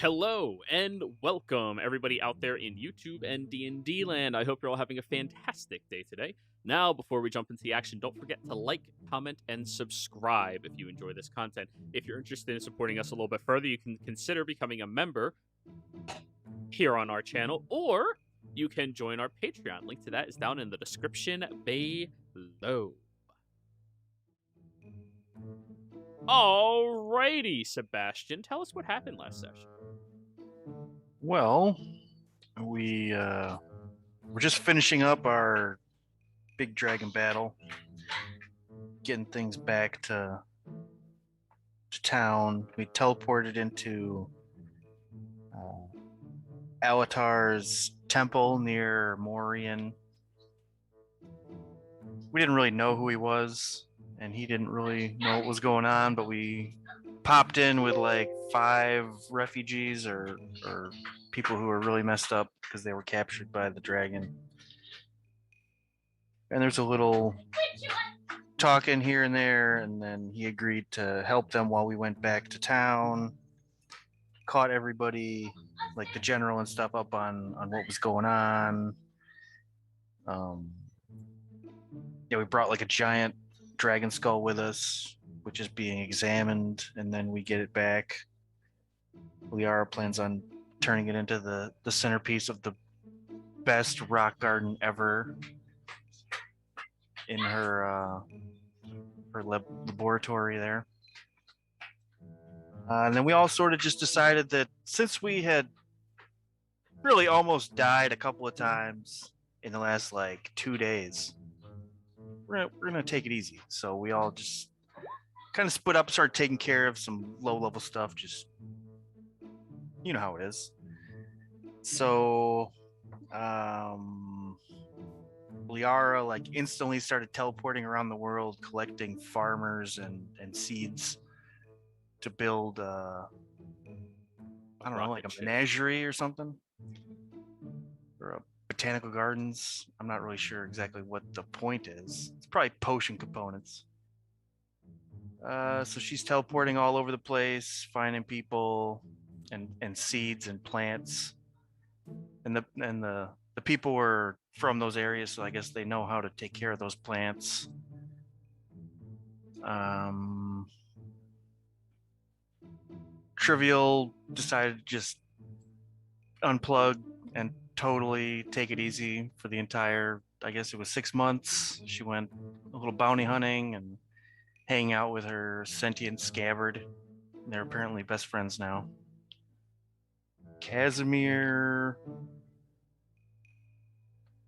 Hello and welcome everybody out there in YouTube and D&D land. I hope you're all having a fantastic day today. Now, before we jump into the action, don't forget to like, comment, and subscribe if you enjoy this content. If you're interested in supporting us a little bit further, you can consider becoming a member here on our channel, or you can join our Patreon. Link to that is down in the description below. Alrighty, Sebastian, tell us what happened last session. Well, we're just finishing up our big dragon battle, getting things back to town. We teleported into Alatar's temple near Morian. We didn't really know who he was, and he didn't really know what was going on, but we popped in with like 5 refugees or people who were really messed up because they were captured by the dragon. And there's a little talking here and there, and then he agreed to help them while we went back to town. Caught everybody, like the general and stuff, up on what was going on. Yeah, we brought like a giant dragon skull with us, which is being examined, and then we get it back. Liara plans on turning it into the centerpiece of the best rock garden ever in her laboratory there. And then we all sort of just decided that since we had really almost died a couple of times in the last like 2 days, we're gonna take it easy. So we all just kind of split up, started taking care of some low level stuff. Just you know how it is. So Liara like instantly started teleporting around the world, collecting farmers and seeds to build I don't know, like a menagerie or something, or a botanical gardens. I'm not really sure exactly what the point is. It's probably potion components. So she's teleporting all over the place, finding people and seeds and plants. And the people were from those areas, so I guess they know how to take care of those plants. Trivial decided to just unplug and totally take it easy for the entire, I guess it was 6 months. She went a little bounty hunting and hanging out with her sentient scabbard. They're apparently best friends now. Casimir,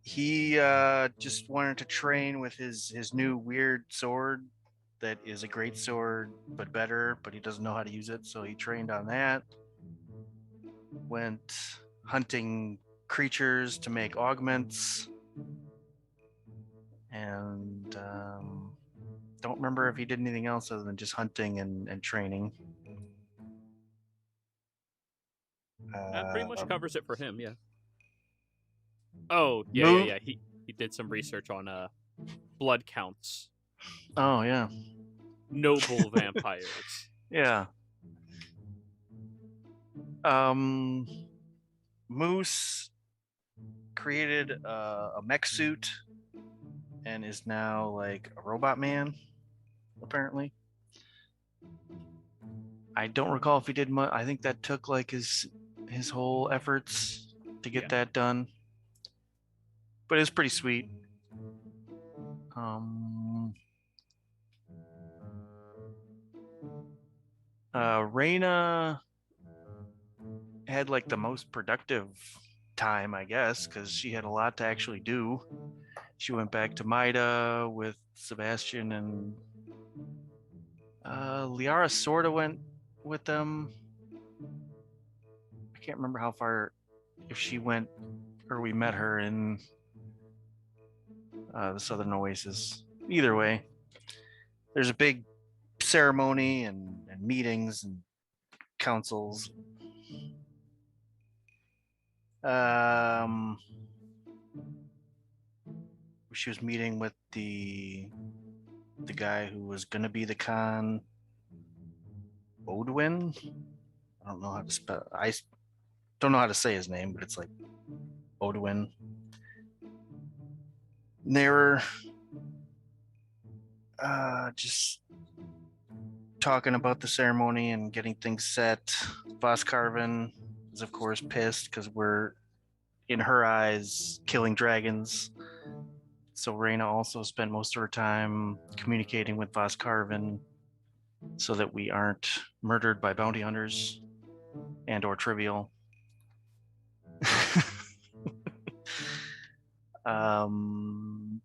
he just wanted to train with his new weird sword that is a great sword but better, but he doesn't know how to use it, so he trained on that. Went hunting creatures to make augments, and don't remember if he did anything else other than just hunting and training. That pretty much covers it for him, yeah. Oh, yeah. He did some research on blood counts. Oh, yeah. Noble vampires. Yeah. Moose created a mech suit and is now like a robot man, apparently. I don't recall if he did much. I think that took like his whole efforts to get that done, but it's pretty sweet. Reyna had like the most productive time, I guess, because she had a lot to actually do. She went back to Maida with Sebastian, and Liara sort of went with them. I can't remember how far, if she went or we met her in the Southern Oasis. Either way, there's a big ceremony and meetings and councils. She was meeting with the guy who was gonna be the Khan, Odwin. I don't know how to spell. Don't know how to say his name, but it's like Odwin. And they were just talking about the ceremony and getting things set. Boss Carvin is, of course, pissed because we're, in her eyes, killing dragons. So Reyna also spent most of her time communicating with Boss Carvin so that we aren't murdered by bounty hunters and or trivial. And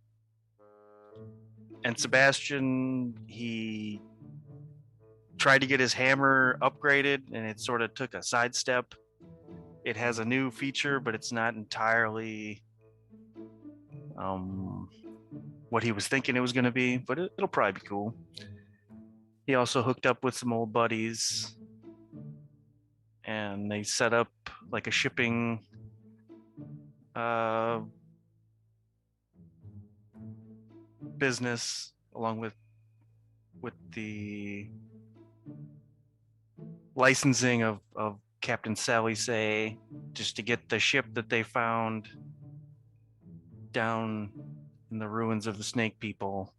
Sebastian, he tried to get his hammer upgraded and it sort of took a sidestep. It has a new feature, but it's not entirely what he was thinking it was going to be, but it'll probably be cool. He also hooked up with some old buddies and they set up like a shipping business along with the licensing of Captain Sally Say, just to get the ship that they found down in the ruins of the Snake People.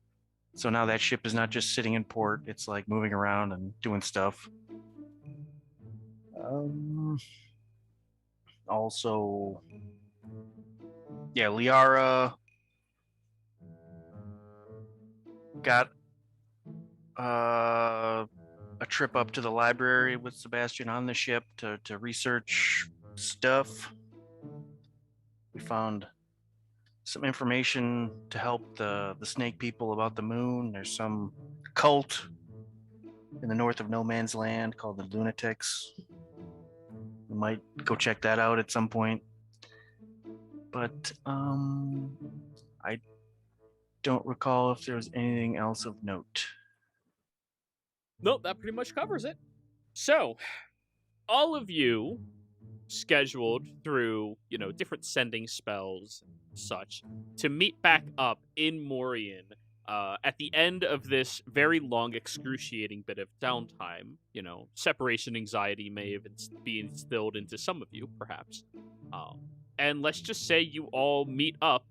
So now that ship is not just sitting in port, it's like moving around and doing stuff. Also, yeah, Liara got a trip up to the library with Sebastian on the ship to research stuff. We found some information to help the Snake People about the moon. There's some cult in the north of No Man's Land called the Lunatics. We might go check that out at some point. But I don't recall if there was anything else of note. Nope, that pretty much covers it. So, all of you scheduled through, different sending spells and such to meet back up in Morian at the end of this very long, excruciating bit of downtime. Separation anxiety may have been instilled into some of you, perhaps. And let's just say you all meet up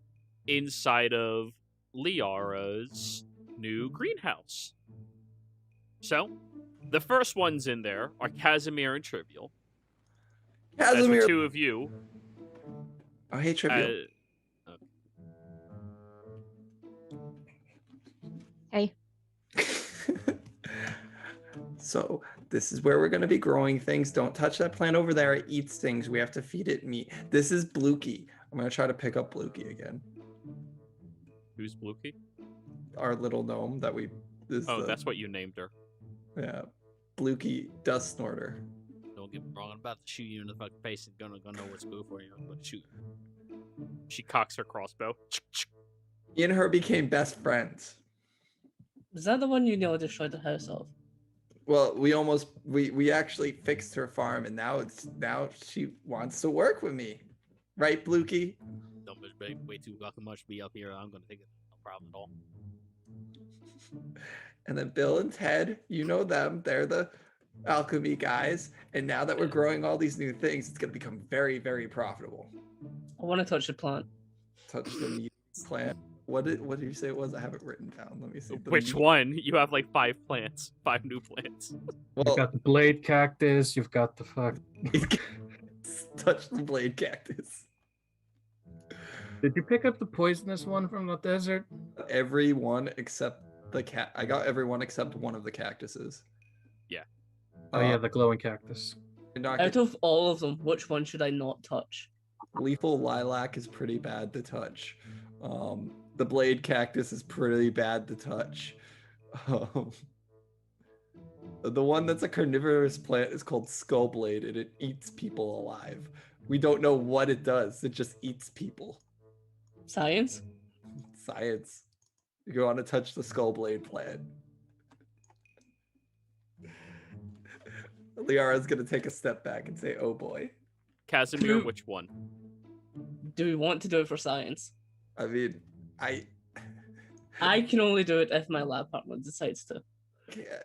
inside of Liara's new greenhouse. So, the first ones in there are Casimir and Trivial. Casimir. As the two of you. Oh, hey, Trivial. Hey. So, this is where we're going to be growing things. Don't touch that plant over there. It eats things. We have to feed it meat. This is Blukey. I'm going to try to pick up Blukey again. Who's Blukey? Our little gnome that we... That's what you named her. Yeah. Blukey Dust Snorter. Don't get me wrong, I'm about to shoot you in the fucking face and gonna know what's good for you. I'm gonna shoot you. She cocks her crossbow. He and her became best friends. Is that the one you nearly destroyed the house of? Well, we actually fixed her farm, and now she wants to work with me, right, Blukey? Don't be way too fucking much to be up here. I'm gonna take it, no problem at all. And then Bill and Ted, you know them. They're the alchemy guys. And now that we're growing all these new things, it's going to become very, very profitable. I want to touch the plant. Touch the meat plant. What did you say it was? I have it written down. Let me see. Which one? You have like 5 plants. 5 new plants. Well, you've got the blade cactus. You've got the fuck. Touch the blade cactus. Did you pick up the poisonous one from the desert? Everyone except the cat. I got everyone except one of the cactuses. Yeah. Oh yeah, the glowing cactus. Out of all of them, which one should I not touch? Lethal lilac is pretty bad to touch. The blade cactus is pretty bad to touch. The one that's a carnivorous plant is called skullblade, and it eats people alive. We don't know what it does. It just eats people. Science? Science. You want to touch the skullblade plant. Liara's going to take a step back and say, oh boy. Casimir, which one? Do we want to do it for science? I mean, I can only do it if my lab partner decides to. Yeah.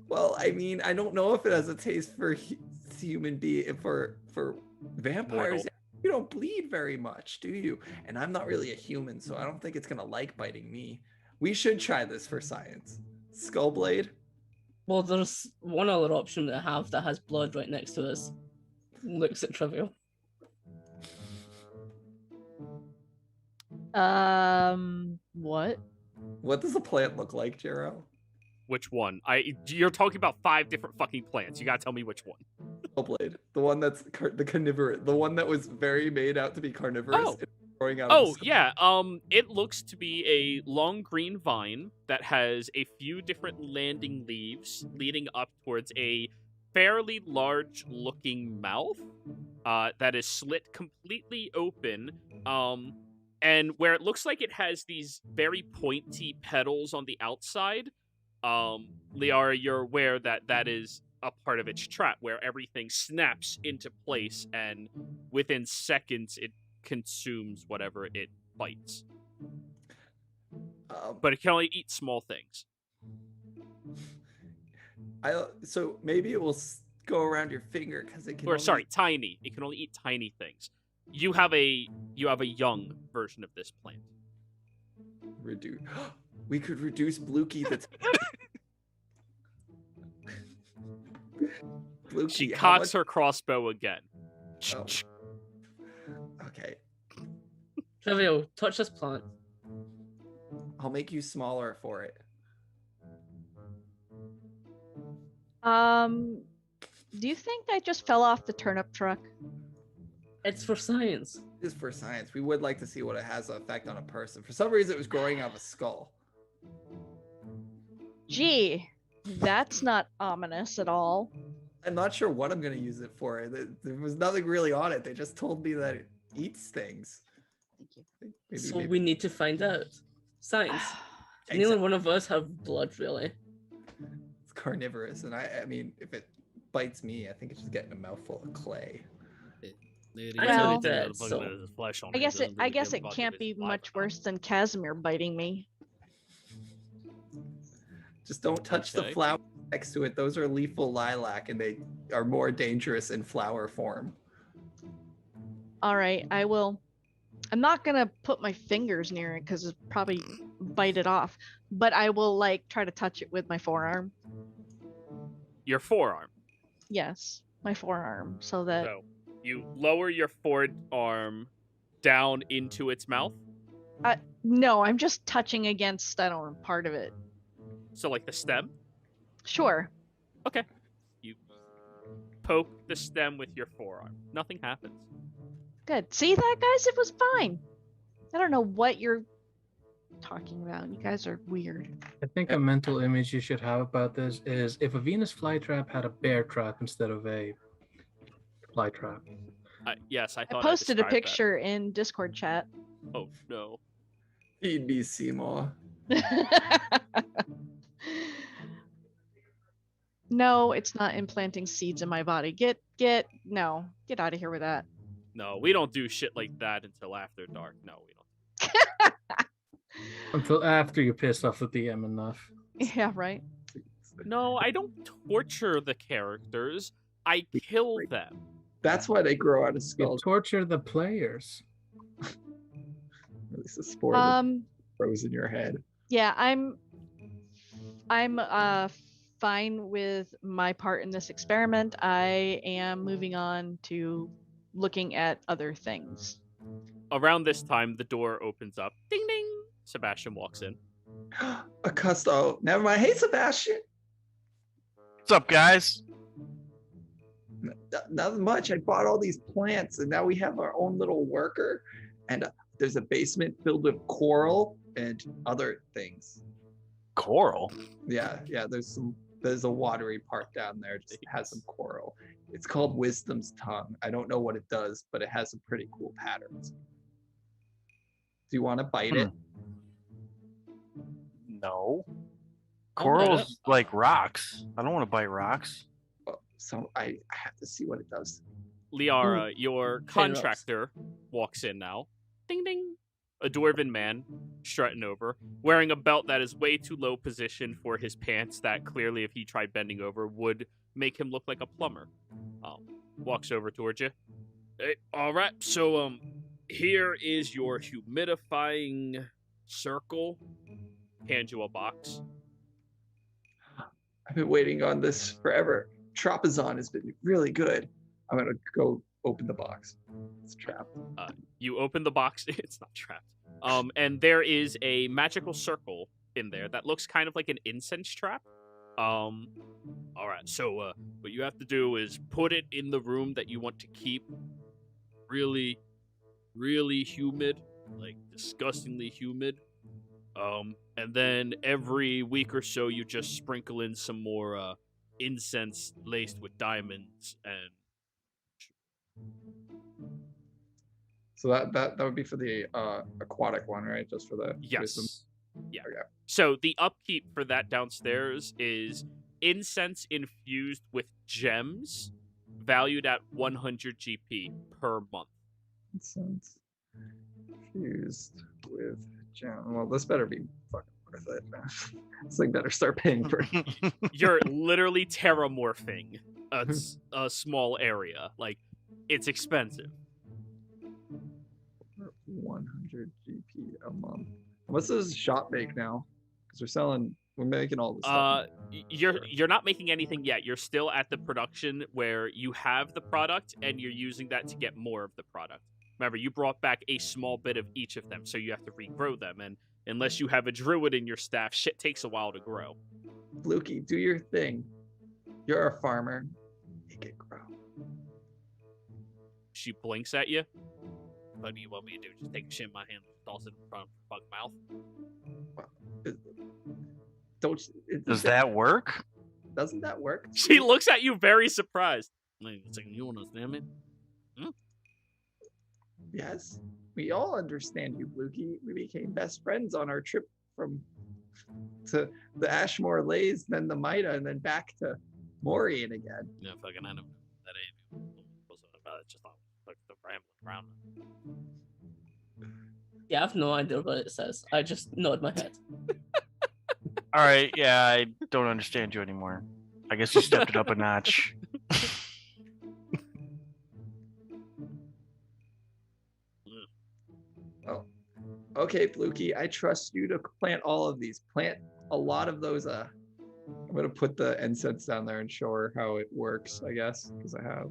Well, I mean, I don't know if it has a taste for human being for vampires. Mortal. You don't bleed very much, do you? And I'm not really a human, so I don't think it's gonna like biting me. We should try this for science. Skullblade. Well, there's one other option that I have that has blood right next to us. Looks at Trivial. What? What does a plant look like, Jero? Which one? You're talking about 5 different fucking plants. You gotta tell me which one. Skullblade, the one that's the carnivorous, the one that was very made out to be carnivorous. Oh. and growing out of the skull. Yeah. It looks to be a long green vine that has a few different landing leaves leading up towards a fairly large-looking mouth that is slit completely open. And where it looks like it has these very pointy petals on the outside. Liara, you're aware that that is a part of its trap where everything snaps into place and within seconds it consumes whatever it bites. But it can only eat small things. So maybe it will go around your finger because it can. Or sorry, tiny. It can only eat tiny things. You have a young version of this plant. Reduce. We could reduce Blukey. That's. Blukey, She how cocks much- her crossbow again. Oh. Okay, Trivial, touch this plant. I'll make you smaller for it. Do you think I just fell off the turnip truck? It's for science. This is for science. We would like to see what it has an effect on a person. For some reason, it was growing out of a skull. Gee, that's not ominous at all. I'm not sure what I'm going to use it for. There was nothing really on it. They just told me that it eats things. Thank you. Maybe, So we need to find out. Science. Neither Exactly. one of us have blood, really. It's carnivorous, and I mean, if it bites me, I think it's just getting a mouthful of clay. I know that, so- I guess it can't be much worse than Casimir biting me. Just don't touch the Okay. flower next to it. Those are lethal lilac, and they are more dangerous in flower form. All right, I will. I'm not gonna put my fingers near it because it'll probably bite it off. But I will like try to touch it with my forearm. Your forearm. Yes, my forearm, so that So you lower your forearm down into its mouth. no, I'm just touching against I don't know part of it. So like the stem. Sure. You poke the stem with your forearm. Nothing happens. Good. See that, guys? It was fine. I don't know what you're talking about. You guys are weird. I think a mental image you should have about this is if a Venus flytrap had a bear trap instead of a flytrap. Yes, I I thought posted a described that. picture in Discord chat. Oh no. Feed me, Seymour. No, it's not implanting seeds in my body. Get out of here with that. No, we don't do shit like that until after dark. No, we don't. Until after you piss off the DM enough. Yeah, right. No, I don't torture the characters. I kill them. That's why they grow out of You skulls. torture the players. Release a spore that Um grows in your head. yeah, I'm fine with my part in this experiment. I am moving on to looking at other things. Around this time, the door opens up. Ding ding. Sebastian walks in. A custo. Never mind. Hey, Sebastian. What's up, guys? Nothing much. I bought all these plants, and now we have our own little worker. And there's a basement filled with coral and other things. Coral. Yeah. There's a watery part down there. Just has some coral. It's called Wisdom's Tongue. I don't know what it does, but it has some pretty cool patterns. Do you want to bite it? No. Oh, Coral's like rocks. I don't want to bite rocks. So I have to see what it does. Liara, your Ten rocks. contractor, walks in now. Ding ding. a dwarven man strutting over, wearing a belt that is way too low position for his pants that clearly, if he tried bending over, would make him look like a plumber. Walks over towards you. Hey, all right, so here is your humidifying circle. Hand you a box. I've been waiting on this forever. Tropazon has been really good. I'm gonna go open the box. It's trapped. You open the box. It's not trapped. And there is a magical circle in there that looks kind of like an incense trap. All right. So what you have to do is put it in the room that you want to keep really, really humid, like disgustingly humid. And then every week or so, you just sprinkle in some more incense laced with diamonds and. So that would be for the aquatic one, right? Just for the Yes. wisdom. Yeah. Okay. So the upkeep for that downstairs is incense infused with gems, valued at 100 GP per month. Incense fused with gem. Well, this better be fucking worth it, man. This thing better start paying for it. You're literally terramorphing a small area. Like, it's expensive. 100 GP a month. What's this shop make now? Because we're making all this stuff. You're not making anything yet. You're still at the production where you have the product and you're using that to get more of the product. Remember, you brought back a small bit of each of them, so you have to regrow them. And unless you have a druid in your staff, shit takes a while to grow. Lukey, do your thing. You're a farmer. Make it grow. She blinks at you. What do you want me to do? Just take a shit in my hand and toss it in front of her fucking mouth? Does that work? Doesn't that work? She looks at you very surprised. Wait a second, you understand me? Yes. We all understand you, Lukey. We became best friends on our trip to the Ashmore Lays, then the Mida, and then back to Morian again. Yeah, fucking I know that ain't about it. Just like the rambling around. Yeah, I have no idea what it says. I just nod my head. All right, yeah, I don't understand you anymore. I guess you stepped it up a notch. Oh, okay, Lukey. I trust you to plant all of these. Plant a lot of those. I'm gonna put the incense down there and show her how it works. I guess because I have.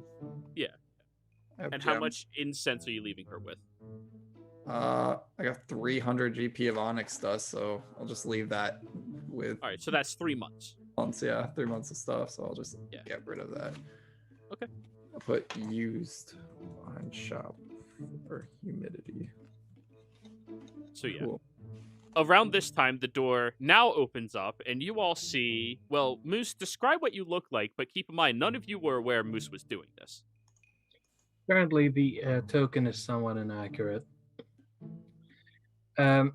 Yeah. I have And how gems. much incense are you leaving her with? I got 300 GP of onyx dust, so I'll just leave that with All right, so that's 3 months. months. Yeah, 3 months of stuff. So I'll just Yeah. get rid of that. Okay. I'll put used on shop for humidity. So yeah. Cool. Around this time, the door now opens up, and you all see. Well, Moose, describe what you look like, but keep in mind, none of you were aware Moose was doing this. Currently, the token is somewhat inaccurate. A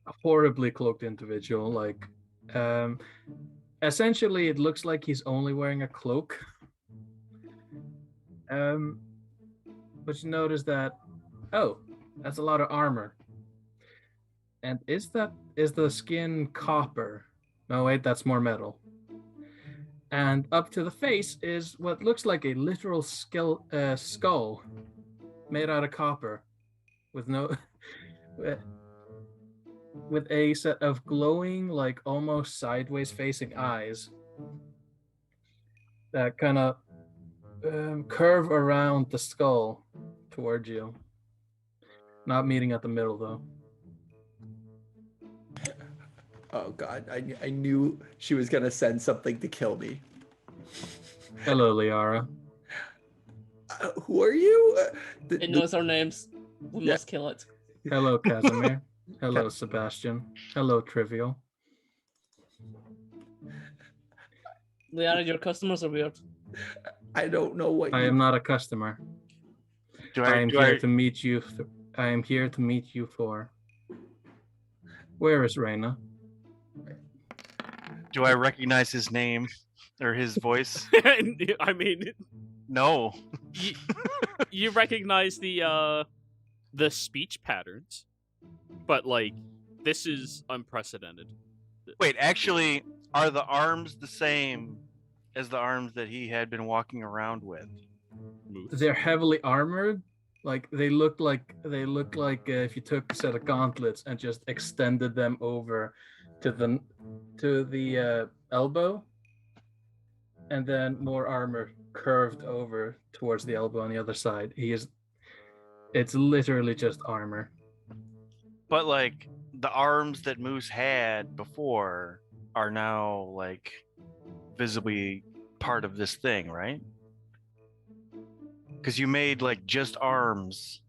horribly cloaked individual, like, essentially, it looks like he's only wearing a cloak. But you notice that, oh, that's a lot of armor. And is the skin copper? No, wait, that's more metal. And up to the face is what looks like a literal skull made out of copper, with no, with a set of glowing, like almost sideways facing eyes that kind of curve around the skull towards you. Not meeting at the middle though. Oh God, I knew she was gonna send something to kill me. Hello, Liara. Who are you? It knows our names. We Yeah. must kill it. Hello, Casimir. Hello, Sebastian. Hello, Trivial. Liara, your customers are weird. I don't know what I you. am not a customer. I am here to meet you. I am here to meet you for. Where is Reyna? Do I recognize his name or his voice? I mean, No. you recognize the the speech patterns, but like this is unprecedented. Wait, actually, are the arms the same as the arms that he had been walking around with? Moose. They're heavily armored. Like they look like if you took a set of gauntlets and just extended them over to the elbow, and then more armor curved over towards the elbow on the other side. It's literally just armor. But like the arms that Moose had before are now like visibly part of this thing, right? Because you made like just arms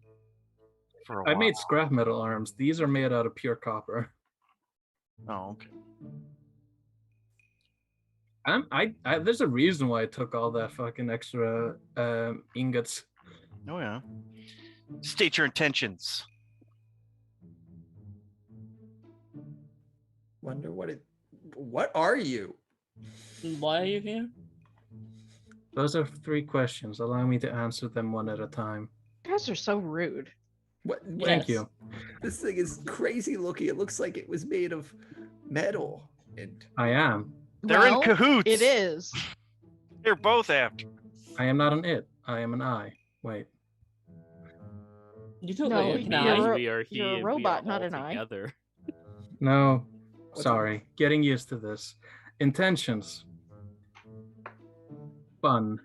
for a while. I made scrap metal arms. These are made out of pure copper. Oh, okay. There's a reason why I took all that fucking extra ingots. Oh yeah. State your intentions. Wonder what are you? Why are you here? Those are 3 questions. Allow me to answer them one at a time. You guys are so rude. What Thank Yes. you. This thing is crazy looking. It looks like it was made of metal. And I am. They're in cahoots. It is. They're both after. I am not an it. I am an I. Wait. You don't No, know We you you're can a- we are you're a here. robot, we are not all an eye. together. No. What's Sorry. Getting used to this. Intentions. Fun.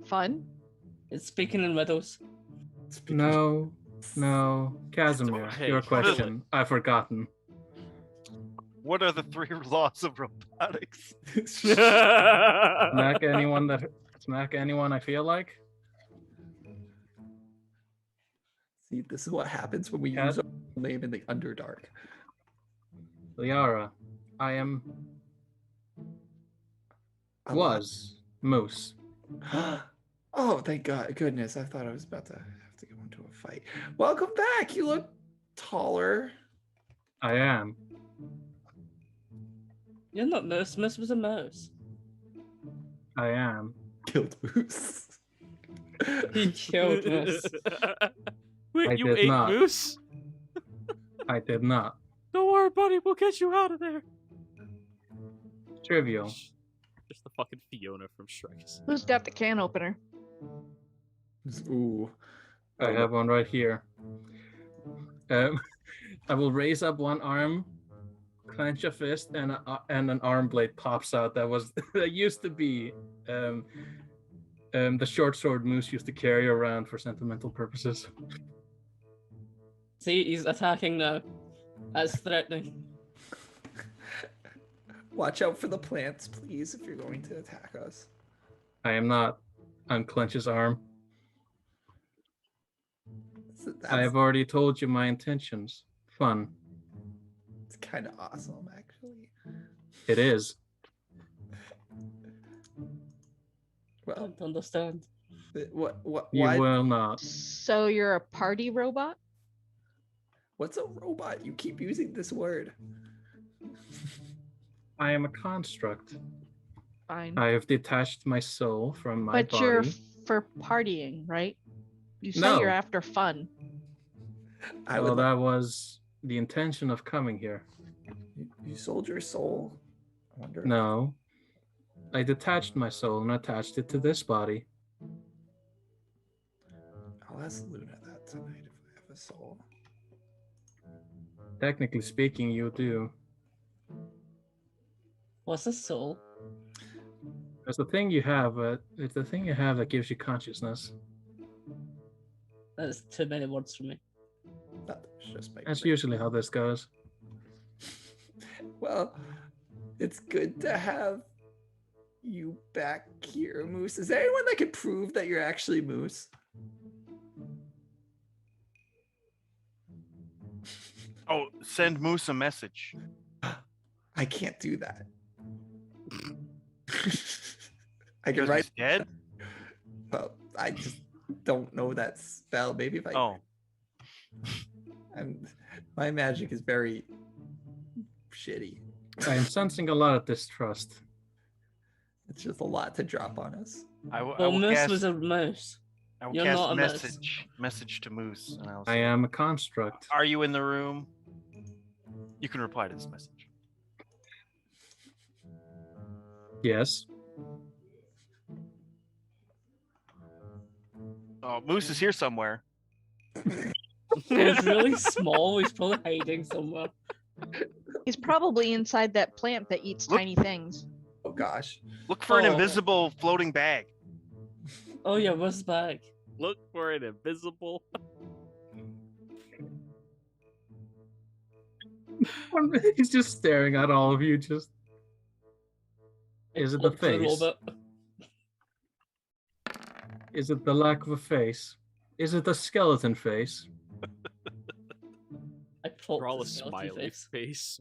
Fun. It's speaking in riddles. it's because- No. Casimir, Hey, your what is it? question. I've forgotten. What are the 3 laws of robotics? Smack anyone I feel like. See, this is what happens when we Cat- use our name in the Underdark. Liara, I am was Moose. Oh, thank God, goodness! I thought I was about to have to go into a fight. Welcome back. You look taller. I am. You're not Moose. Moose was a mouse. I am. Killed Moose. He killed Moose. Wait, I you did ate not. Moose? I did not. Don't worry, buddy. We'll get you out of there. Trivial. Just the fucking Fiona from Shrek. Who's got the can opener? Ooh. I have one right here. I will raise up one arm, clench a fist, and an arm blade pops out. That used to be the short sword Moose used to carry around for sentimental purposes. See, he's attacking now. That's threatening. Watch out for the plants, please, if you're going to attack us. I am not. Unclench his arm. I have already told you my intentions. Fun. It's kind of awesome, actually. It is. I Well, don't understand. what? You Why? will not. So you're a party robot? What's a robot? You keep using this word. I am a construct. Fine. I have detached my soul from my But body. you're for partying, right? You say No. you're after fun. I Well, would. that was the intention of coming here. You sold your soul. I wonder. No. I detached my soul and attached it to this body. I'll ask Luna that tonight if I have a soul. Technically speaking, you do. What's a soul? It's the thing you have. It's the thing you have that gives you consciousness. That's too many words for me. That was just my. That's brain. usually how this goes. Well, it's good to have you back here, Moose. Is there anyone that can prove that you're actually Moose? Oh, send Moose a message. I can't do that. I can Because write. he's dead? Well, I just don't know that spell. Maybe if I. Oh. My magic is very shitty. I am sensing a lot of distrust. It's just a lot to drop on us. I Well, will Moose cast, was a mouse. I will You're cast not a mouse. message to Moose, and I'll I say, am a construct. "Are you in the room?" You can reply to this message. Yes. Oh, Moose is here somewhere. He's really small. He's probably hiding somewhere. He's probably inside that plant that eats Look- tiny things. Oh gosh. Look for an Oh. invisible floating bag. Oh yeah, where's the bag? Look for an invisible. He's just staring at all of you. Just is it the Look for the face? robot. Is it the lack of a face? Is it the skeleton face? I popped Draw the a skeleton smiley face. face.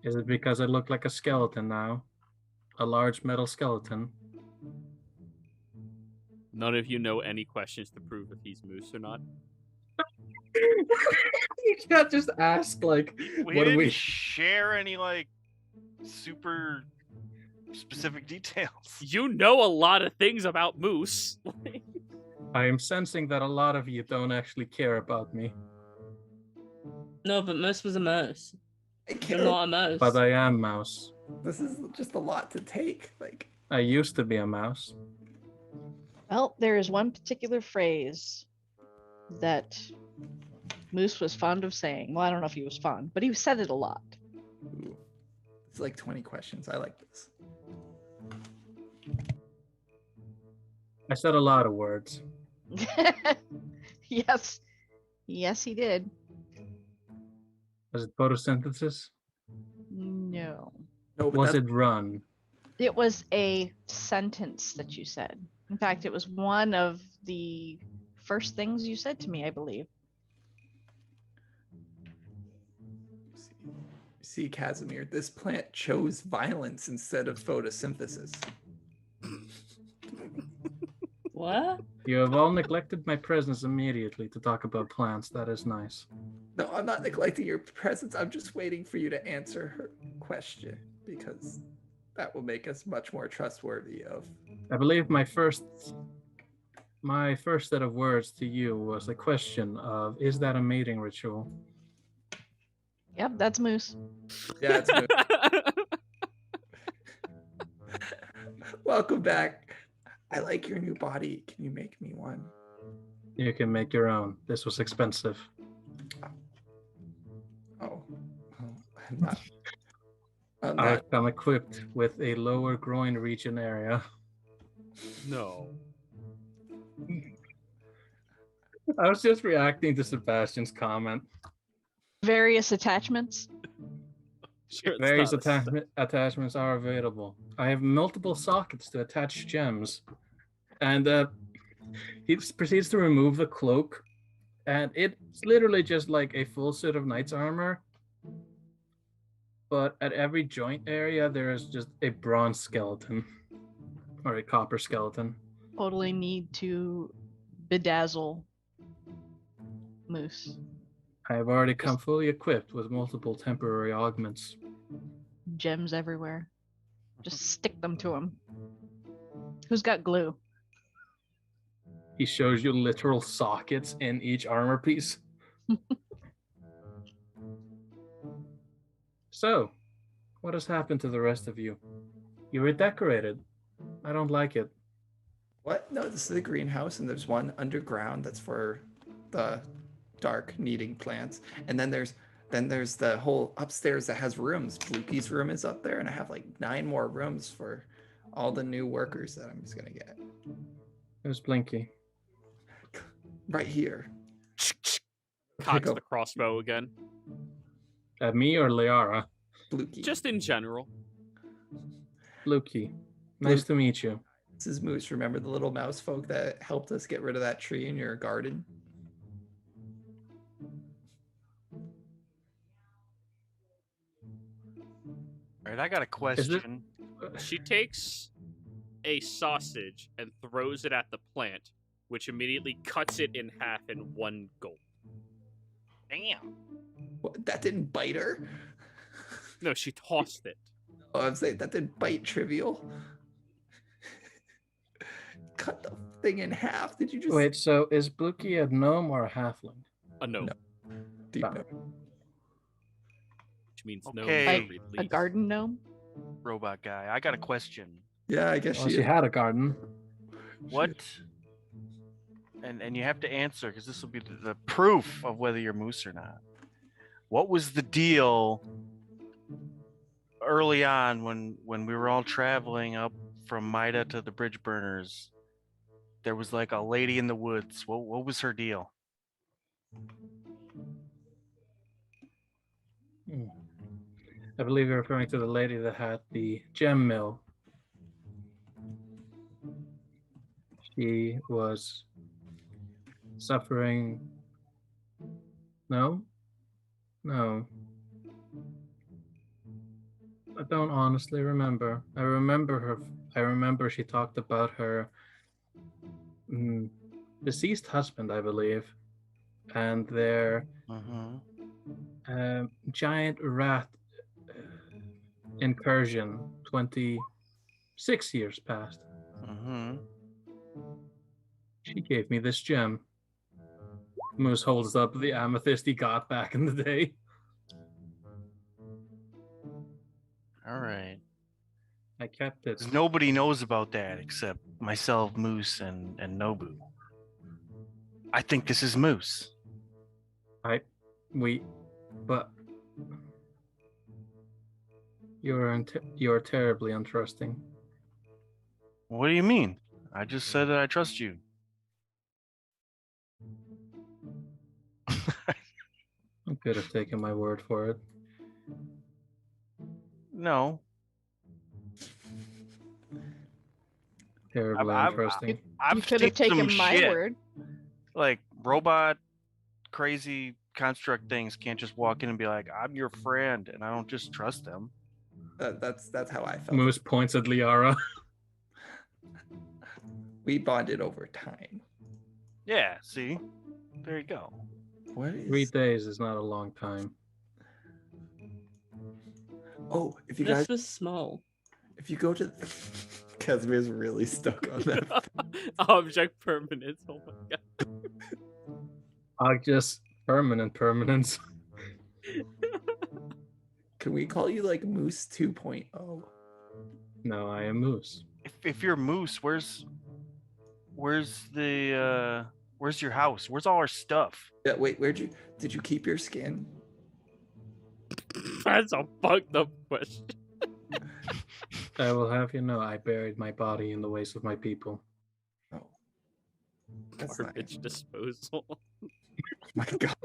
Is it because I look like a skeleton now? A large metal skeleton? None of you know any questions to prove if he's Moose or not. You can't just ask like, We what didn't do we? share any like super specific details. You know a lot of things about Moose. I am sensing that a lot of you don't actually care about me, No, but mouse was a mouse. I You're can't. not a mouse. but I am mouse. This is just a lot to take. Like, I used to be a mouse. Well, there is one particular phrase that Moose was fond of saying. Well, I don't know if he was fond, but he said it a lot. ooh, it's like 20 questions. I like this. I said a lot of words. Yes. Yes, he did. Was it photosynthesis? No. No, but Was that's, it run? It was a sentence that you said. In fact, it was one of the first things you said to me, I believe. see, Casimir, this plant chose violence instead of photosynthesis. What? You have all neglected my presence immediately to talk about plants. That is nice. No, I'm not neglecting your presence. I'm just waiting for you to answer her question because that will make us much more trustworthy of. I believe my first set of words to you was a question of, is that a mating ritual? Yep, that's Moose. Yeah, it's good. Welcome back. I like your new body. Can you make me one? You can make your own. This was expensive. Oh, I'm not. I'm not. I've come equipped with a lower groin region area. No. I was just reacting to Sebastian's comment. Various attachments. Sure, it's Various not a attachments are available. I have multiple sockets to attach gems. And he proceeds to remove the cloak. And it's literally just like a full suit of knight's armor. But at every joint area, there is just a bronze skeleton. Or a copper skeleton. Totally need to bedazzle Moose. I have already come fully equipped with multiple temporary augments. Gems everywhere. Just stick them to him. Who's got glue? He shows you literal sockets in each armor piece. So, what has happened to the rest of you? You were decorated. I don't like it. What? No, this is a greenhouse, and there's one underground that's for the dark needing plants, and then there's the whole upstairs that has rooms. Blukey's room is up there, and I have like 9 more rooms for all the new workers that I'm just gonna get. Who's Blinky? Right here. Cocks Go. the crossbow again. At me or Liara? Blukey. Just in general. Lukey. Nice to meet you. This is Moose. Remember the little mouse folk that helped us get rid of that tree in your garden? All right, I got a question. She takes a sausage and throws it at the plant, which immediately cuts it in half in one gulp. Damn. What, that didn't bite her? No, she tossed it. Oh, I'm saying that didn't bite trivial. Cut the thing in half. Did you just Wait, so is Blookie a gnome or a halfling? A no, No. deep Fine. note? which means no. Okay. A garden gnome? Robot guy, I got a question. Yeah, I guess Well, she she is. had a garden. What? And you have to answer because this will be the proof of whether you're moose or not. What was the deal early on when we were all traveling up from Mida to the Bridge Burners? There was like a lady in the woods. What was her deal? I believe you're referring to the lady that had the gem mill. She was suffering. No? No. I don't honestly remember. I remember she talked about her deceased husband, I believe, and their giant rat incursion 26 years past. She gave me this gem. Moose holds up the amethyst he got back in the day. All right. I kept it. 'Cause nobody knows about that except myself, Moose, and Nobu. I think this is Moose. But you're terribly untrusting. What do you mean? I just said that I trust you. I could have taken my word for it. No. Terribly I've- untrusting. You could have seen some taken my shit. word. Like robot, crazy construct things can't just walk in and be like, "I'm your friend," and I don't just trust them. That's how I felt. Moose points at Liara. We bonded over time. Yeah. See, there you go. What is? 3 days is not a long time. Oh, if you This guys, was small. if you go to, Casimir's really stuck on that. Object permanence. Oh my god. I just permanence. Can we call you like Moose 2.0? No, I am Moose. If you're Moose, where's your house? Where's all our stuff? Yeah. Wait. Did you keep your skin? That's a fucked up question. I will have you know I buried my body in the waste of my people. Oh, that's not. Garbage disposal. My God.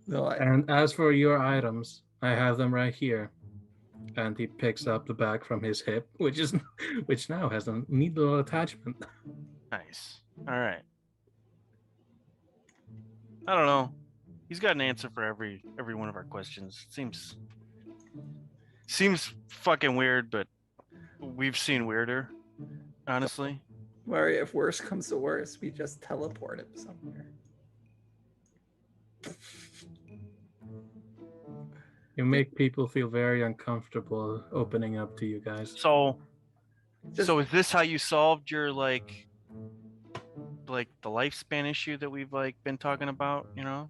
No, And as for your items, I have them right here. And he picks up the bag from his hip, which now has a neat little attachment. Nice. All right. I don't know. He's got an answer for every one of our questions. Seems fucking weird, but we've seen weirder, honestly. Worry, if worse comes to worse, we just teleport him somewhere. You make people feel very uncomfortable opening up to you guys. So is this how you solved your like the lifespan issue that we've like been talking about, you know?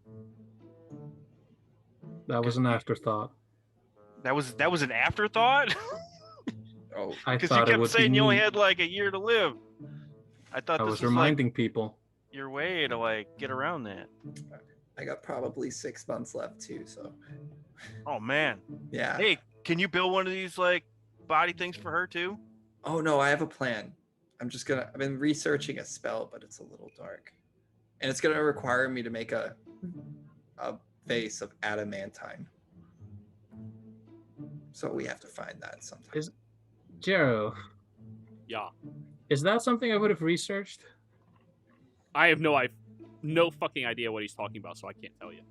That was an afterthought. That was an afterthought? Oh, I Because you thought it kept would saying be you only neat. had like a year to live. I thought I this was was reminding like people. your way to like get around that. I got probably 6 months left too. So Oh man. yeah. Hey, can you build one of these like body things for her too? Oh no, I have a plan. I've been researching a spell, but it's a little dark, and it's gonna require me to make a vase of adamantine. So we have to find that sometime. Jero, Yeah. is that something I would have researched? I have no fucking idea what he's talking about, so I can't tell you.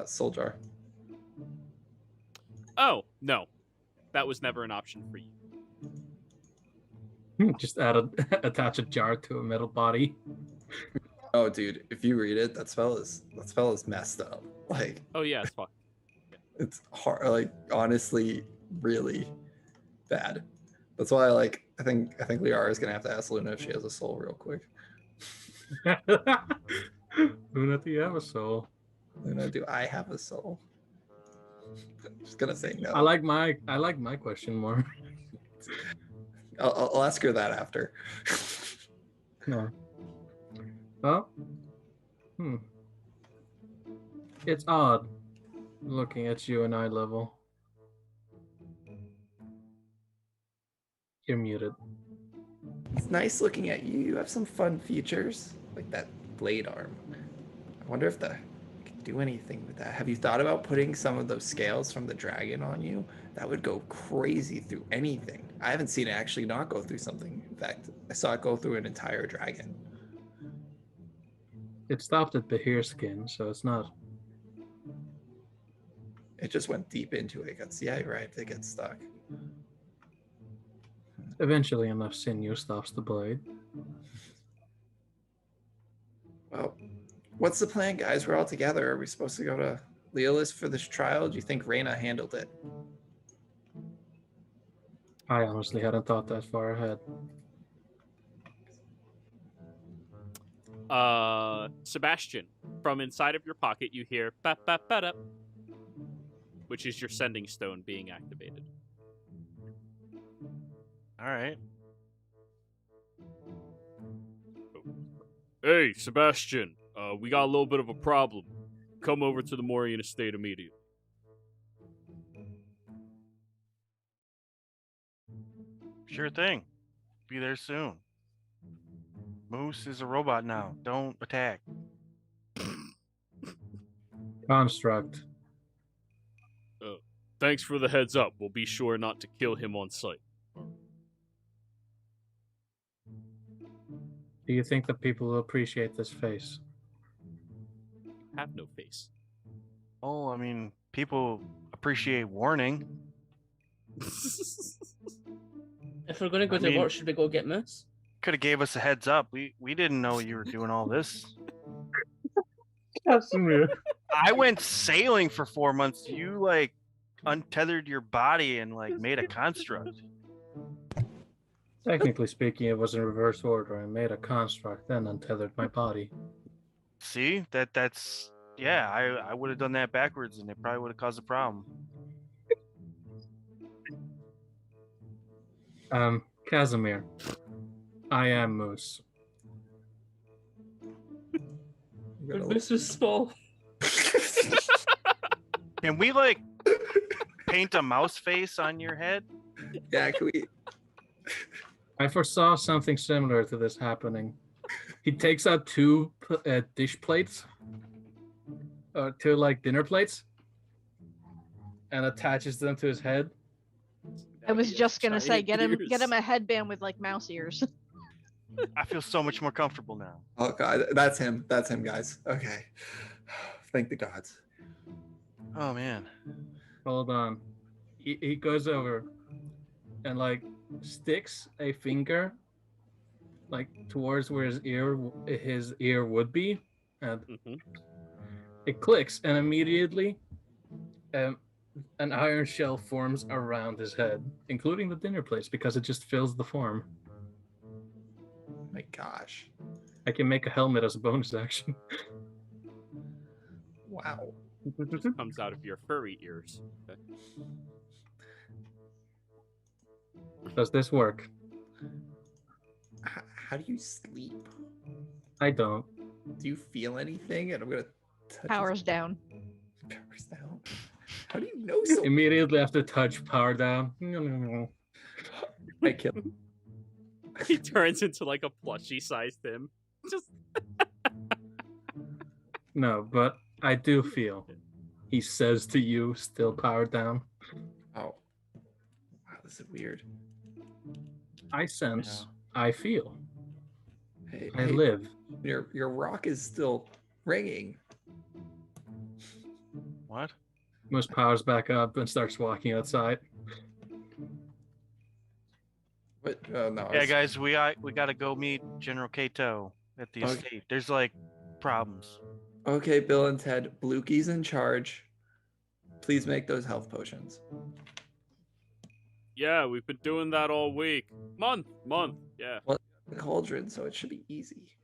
Soul jar. Oh, no. That was never an option for you. Just attach a jar to a metal body. Oh, dude, if you read it, that spell is messed up. Like, Oh yeah, it's fuck. it's hard. Like, honestly, really bad. That's why I think Liara is gonna have to ask Luna if she has a soul real quick. Luna, do you have a soul? Luna, do I have a soul? I'm just gonna say no. I like my question more. I'll ask her that after. No. Well, it's odd looking at you in eye level. You're muted. It's nice looking at you. You have some fun features, like that blade arm. I wonder if I can do anything with that. Have you thought about putting some of those scales from the dragon on you? That would go crazy through anything. I haven't seen it actually not go through something. In fact, I saw it go through an entire dragon. It stopped at Bahir skin, so it's not. It just went deep into it. Yeah, you're right. They get stuck. Eventually, enough sinew stops the blade. Well, what's the plan, guys? We're all together. Are we supposed to go to Leolis for this trial? Do you think Reyna handled it? I honestly hadn't thought that far ahead. Sebastian, from inside of your pocket, you hear "ba ba ba da," which is your sending stone being activated. All right. Hey, Sebastian, we got a little bit of a problem. Come over to the Morian estate immediately. Sure thing. Be there soon. Moose is a robot now. Don't attack. Construct. Thanks for the heads up. We'll be sure not to kill him on sight. Do you think that people will appreciate this face? Have no face. Oh, I mean, people appreciate warning. If we're gonna go to work, should we go get Moose? Could have gave us a heads up. We didn't know you were doing all this. I went sailing for 4 months. You like untethered your body and like made a construct. Technically speaking, it was in reverse order. I made a construct, then untethered my body. See, that's yeah. I would have done that backwards, and it probably would have caused a problem. Casimir, I am Moose. Moose is small. Can we like paint a mouse face on your head? Yeah, can we? I foresaw something similar to this happening. He takes out two dish plates, two like dinner plates, and attaches them to his head. I was just gonna say, get him a headband with like mouse ears. I feel so much more comfortable now. Oh god, that's him. That's him, guys. Okay. Thank the gods. Oh man. Hold on. He goes over and like sticks a finger like towards where his ear would be, and it clicks, and immediately an iron shell forms around his head, including the dinner plates, because it just fills the form. Oh my gosh. I can make a helmet as a bonus action. Wow. Comes out of your furry ears. Okay. Does this work? How do you sleep? I don't. Do you feel anything? And I'm gonna touch Powers down. Powers down. How do you know so? Immediately after touch, power down. I kill him. He turns into like a plushie-sized him. Just No, but I do feel. He says to you, still powered down. Oh. Wow, this is weird. I sense. I feel. Hey, I live. Your rock is still ringing. What? Moose powers back up and starts walking outside. But no. Yeah, guys, we gotta go meet General Kato at the estate. There's like problems. Okay, Bill and Ted, Blukey's in charge. Please make those health potions. Yeah, we've been doing that all week. Month, yeah. The cauldron, so it should be easy.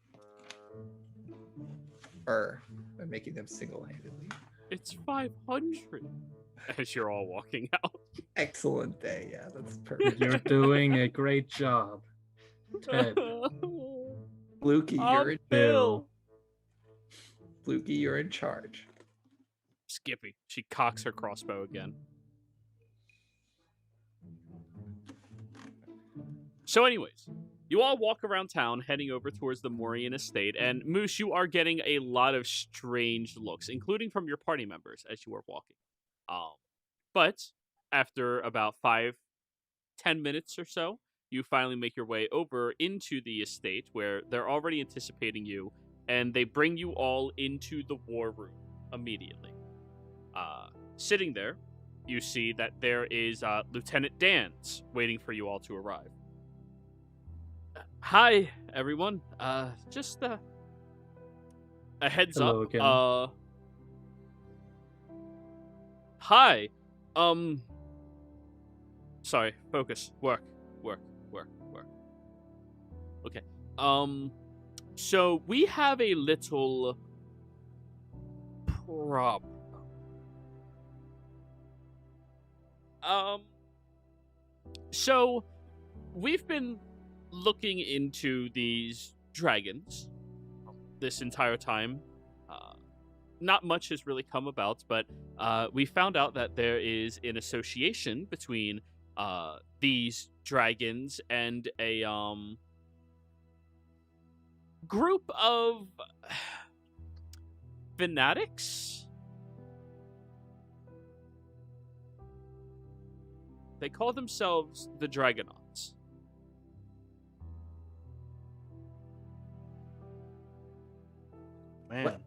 Or I'm making them single-handedly. It's 500. As you're all walking out. Excellent day. Yeah, that's perfect. You're doing a great job. Ted. Lukey, you're in Bill. Lukey, you're in charge. Skippy. She cocks her crossbow again. So anyways, you all walk around town heading over towards the Morian estate, and Moose, you are getting a lot of strange looks, including from your party members as you are walking. But after about 5-10 minutes or so, you finally make your way over into the estate where they're already anticipating you, and they bring you all into the war room immediately. Sitting there, you see that there is Lieutenant Dan's waiting for you all to arrive. Hi, everyone. Just a heads Hello up. again. Hi. Sorry. Focus. Work. Okay. So we have a little problem. So we've been looking into these dragons this entire time. Not much has really come about, but we found out that there is an association between these dragons and a group of fanatics. They call themselves the Dragonauts. Man. What?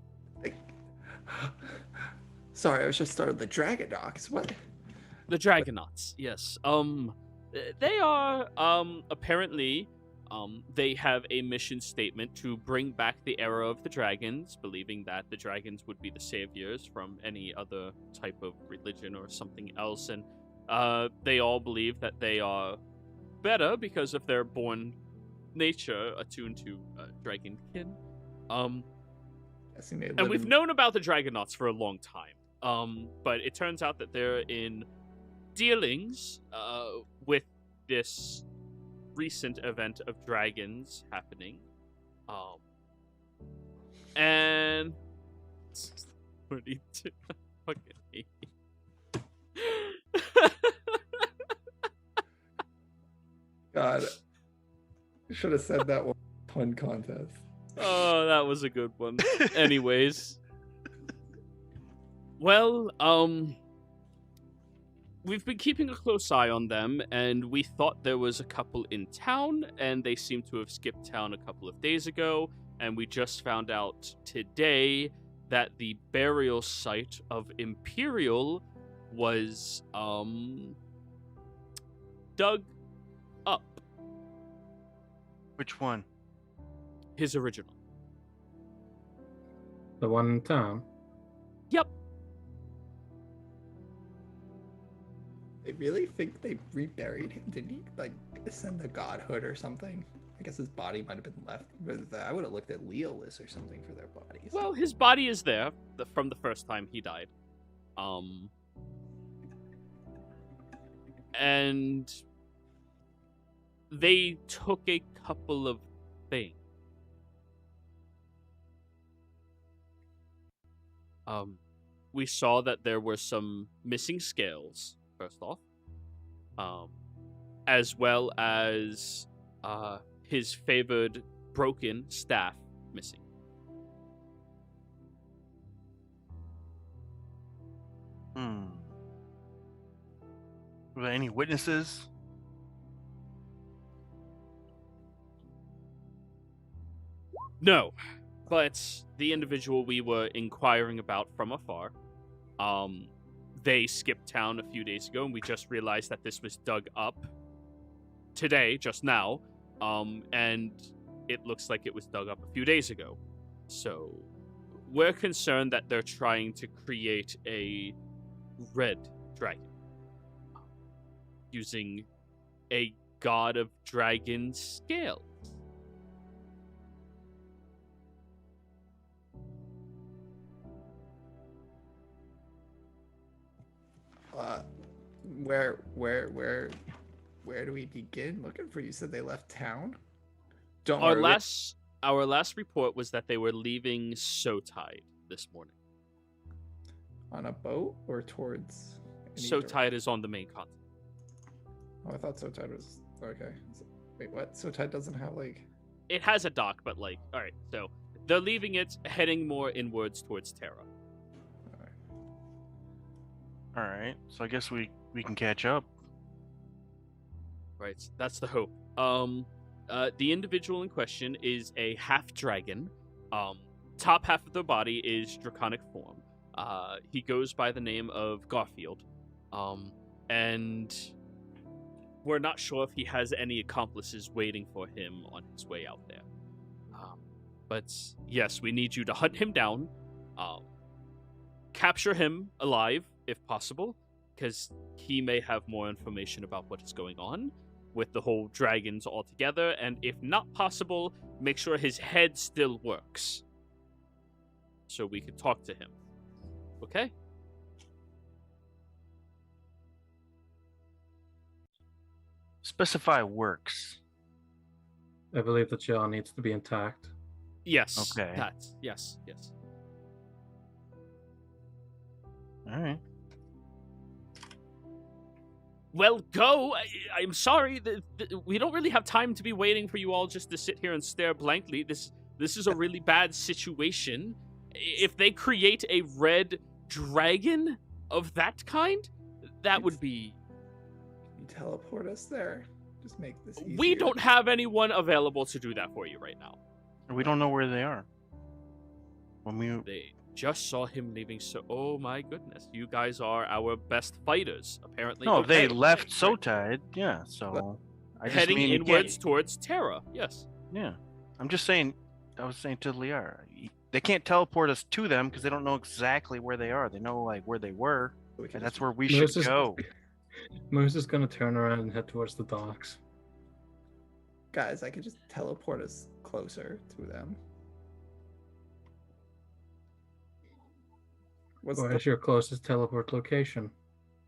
Sorry, I was just starting the Dragon Dogs. What? The Dragonauts, yes. They are, apparently, they have a mission statement to bring back the era of the dragons, believing that the dragons would be the saviors from any other type of religion or something else, and they all believe that they are better because of their born nature attuned to dragonkin. And we've known about the Dragonauts for a long time, but it turns out that they're in dealings with this recent event of dragons happening. And... Fucking hate me. God, I should have said that one pun contest. Oh, that was a good one. Anyways. Well, we've been keeping a close eye on them, and we thought there was a couple in town, and they seem to have skipped town a couple of days ago, and we just found out today that the burial site of Imperial was, dug up. Which one? His original. The one in town. Yep. They really think they reburied him? Did he, like, ascend to godhood or something? I guess his body might have been left. I would have looked at Leolus or something for their bodies. Well, his body is there from the first time he died. And they took a couple of things. We saw that there were some missing scales, first off, as well as his favored broken staff missing. Were there any witnesses? No, but the individual we were inquiring about from afar, they skipped town a few days ago, and we just realized that this was dug up today, just now, and it looks like it was dug up a few days ago. So we're concerned that they're trying to create a red dragon using a god of dragon scales. Where do we begin looking for you? Said they left town. Don't Our worry. last report was that they were leaving Sotide this morning. On a boat or towards? any Sotide is on the main continent. Oh, I thought Sotide was okay. Wait, what? Sotide doesn't have like. It has a dock, but like, all right. So they're leaving it, heading more inwards towards Terra. All right. So I guess we can catch up. Right. That's the hope. The individual in question is a half dragon. Top half of their body is draconic form. He goes by the name of Garfield. And we're not sure if he has any accomplices waiting for him on his way out there. But yes, we need you to hunt him down, capture him alive if possible, because he may have more information about what is going on with the whole dragons all together, and if not possible, make sure his head still works so we can talk to him. Okay? Specify works. I believe the jaw needs to be intact. Yes. Okay. Yes. All right. Well, go. I'm sorry. We don't really have time to be waiting for you all just to sit here and stare blankly. This is a really bad situation. If they create a red dragon of that kind, that would be... You teleport us there. Just make this easier. We don't have anyone available to do that for you right now. We don't know where they are. They just saw him leaving, so... Oh my goodness. You guys are our best fighters, apparently. No, Okay, they left great. Sotide. Yeah, so... I just Heading mean you inwards can't- towards Terra, yes. Yeah. I'm just saying... I was saying to Liara, they can't teleport us to them because they don't know exactly where they are. They know, like, where they were, We can and that's just- where we should go. Moose is gonna turn around and head towards the docks. Guys, I could just teleport us closer to them. What's Where's the... your closest teleport location?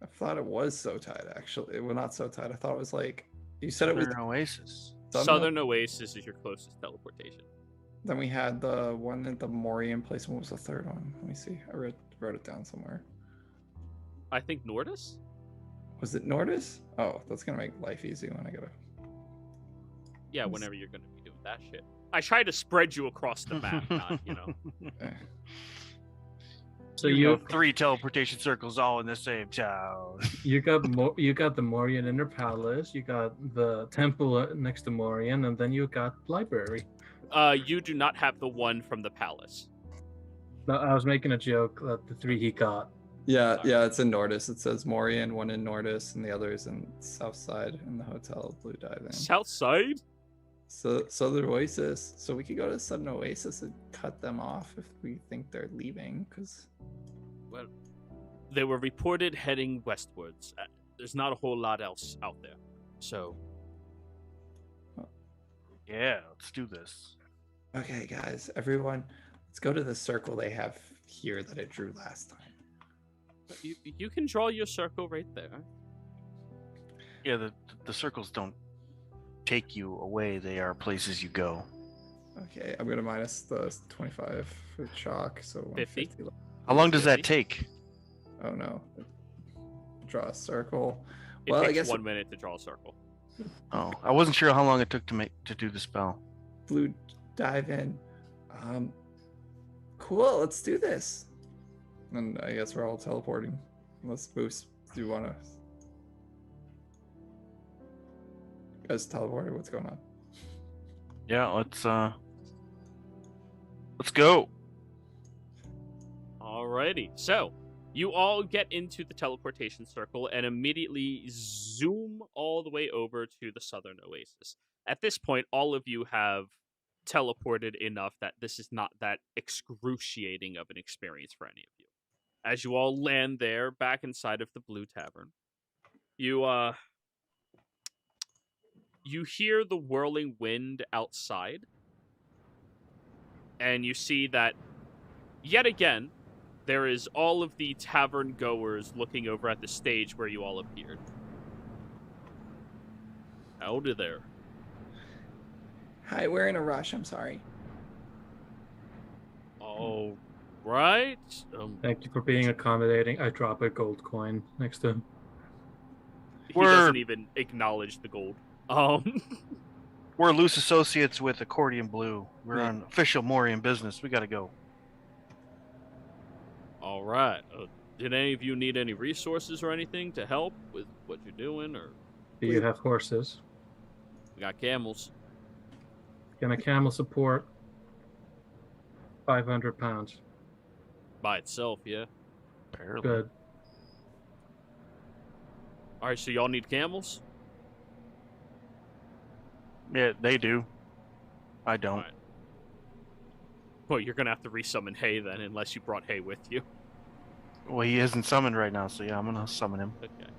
I thought it was Sotide, actually. Well, not Sotide. I thought it was like... You said it was... Southern Oasis. Southern Oasis is your closest teleportation. Then we had the one at the Morian place. What was the third one? Let me see. I wrote it down somewhere. I think Nordis? Was it Nordis? Oh, that's gonna make life easy when I gotta... Yeah, whenever you're going to be doing that shit. I try to spread you across the map, not, Eh. So You you know, 3 teleportation circles all in the same town. you got the Morian Inner Palace, you got the temple next to Morian, and then you got library. You do not have the one from the palace. No, I was making a joke that the 3 he got. Yeah, it's in Nordis. It says Morian, one in Nordis, and the other is in Southside in the hotel Blue Dive Inn. South side? So Southern Oasis. So we could go to Southern Oasis and cut them off if we think they're leaving, because... Well, they were reported heading westwards. There's not a whole lot else out there. So, Yeah, let's do this. Okay, guys, everyone, let's go to the circle they have here that I drew last time. you can draw your circle right there. Yeah, the circles don't take you away. They are places you go. Okay, I'm gonna minus the 25 for chalk, so 50. 150 left. How long does that 50? take? Oh no. Draw a circle. It Well, I takes guess 1 minute to draw a circle. Oh, I wasn't sure how long it took to do the spell. Blue dive in. Cool, let's do this. And I guess we're all teleporting. Let's boost. Do you wanna guys teleported? What's going on? Yeah, let's go. Alrighty. So, you all get into the teleportation circle and immediately zoom all the way over to the southern oasis. At this point, all of you have teleported enough that this is not that excruciating of an experience for any of you. As you all land there, back inside of the Blue Tavern, you you hear the whirling wind outside, and you see that, yet again, there is all of the tavern goers looking over at the stage where you all appeared. Howdy there. Hi, we're in a rush. I'm sorry. All right. Thank you for being accommodating. I drop a gold coin next to him. He doesn't even acknowledge the gold. We're loose associates with Accordion Blue. We're on official Morian business. We gotta go. All right. Did any of you need any resources or anything to help with what you're doing? Or Do you have horses? we got camels. Can a camel support 500 pounds? By itself, yeah. Barely. Good. All right, so y'all need camels? Yeah, they do. I don't. All right. Well, you're gonna have to resummon Hay then, unless you brought Hay with you. Well, he isn't summoned right now, so yeah, I'm gonna summon him. Okay.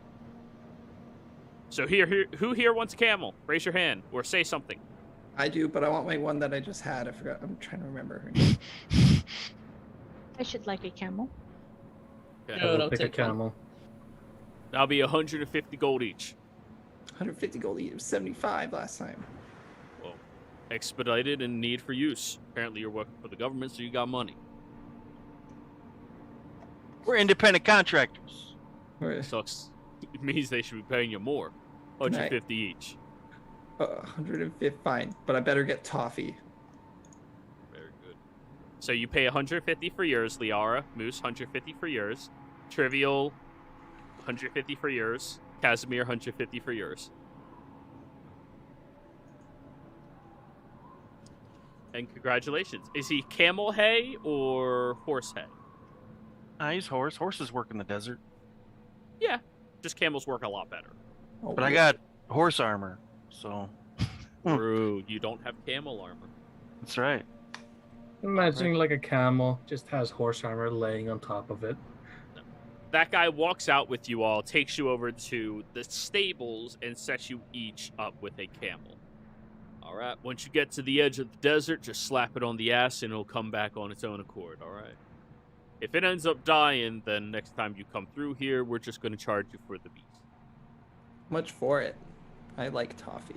So who here wants a camel? Raise your hand or say something. I do, but I want my one that I just had. I forgot. I'm trying to remember her name. I should like a camel. Okay. Good, I will I'll pick a take one. camel. That'll be 150 gold each. 150 gold. It was 75 last time. Well, expedited and need for use. Apparently, you're working for the government, so you got money. We're independent contractors. Sucks. It means they should be paying you more. 150 each. 150. Fine, but I better get toffee. Very good. So you pay 150 for yours, Liara. Moose, 150 for yours. Trivial, 150 for yours. Casimir, 150 for yours. And congratulations. Is he camel hay or horse hay? He's horse. Horses work in the desert. Yeah, just camels work a lot better. Oh, But I got horse armor, so True, you don't have camel armor. that's right. Imagine like a camel just has horse armor laying on top of it. That guy walks out with you all, takes you over to the stables, and sets you each up with a camel. All right, once you get to the edge of the desert, just slap it on the ass and it'll come back on its own accord, all right? If it ends up dying, then next time you come through here, we're just going to charge you for the beast. much for it. I like toffee.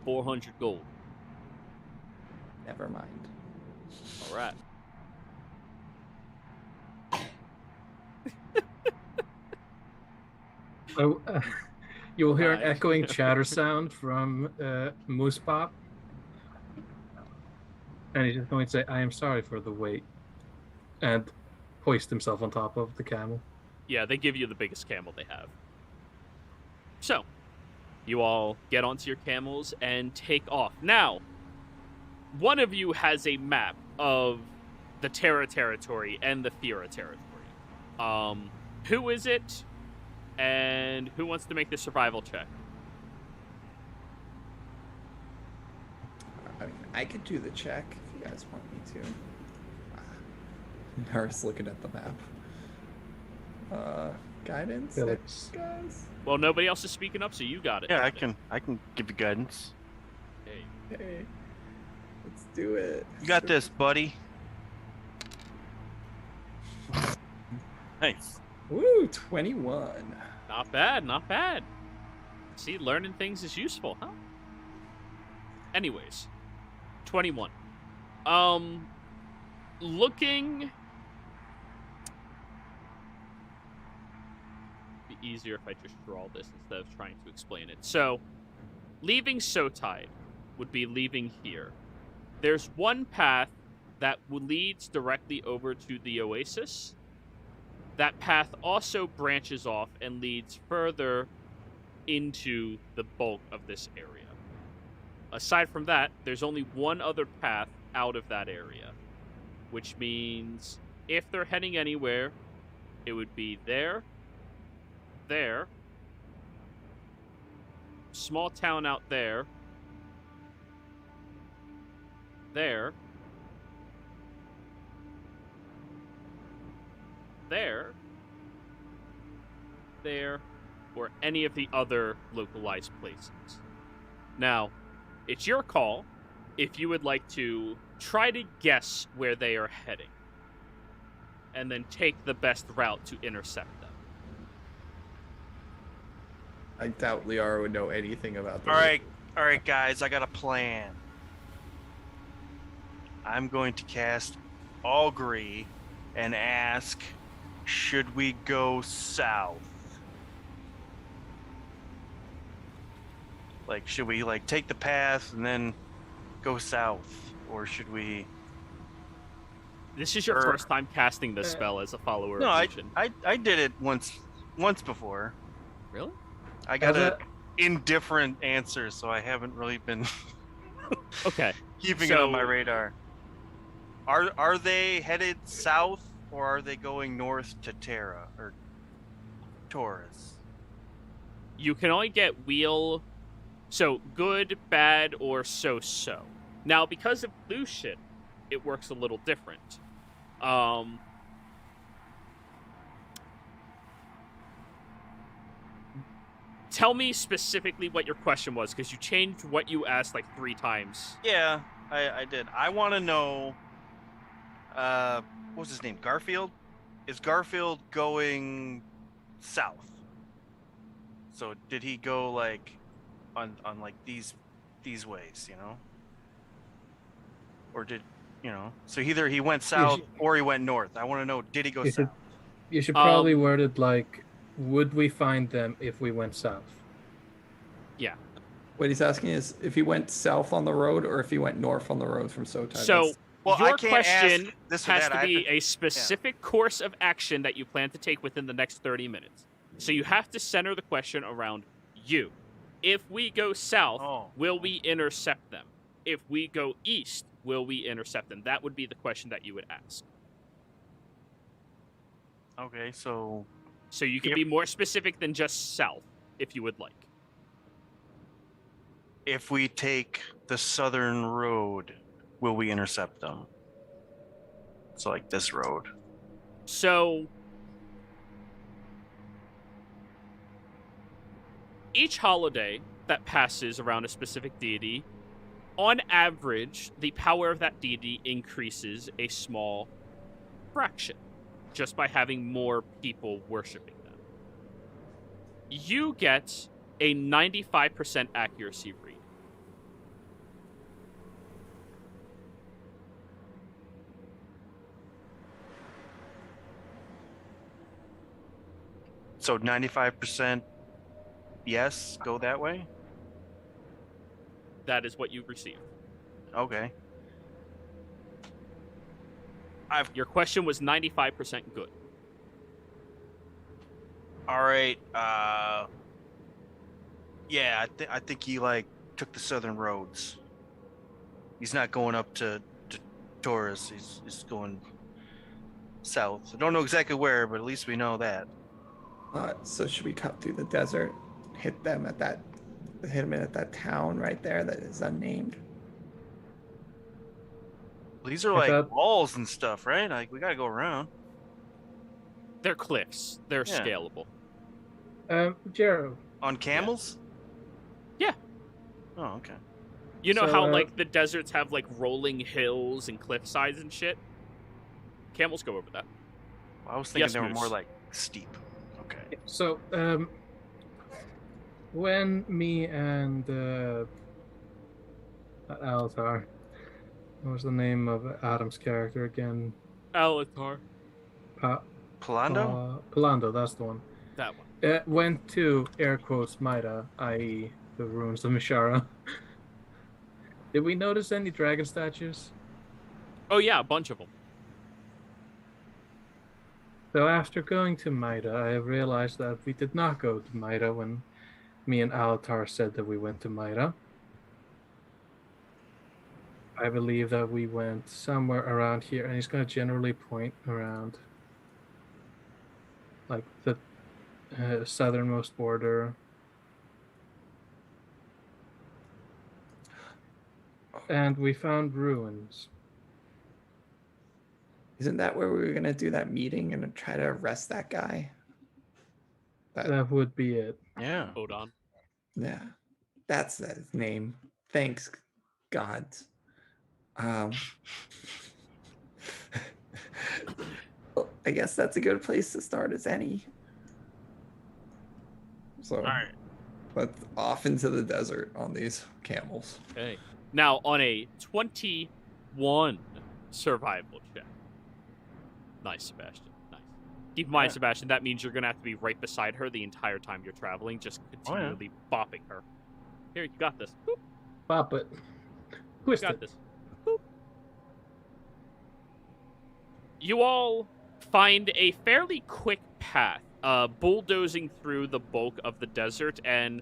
400 gold. Never mind. All right. So, you will hear an Nice. echoing chatter sound from Moose Pop. And he's just going to say, I am sorry for the wait. And hoist himself on top of the camel. Yeah, they give you the biggest camel they have. So, you all get onto your camels and take off. Now, one of you has a map of the Terra territory and the Thera territory. Who is it? And who wants to make the survival check? I mean, I could do the check if you guys want me to. Nara's looking at the map. Guidance, Felix. guys. Well, nobody else is speaking up, so you got it. Yeah, I can give you guidance. Hey, Hey, let's do it. You got this, buddy. Nice. Woo, 21. not bad, not bad. See, learning things is useful, huh? Anyways, 21. Looking... Be easier if I just draw this instead of trying to explain it. So, leaving Sotide would be leaving here. There's one path that leads directly over to the Oasis. That path also branches off and leads further into the bulk of this area. Aside from that, there's only one other path out of that area, which means if they're heading anywhere, it would be there, small town out there, there, or any of the other localized places. Now, it's your call if you would like to try to guess where they are heading, and then take the best route to intercept them. I doubt Liara would know anything about this. All right, guys, I got a plan. I'm going to cast Augury and ask, should we go south? Like, should we like take the path and then go south, or should we? This is your first time casting this spell as a follower No, of Lucian. I did it once before. Really? I got an indifferent answer, so I haven't really been Okay. keeping it on my radar. Are they headed south, or are they going north to Terra or Taurus? You can only get wheel, so good, bad, or so-so. Now, because of Lucian, it works a little different. Tell me specifically what your question was, because you changed what you asked like 3 times. Yeah, I did. I want to know, what's his name? Garfield? Is Garfield going south? So did he go like on like these ways, you know? Or did, you know? So either he went south or he went north. I want to know, did he go south? You should probably word it like, would we find them if we went south? Yeah. What he's asking is if he went south on the road or if he went north on the road from Sotai. So Well, I your can't question ask this or has that. to I be have to- a specific course of action that you plan to take within the next 30 minutes. So you have to center the question around you. If we go south, will we intercept them? If we go east, will we intercept them? That would be the question that you would ask. Okay, so you can be more specific than just south, if you would like. if we take the southern road, will we intercept them? So like this road. So each holiday that passes around a specific deity, on average, the power of that deity increases a small fraction just by having more people worshiping them. You get a 95% accuracy read. So 95% yes, go that way? That is what you receive. Okay. Your question was 95% good. All right. Yeah, I think he like took the southern roads. He's not going up to Taurus. He's going south. I don't know exactly where, but at least we know that. So should we cut through the desert, hit him at that town right there that is unnamed? These are like walls and stuff, right? Like we gotta go around. They're cliffs. They're scalable. Jero. On camels? Yeah. Oh, okay. You know how like the deserts have like rolling hills and cliff sides and shit? Camels go over that. I was thinking they were more like steep. Okay. So, when me and Alatar, what was the name of Adam's character again? Alatar. Palando? Palando, that's the one. That one. Went to air quotes Maida, i.e. the ruins of Mishara. Did we notice any dragon statues? Oh yeah, a bunch of them. So after going to Maida, I realized that we did not go to Maida when me and Alatar said that we went to Maida. I believe that we went somewhere around here, and he's going to generally point around like the southernmost border. And we found ruins. Isn't that where we were going to do that meeting and try to arrest that guy? That would be it. Yeah. Hold on. Yeah. That's his name. Thanks, gods. Well, I guess that's a good place to start as any. So, All right. let's off into the desert on these camels. Okay. Now, on a 21 survival check. Nice, Sebastian. Nice. Keep in mind, Alright. Sebastian, that means you're going to have to be right beside her the entire time you're traveling, just Oh, yeah. continually bopping her. Here, you got this. Boop, Pop it. you Twist got it. this. Boop. You all find a fairly quick path, bulldozing through the bulk of the desert, and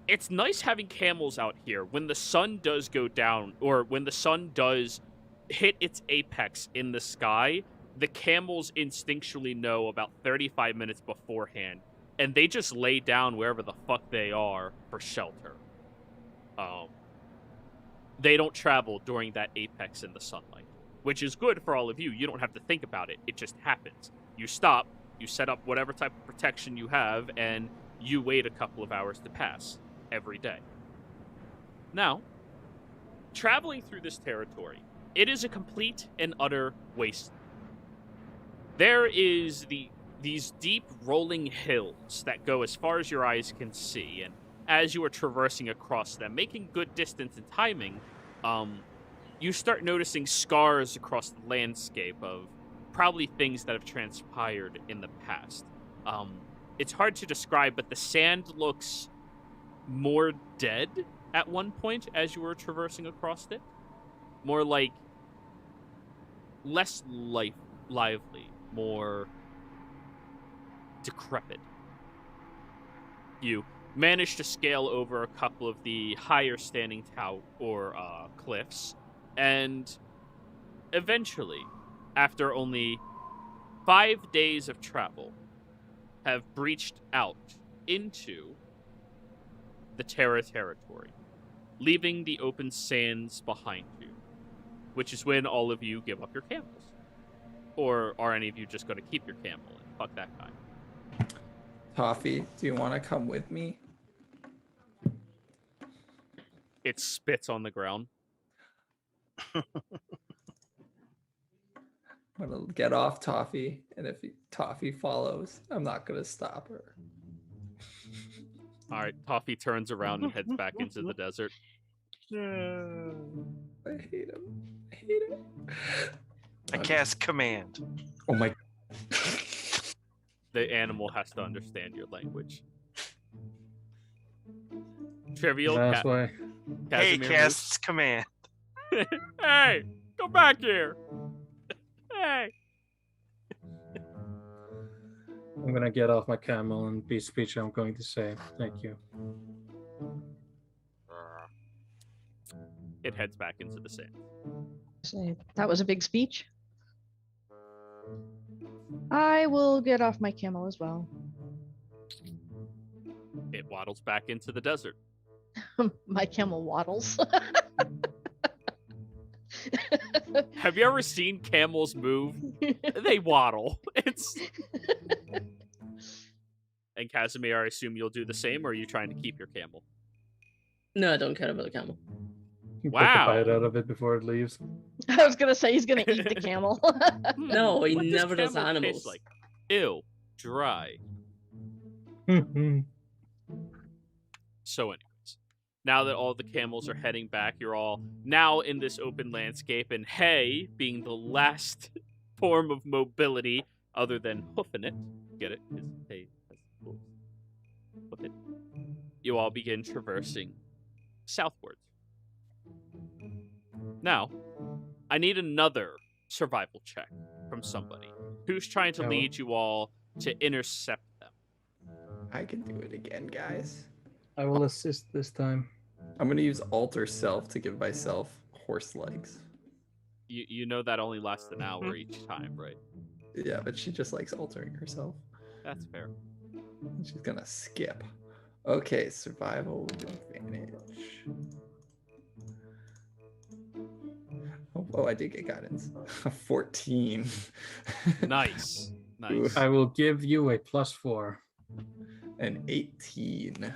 it's nice having camels out here. When the sun does go down, or when the sun does hit its apex in the sky, the camels instinctually know about 35 minutes beforehand, and they just lay down wherever the fuck they are for shelter. They don't travel during that apex in the sunlight, which is good for all of you. You don't have to think about it. It just happens. You stop, you set up whatever type of protection you have, and you wait a couple of hours to pass every day. Now, traveling through this territory, it is a complete and utter waste. There is these deep rolling hills that go as far as your eyes can see, and as you are traversing across them, making good distance and timing, you start noticing scars across the landscape of probably things that have transpired in the past. It's hard to describe, but the sand looks more dead at one point as you were traversing across it. More like less lively, more decrepit. You managed to scale over a couple of the higher standing cliffs, and eventually, after only 5 days of travel, have breached out into the Terra territory, leaving the open sands behind you, which is when all of you give up your camels. Or are any of you just going to keep your camel and fuck that guy? Toffee, do you want to come with me? It spits on the ground. I'm gonna get off Toffee, and if Toffee follows, I'm not gonna stop her. All right, Toffee turns around and heads back into the desert. I hate him. I hate him. I cast command. Oh my. The animal has to understand your language. Trivial. That's why. Hey, Casimir casts command. moves. Hey, go back here. Hey. I'm gonna get off my camel and be speech I'm going to say. Thank you. It heads back into the sand. Say, that was a big speech. I will get off my camel as well. It waddles back into the desert. My camel waddles. Have you ever seen camels move? They waddle. It's. And Casimir, I assume you'll do the same, or are you trying to keep your camel? No, I don't care about the camel. You Wow. Take a bite out of it before it leaves. I was gonna say he's gonna eat the camel. No, he What never does camel taste animals. like? Ew, dry. So anyways, now that all the camels are heading back, you're all now in this open landscape, and hay being the last form of mobility other than hoofing it. Get it? 'Cause hay has hooves. Hoof it. You all begin traversing southwards. Now, I need another survival check from somebody who's trying to Oh. lead you all to intercept them. I can do it again, guys. I will assist this time. I'm gonna use alter self to give myself horse legs. You know that only lasts an hour each time, right? Yeah, but she just likes altering herself. That's fair. She's gonna skip. Okay, survival with advantage. Oh, I did get guidance. 14. Nice. Nice. I will give you a +4. And 18.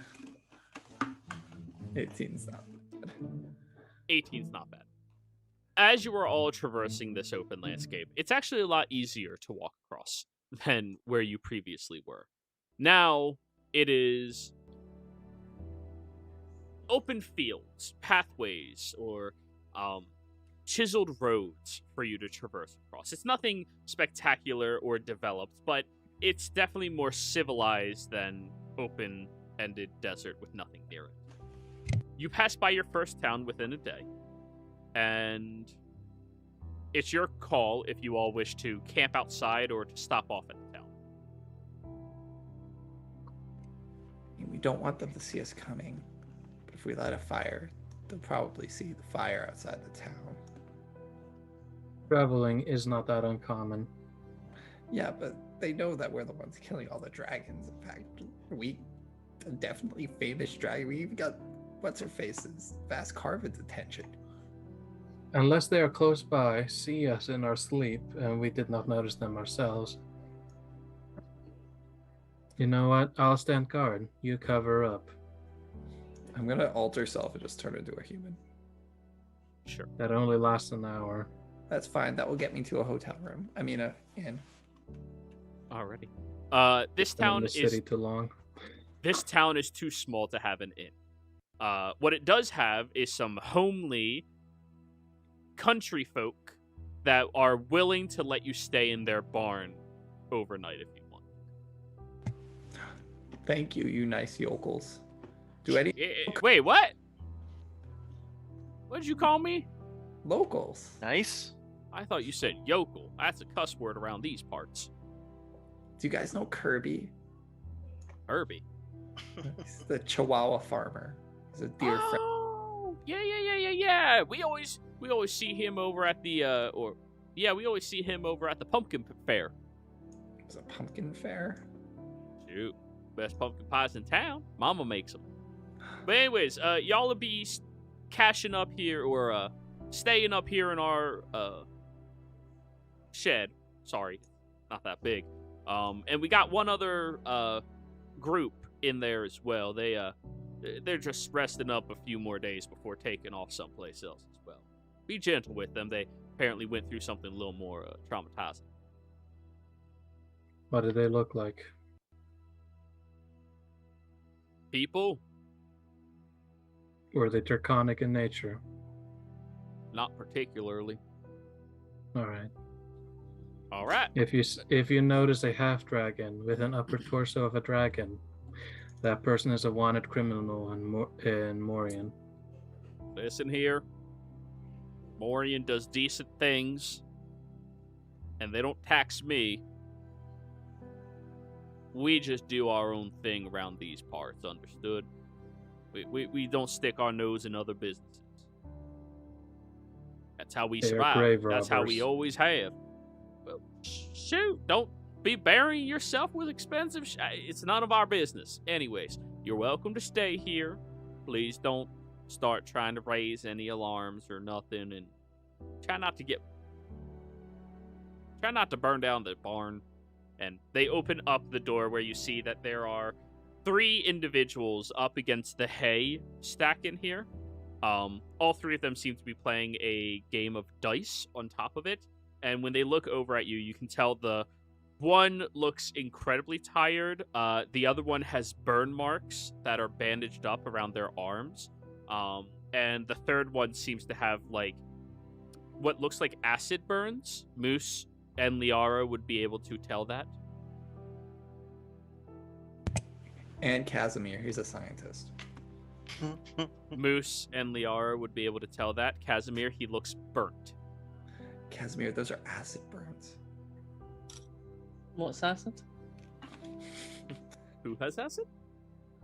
18's not bad. 18's not bad. As you are all traversing this open landscape, it's actually a lot easier to walk across than where you previously were. Now, it is open fields, pathways, or chiseled roads for you to traverse across. It's nothing spectacular or developed, but it's definitely more civilized than open-ended desert with nothing near it. You pass by your first town within a day, and it's your call if you all wish to camp outside or to stop off at the town. We don't want them to see us coming, but if we light a fire, they'll probably see the fire outside the town. Traveling is not that uncommon. Yeah, but they know that we're the ones killing all the dragons. In fact, we definitely famous dragon. We even got what's-her-face's Vast Carvin's attention. Unless they are close by, see us in our sleep, and we did not notice them ourselves. You know what? I'll stand guard. You cover up. I'm gonna alter self and just turn into a human. Sure. That only lasts an hour. That's fine. That will get me to a hotel room. I mean, a inn. Alrighty. This Been in town the is city too long. This town is too small to have an inn. What it does have is some homely country folk that are willing to let you stay in their barn overnight if you want. Thank you, you nice yokels. Do any Wait, what? What did you call me? locals? Nice. I thought you said yokel. That's a cuss word around these parts. Do you guys know Kirby? Herbie. He's the Chihuahua farmer. He's a dear friend. Oh, yeah. We always see him over at the we always see him over at the pumpkin fair. It's a pumpkin fair. Shoot, best pumpkin pies in town. Mama makes them. But anyways, y'all will be cashing up here or staying up here in our shed. Sorry, not that big. And we got one other group in there as well. They're just resting up a few more days before taking off someplace else as well. Be gentle with them. They apparently went through something a little more traumatizing. What do they look like? People, Were they draconic in nature? not particularly. All right. All right. If you notice a half dragon with an upper torso of a dragon, that person is a wanted criminal in Morian. Listen here. Morian does decent things, and they don't tax me. We just do our own thing around these parts, understood? We don't stick our nose in other businesses. That's how we They are survive. grave That's how we robbers. always have. Well, shoot, don't be burying yourself with expensive it's none of our business. Anyways, you're welcome to stay here. Please don't start trying to raise any alarms or nothing, and try not to burn down the barn. And they open up the door where you see that there are 3 individuals up against the hay stack in here. All 3 of them seem to be playing a game of dice on top of it. And when they look over at you, you can tell the one looks incredibly tired. The other one has burn marks that are bandaged up around their arms. And the third one seems to have like what looks like acid burns. Moose and Liara would be able to tell that. And Casimir, he's a scientist. Moose and Liara would be able to tell that. Casimir, he looks burnt. Casimir, those are acid burns. What's acid? Who has acid?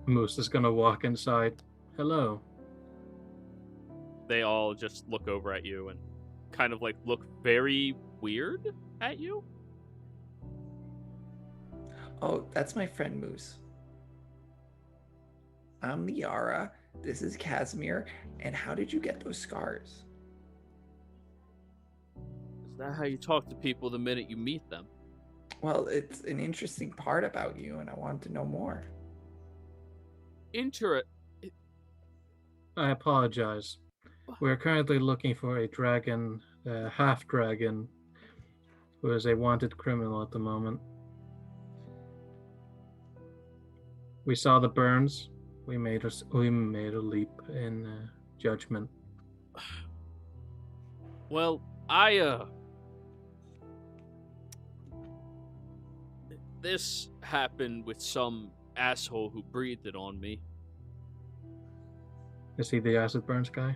Moose is gonna walk inside. Hello. They all just look over at you and kind of like look very weird at you. Oh, that's my friend Moose. I'm Liara. This is Casimir. And how did you get those scars? Is that how you talk to people the minute you meet them? Well, it's an interesting part about you, and I want to know more. I apologize. We're currently looking for a dragon, half dragon, who is a wanted criminal at the moment. We saw the burns. We made a leap in judgment. Well, this happened with some asshole who breathed it on me. Is he the acid burns guy?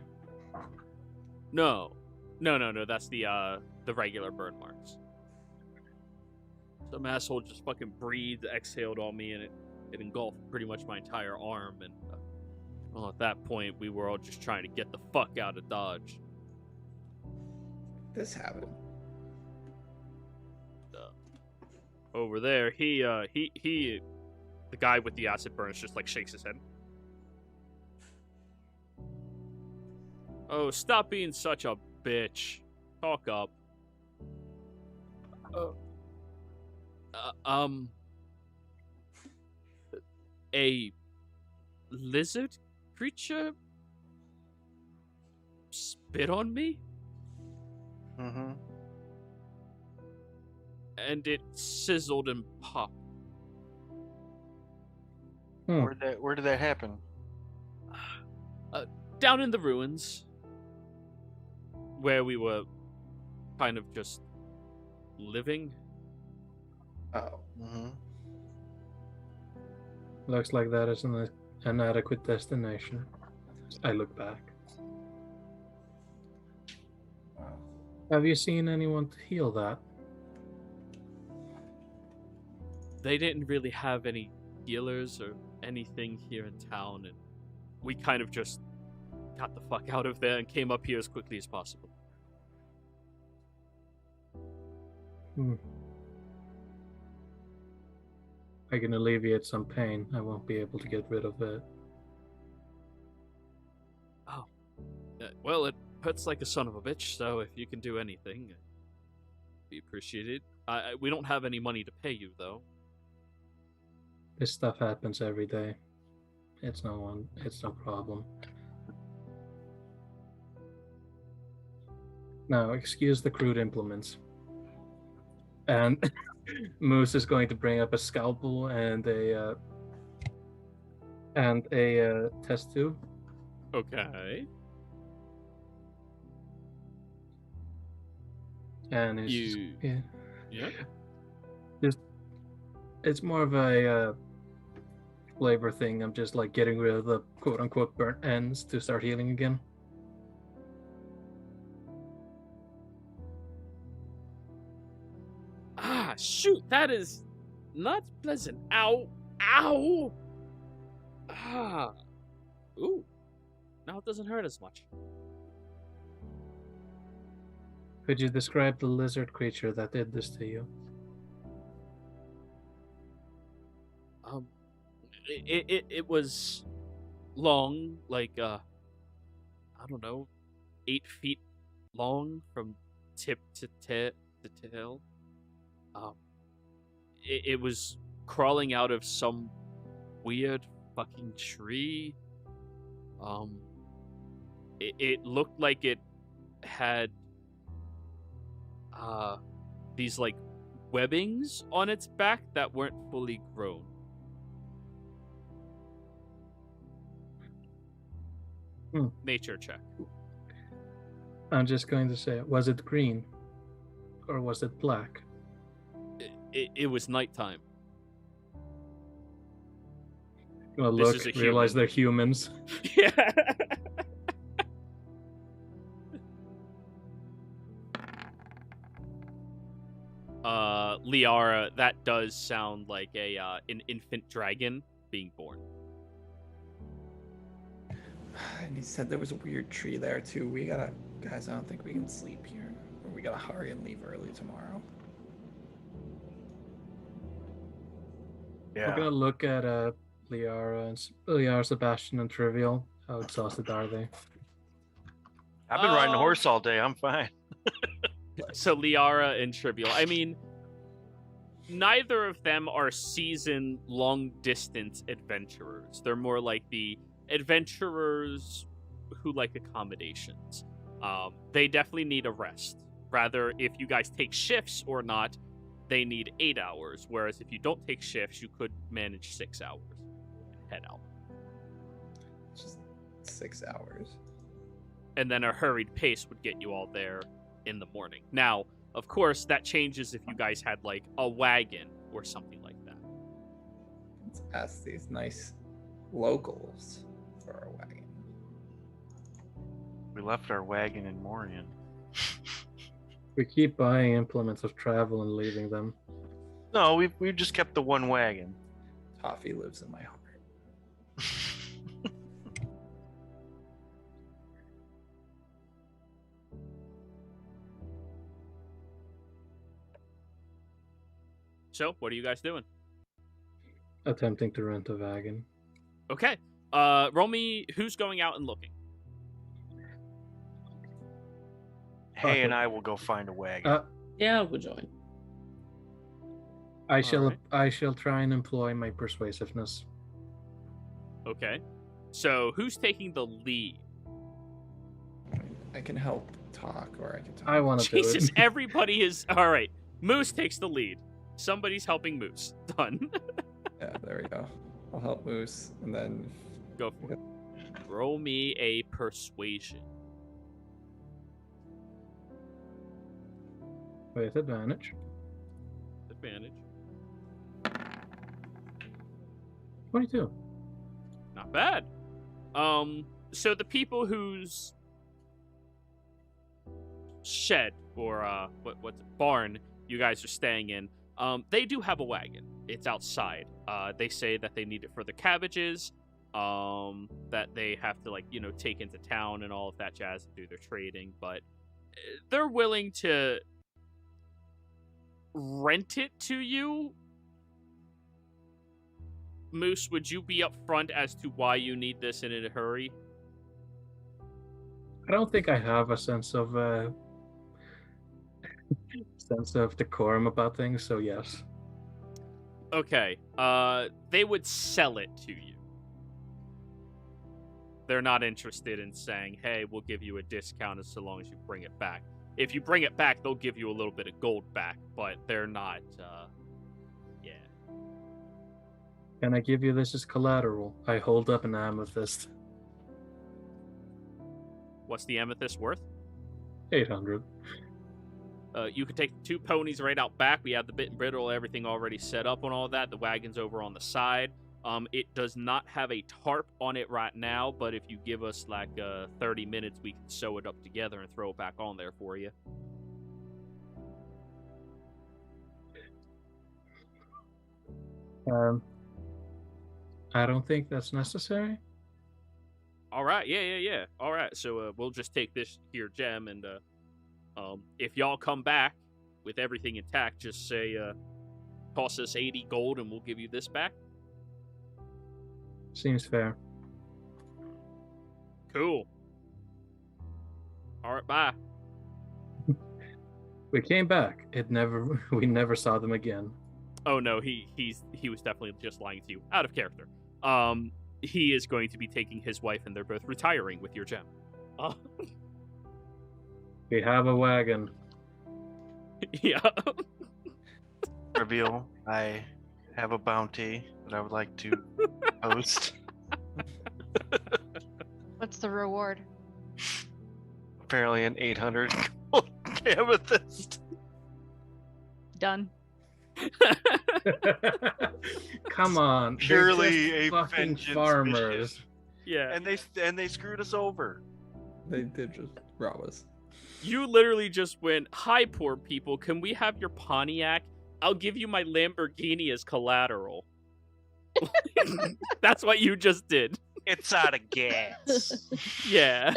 No. That's the regular burn marks. Some asshole just fucking breathed, exhaled on me, and it engulfed pretty much my entire arm. And well, at that point, we were all just trying to get the fuck out of Dodge. This happened. Over there, he, the guy with the acid burns, just like shakes his head. Oh, stop being such a bitch. Talk up. A lizard creature spit on me? Mm-hmm. And it sizzled and popped. Where did that happen? Down in the ruins. Where we were kind of just living. Oh. Mm-hmm. Looks like that is an inadequate destination. I look back. Have you seen anyone to heal that? They didn't really have any healers or anything here in town, and we kind of just got the fuck out of there and came up here as quickly as possible. I can alleviate some pain. I won't be able to get rid of it. Oh. Well, it hurts like a son of a bitch, so if you can do anything, be appreciated. We don't have any money to pay you, though. This stuff happens every day. It's no problem. Now, excuse the crude implements. And Moose is going to bring up a scalpel and a test tube. Okay. And it's Yeah. It's more of a flavor thing. I'm just like getting rid of the quote unquote burnt ends to start healing again. Ah, shoot, that is not pleasant. Ow. Ow. Ah. Ooh. Now it doesn't hurt as much. Could you describe the lizard creature that did this to you? It was long, like I don't know, 8 feet long from tip to tail. It was crawling out of some weird fucking tree. It looked like it had these like webbings on its back that weren't fully grown. Nature check. I'm just going to say, was it green or was it black? It was nighttime. Well, This look, is a realize human. they're humans. Yeah. Liara, that does sound like an infant dragon being born. And he said there was a weird tree there too. Guys, I don't think we can sleep here. Or we gotta hurry and leave early tomorrow. We're gonna look at Liara, Sebastian, and Trivial. How exhausted are they? I've been riding a horse all day. I'm fine. So Liara and Trivial. I mean, neither of them are seasoned long-distance adventurers. They're more like the adventurers who like accommodations. They definitely need a rest. Rather, if you guys take shifts or not, they need 8 hours. Whereas if you don't take shifts, you could manage 6 hours and head out. Just 6 hours. And then a hurried pace would get you all there in the morning. Now, of course, that changes if you guys had like a wagon or something like that. Let's ask these nice locals for a wagon. We left our wagon in Morian. We keep buying implements of travel and leaving them. No, we just kept the one wagon. Toffee lives in my heart. So, what are you guys doing? Attempting to rent a wagon. Okay. Roll me who's going out and looking. Hay and I will go find a wagon. Yeah, I'll go join. I shall Alright. I shall try and employ my persuasiveness. Okay. So, who's taking the lead? I can help talk, or I can talk. I want to do Jesus, it. everybody is... All right. Moose takes the lead. Somebody's helping Moose. Done. Yeah, there we go. I'll help Moose, and then Go for it. Roll me a persuasion. With advantage. Advantage. 22. Not bad. So the people whose shed or what's it, barn you guys are staying in, they do have a wagon. It's outside. They say that they need it for the cabbages, that they have to take into town and all of that jazz and do their trading, but they're willing to rent it to you. Moose, would you be upfront as to why you need this in a hurry? I don't think I have a sense of decorum about things, so yes. Okay. They would sell it to you. They're not interested in saying, hey, we'll give you a discount as so long as you bring it back. If you bring it back, they'll give you a little bit of gold back, but they're not, yeah. Can I give you this as collateral? I hold up an amethyst. What's the amethyst worth? 800. You can take 2 ponies right out back. We have the bit and bridle, everything already set up on all that. The wagon's over on the side. It does not have a tarp on it right now, but if you give us 30 minutes, we can sew it up together and throw it back on there for you. I don't think that's necessary. All right, yeah. All right, so we'll just take this here gem, and if y'all come back with everything intact, just say, toss us 80 gold, and we'll give you this back. Seems fair. Cool. All right, bye. We came back. We never saw them again. Oh no, he was definitely just lying to you, out of character. He is going to be taking his wife, and they're both retiring with your gem. We have a wagon. Yeah. Reveal, I have a bounty that I would like to host. What's the reward? Apparently an 800 gold amethyst. Done. Come on. they're Purely just a fucking vengeance farmers. mission. Yeah. And they screwed us over. they did just rob us. You literally just went, hi, poor people, can we have your Pontiac? I'll give you my Lamborghini as collateral. That's what you just did. It's out of gas. Yeah.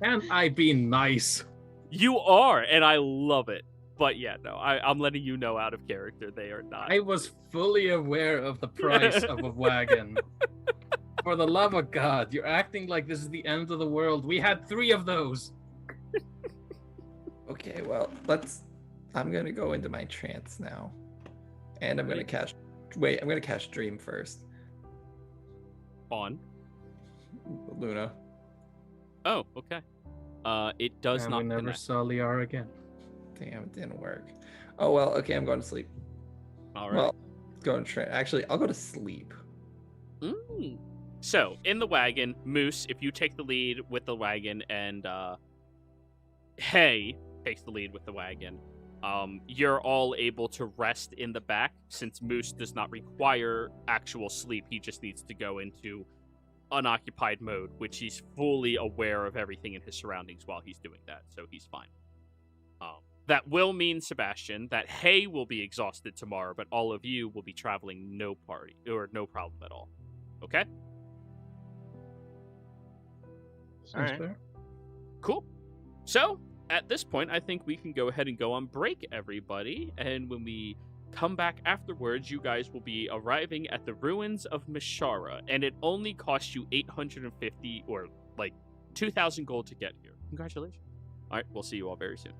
Can I be nice? You are, and I love it. But yeah, no, I'm letting you know out of character, they are not. I was fully aware of the price of a wagon. For the love of God, you're acting like this is the end of the world. We had 3 of those. Okay, well, I'm gonna go into my trance now, and I'm gonna cash. Wait, I'm gonna cash Dream first. On. Luna. Oh, okay. It does and not we never connect. saw Liara again. Damn, it didn't work. Oh well. Okay, I'm going to sleep. All right. Well, going to Actually, I'll go to sleep. So, in the wagon, Moose, if you take the lead with the wagon, and Hay takes the lead with the wagon, you're all able to rest in the back, since Moose does not require actual sleep. He just needs to go into unoccupied mode, which he's fully aware of everything in his surroundings while he's doing that, so he's fine. That will mean, Sebastian, that Hay will be exhausted tomorrow, but all of you will be traveling no problem at all. Okay? Sounds right. fair. Cool. So, at this point, I think we can go ahead and go on break, everybody. And when we come back afterwards, you guys will be arriving at the ruins of Mishara. And it only costs you 850 or like 2,000 gold to get here. Congratulations. All right, we'll see you all very soon.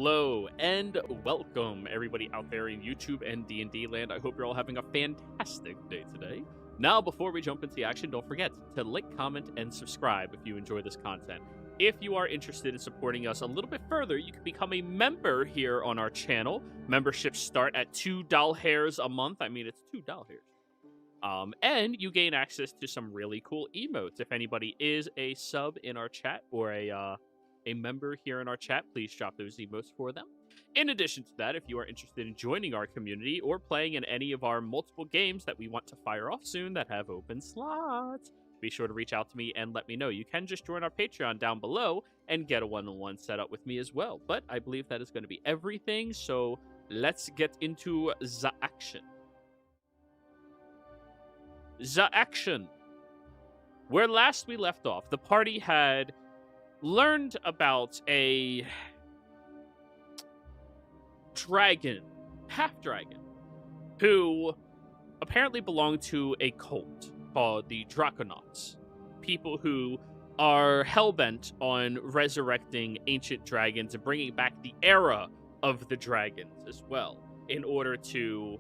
Hello and welcome everybody out there in YouTube and D&D land. I hope you're all having a fantastic day today. Now, before we jump into the action, don't forget to like, comment, and subscribe if you enjoy this content. If you are interested in supporting us a little bit further, you can become a member here on our channel. Memberships start at $2 a month. I mean, it's $2. And you gain access to some really cool emotes. If anybody is a sub in our chat or a member here in our chat, please drop those emotes for them. In addition to that, if you are interested in joining our community or playing in any of our multiple games that we want to fire off soon that have open slots, be sure to reach out to me and let me know. You can just join our Patreon down below and get a one-on-one set up with me as well. But I believe that is going to be everything, so let's get into the action. The action. Where last we left off, the party had learned about a dragon, half-dragon, who apparently belonged to a cult called the Draconauts. People who are hell-bent on resurrecting ancient dragons and bringing back the era of the dragons as well, in order to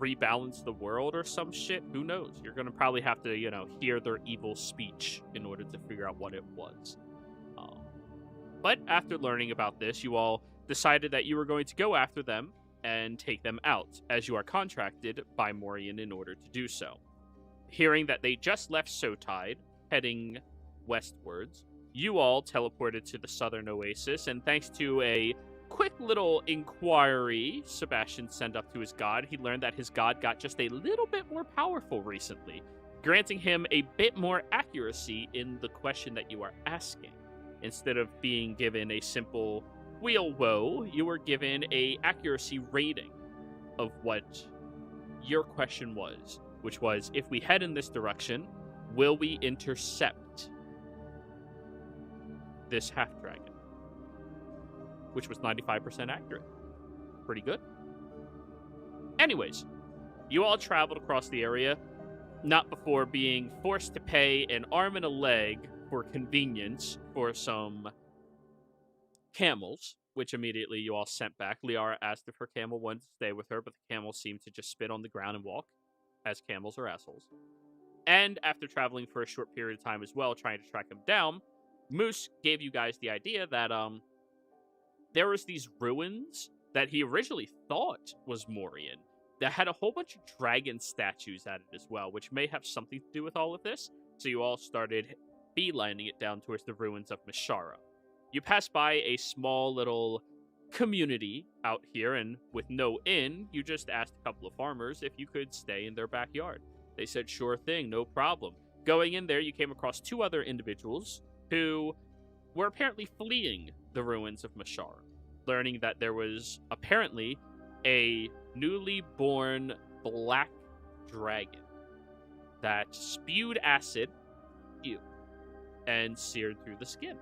rebalance the world or some shit. Who knows? You're gonna probably have to, hear their evil speech in order to figure out what it was. But after learning about this, you all decided that you were going to go after them and take them out, as you are contracted by Morian in order to do so. Hearing that they just left Sotide, heading westwards, you all teleported to the southern oasis, and thanks to a quick little inquiry Sebastian sent up to his god, he learned that his god got just a little bit more powerful recently, granting him a bit more accuracy in the question that you are asking. Instead of being given a simple wheel woe, you were given a accuracy rating of what your question was, which was, if we head in this direction, will we intercept this half-dragon? Which was 95% accurate. Pretty good. Anyways, you all traveled across the area, not before being forced to pay an arm and a leg for convenience for some camels, which immediately you all sent back. Liara asked if her camel wanted to stay with her, but the camel seemed to just spit on the ground and walk, as camels are assholes. And after traveling for a short period of time as well, trying to track him down, Moose gave you guys the idea that there was these ruins that he originally thought was Morian that had a whole bunch of dragon statues at it as well, which may have something to do with all of this. So you all started beelining it down towards the ruins of Mishara. You pass by a small little community out here, and with no inn, you just asked a couple of farmers if you could stay in their backyard. They said, sure thing, no problem. Going in there, you came across two other individuals who were apparently fleeing the ruins of Mishara, learning that there was apparently a newly born black dragon that spewed acid and seared through the skin.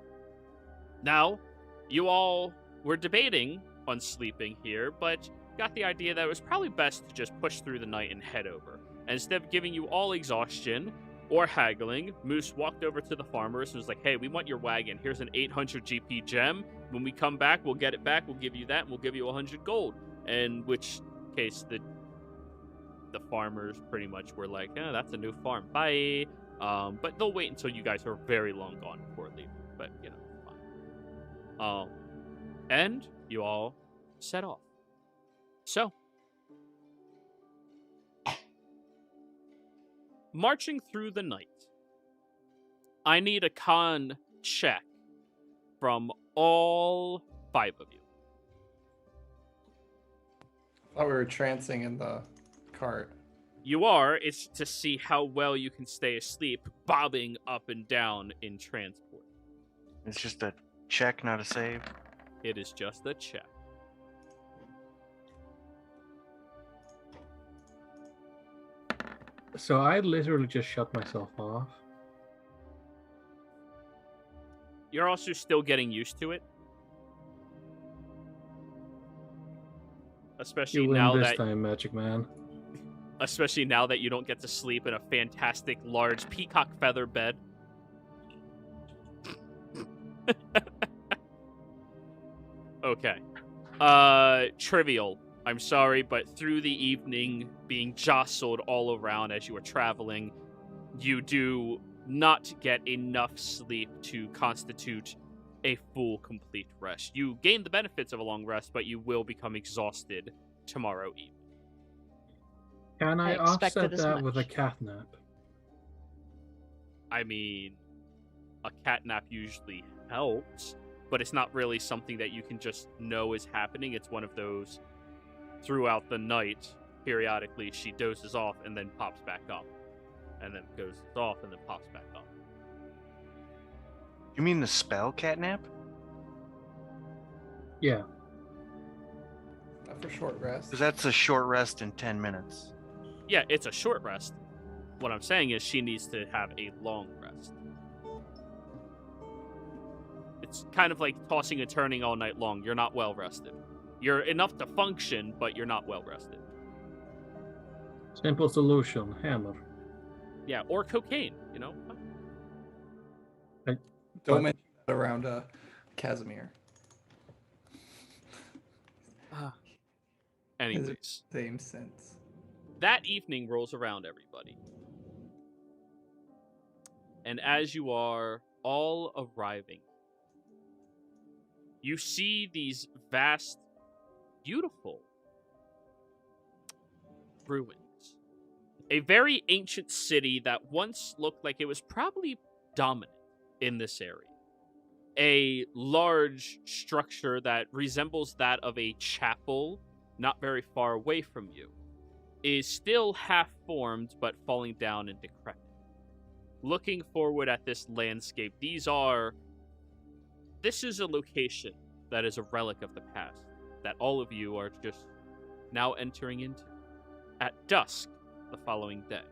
Now, you all were debating on sleeping here, but got the idea that it was probably best to just push through the night and head over. And instead of giving you all exhaustion or haggling, Moose walked over to the farmers and was like, hey, we want your wagon. Here's an 800 GP gem. When we come back, we'll get it back. We'll give you that, and we'll give you 100 gold. In which case, the farmers pretty much were like, that's a new farm. Bye. But they'll wait until you guys are very long gone before leaving. But, fine. And you all set off. So, marching through the night, I need a con check from all 5 of you. I thought we were trancing in the cart. You are. It's to see how well you can stay asleep, bobbing up and down in transport. It's just a check, not a save. It is just a check. So I literally just shut myself off. You're also still getting used to it. Especially You win now this that time, Magic Man. especially now that you don't get to sleep in a fantastic large peacock feather bed. Okay. Trivial. I'm sorry, but through the evening, being jostled all around as you are traveling, you do not get enough sleep to constitute a full, complete rest. You gain the benefits of a long rest, but you will become exhausted tomorrow evening. Can I expected offset as that with a much. cat nap? I mean, a cat nap usually helps, but it's not really something that you can just know is happening. It's one of those throughout the night, periodically she dozes off and then pops back up. And then goes off and then pops back up. You mean the spell catnap? Yeah. Not for short rest. Because that's a short rest in 10 minutes. Yeah, it's a short rest. What I'm saying is she needs to have a long rest. It's kind of like tossing and turning all night long. You're not well rested. You're enough to function, but you're not well rested. Simple solution, hammer. Yeah, or cocaine, you know? Don't mention that around Casimir. Anyways, Same sense. that evening rolls around, everybody. And as you are all arriving, you see these vast, beautiful ruins. A very ancient city that once looked like it was probably dominant in this area. A large structure that resembles that of a chapel not very far away from you is still half-formed but falling down and decrepit. Looking forward at this landscape, this is a location that is a relic of the past that all of you are just now entering into at dusk the following day.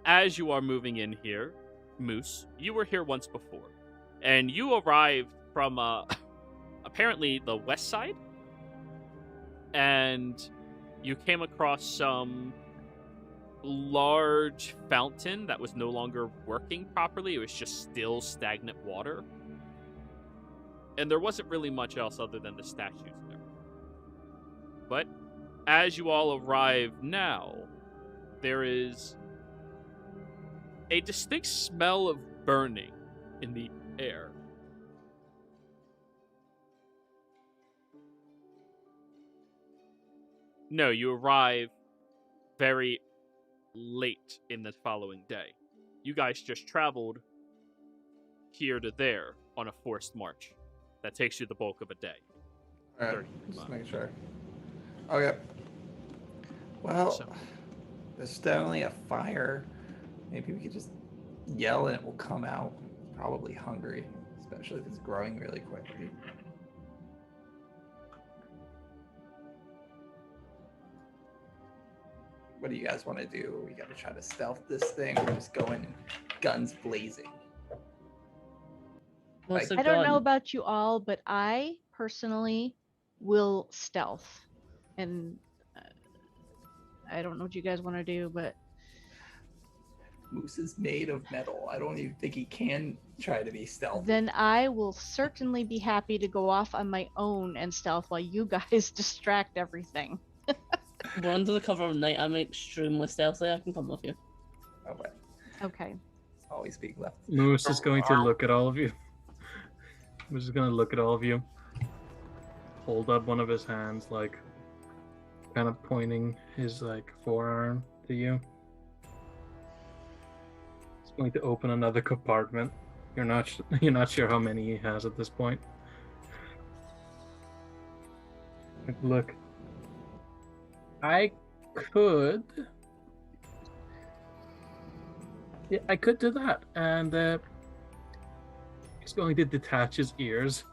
As you are moving in here, Moose, you were here once before, and you arrived from apparently the west side, and you came across some large fountain that was no longer working properly. It was just still stagnant water. And there wasn't really much else other than the statues there. But as you all arrive now, there is a distinct smell of burning in the air. No, you arrive very late in the following day. You guys just traveled here to there on a forced march. That takes you the bulk of a day. All right, 30 just miles. make sure. Okay. Well, So- there's definitely a fire. Maybe we could just yell and it will come out. Probably hungry, especially if it's growing really quickly. What do you guys want to do? We got to try to stealth this thing. We're just going guns blazing. What's Like- the I don't know gun? about you all, but I personally will stealth. And I don't know what you guys want to do, but Moose is made of metal. I don't even think he can try to be stealthy. then I will certainly be happy to go off on my own and stealth while you guys distract everything. We're under the cover of night. I'm extremely stealthy. I can come with you. Oh, but Okay. always being left. Moose is going to look at all of you. Moose is going to look at all of you. Hold up one of his hands, like, kind of pointing his, like, forearm to you. He's going to open another compartment. You're not sure how many he has at this point. Like, look. I could do that, and he's going to detach his ears.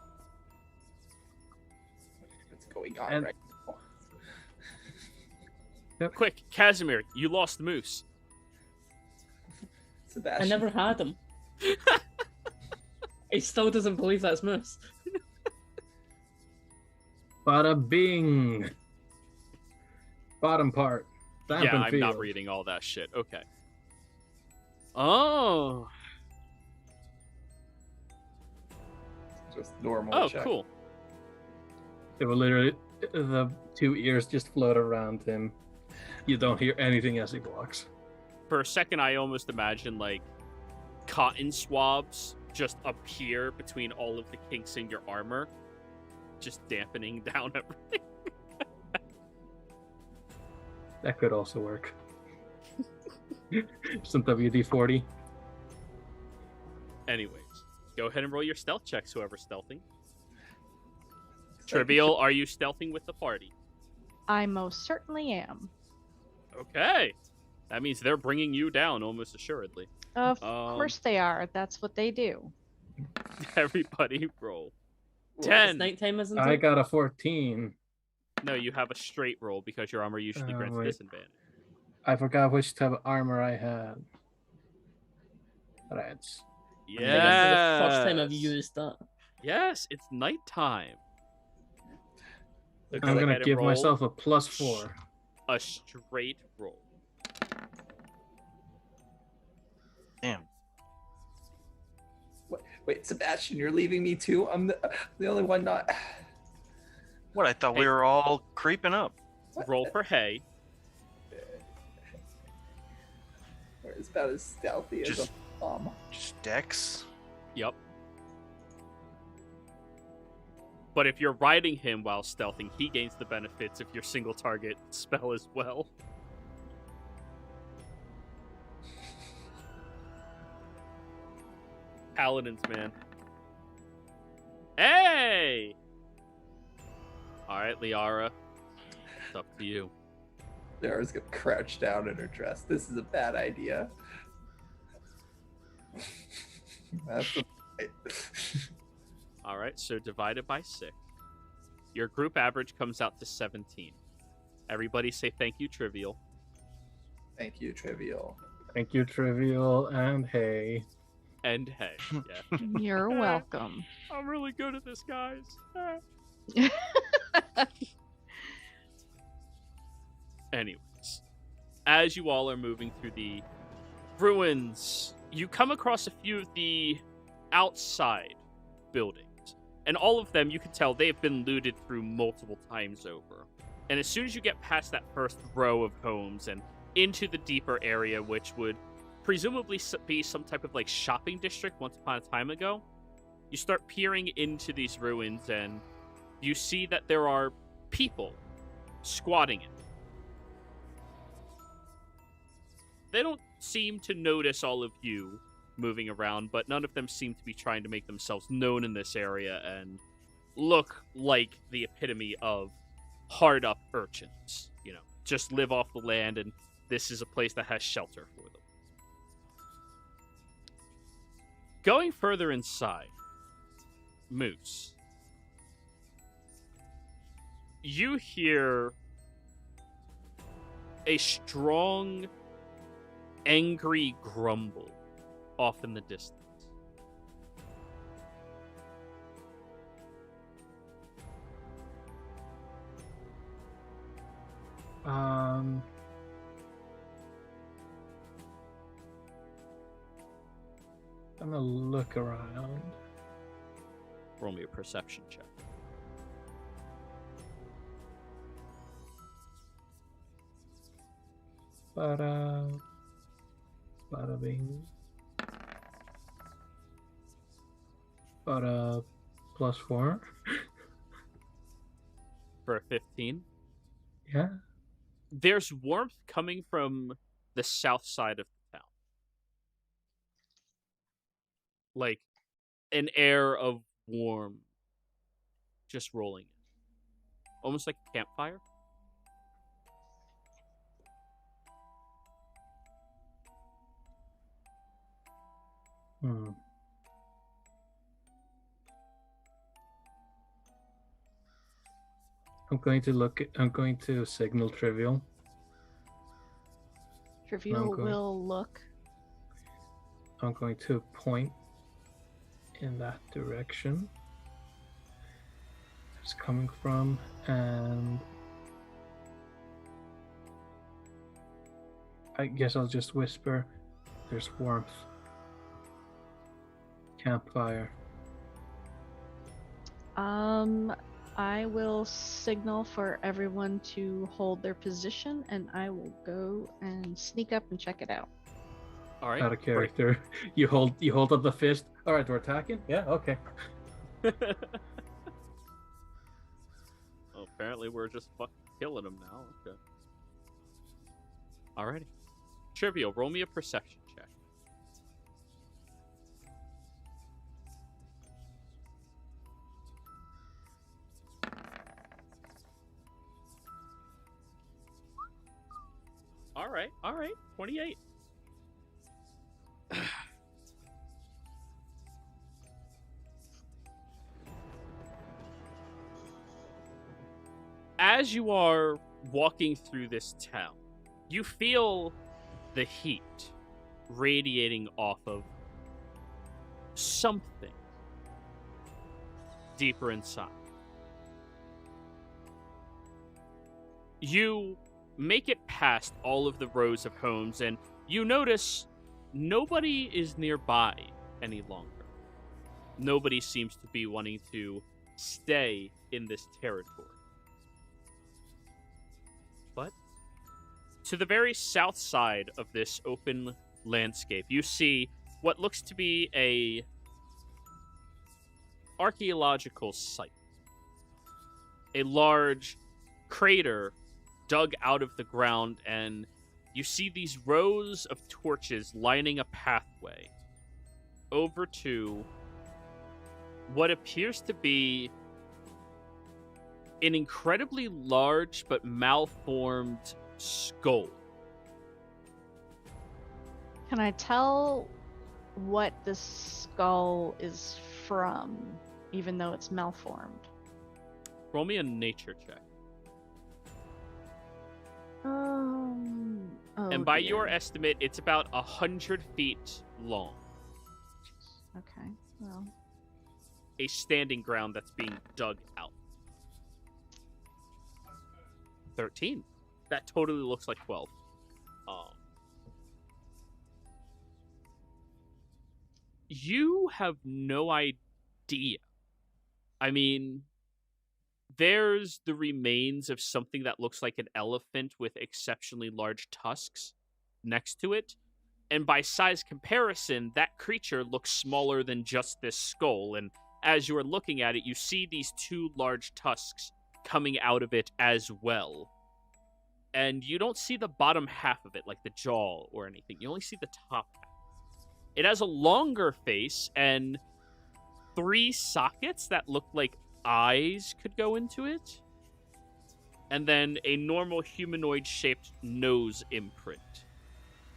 What's going on And- right now? Quick, Casimir, you lost Moose. Sebastian. I never had him. He still doesn't believe that's Moose. Bada bing. Bottom part. Yeah, Dampen I'm not field. reading all that shit. Okay. Oh. Just normal Oh, check. cool. It will literally, the two ears just float around him. You don't hear anything as he walks. For a second, I almost imagine like cotton swabs just appear between all of the kinks in your armor, just dampening down everything. That could also work. Some WD-40. Anyways, go ahead and roll your stealth checks, whoever's stealthing. Trivial, are you stealthing with the party? I most certainly am. Okay. That means they're bringing you down almost assuredly. Of course they are. That's what they do. Everybody roll. Well, 10. It's nighttime, isn't it? I got a 14. No, you have a straight roll because your armor usually grants wait. disadvantage. I forgot which type of armor I had. Reds. I think this is the first time I've used that. Yes, it's nighttime. So I'm go gonna ahead and give roll myself a +4. a straight roll. Damn. Wait, Sebastian, you're leaving me too? I'm the only one not. What? I thought we were all creeping up. Roll for hay. It's about as stealthy as a Just- bomb. Just Dex. Yep. But if you're riding him while stealthing, he gains the benefits of your single target spell as well. Paladins, man. Hey! Alright, Liara. It's up to you. Dara's gonna crouch down in her dress. This is a bad idea. That's Alright, so divided by 6. Your group average comes out to 17. Everybody say thank you, Trivial. Thank you, Trivial. Thank you, Trivial, and hey. And hey. Yeah. You're welcome. I'm really good at this, guys. Anyways, as you all are moving through the ruins, you come across a few of the outside buildings. And all of them, you can tell, they have been looted through multiple times over. And as soon as you get past that first row of homes and into the deeper area, which would presumably be some type of like shopping district once upon a time ago, you start peering into these ruins and you see that there are people squatting in. They don't seem to notice all of you moving around, but none of them seem to be trying to make themselves known in this area and look like the epitome of hard-up urchins. You know, just live off the land, and this is a place that has shelter for them. Going further inside, Moose, you hear a strong, angry grumble off in the distance. I'm gonna look around. Roll me a perception check. Bada bing. Bada +4. For a 15. Yeah. There's warmth coming from the south side of the town. Like an air of warm just rolling in. Almost like a campfire. Hmm. I'm going to signal Trivial. Trivial Okay. will look. I'm going to point in that direction it's coming from, and I guess I'll just whisper, there's warmth. Campfire. I will signal for everyone to hold their position, and I will go and sneak up and check it out. All right. Out of character. You hold up the fist. All right, we're attacking. Yeah. Okay. Well, apparently we're just fucking killing them now. Okay. Alrighty. Trivial, roll me a perception check. All right. 28. As you are walking through this town, you feel the heat radiating off of something deeper inside. You make it past all of the rows of homes, and you notice nobody is nearby any longer. Nobody seems to be wanting to stay in this territory. But to the very south side of this open landscape, you see what looks to be a archaeological site. A large crater dug out of the ground, and you see these rows of torches lining a pathway over to what appears to be an incredibly large but malformed skull. Can I tell what this skull is from, even though it's malformed? Roll me a nature check. Oh, And by dear. your estimate, it's about 100 feet long. Okay, well, A standing ground that's being dug out. 13. That totally looks like 12. You have no idea. I mean, there's the remains of something that looks like an elephant with exceptionally large tusks next to it. And by size comparison, that creature looks smaller than just this skull. And as you are looking at it, you see these two large tusks coming out of it as well. And you don't see the bottom half of it, like the jaw or anything. You only see the top half. It has a longer face and 3 sockets that look like eyes could go into it. And then a normal humanoid-shaped nose imprint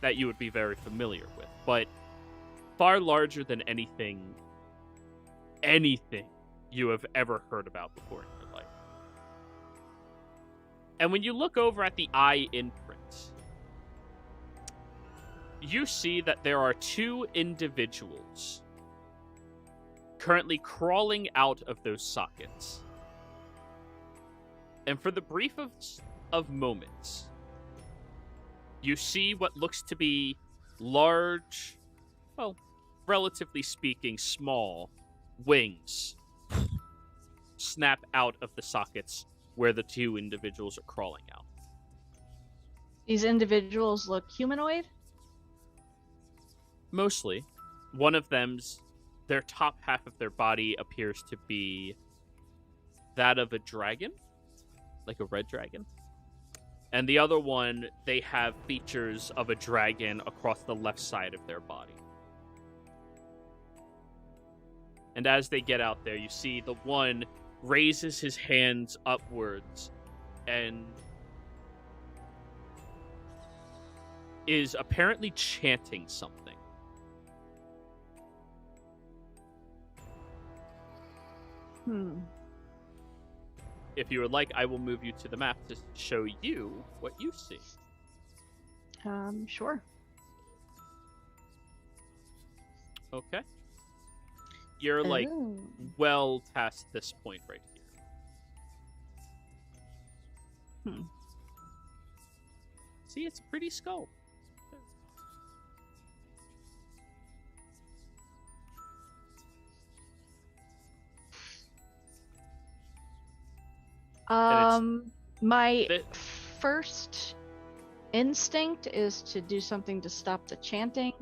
that you would be very familiar with. But far larger than anything you have ever heard about before in your life. And when you look over at the eye imprint, you see that there are 2 individuals currently crawling out of those sockets. And for the brief of moments, you see what looks to be large, well, relatively speaking, small wings snap out of the sockets where the 2 individuals are crawling out. these individuals look humanoid? Mostly. One of them's, their top half of their body appears to be that of a dragon, like a red dragon. And the other one, they have features of a dragon across the left side of their body. And as they get out there, you see the one raises his hands upwards and is apparently chanting something. If you would like, I will move you to the map to show you what you see. Sure. Okay. You're like Oh. well past this point right here. See, it's a pretty skull. My Th- first instinct is to do something to stop the chanting,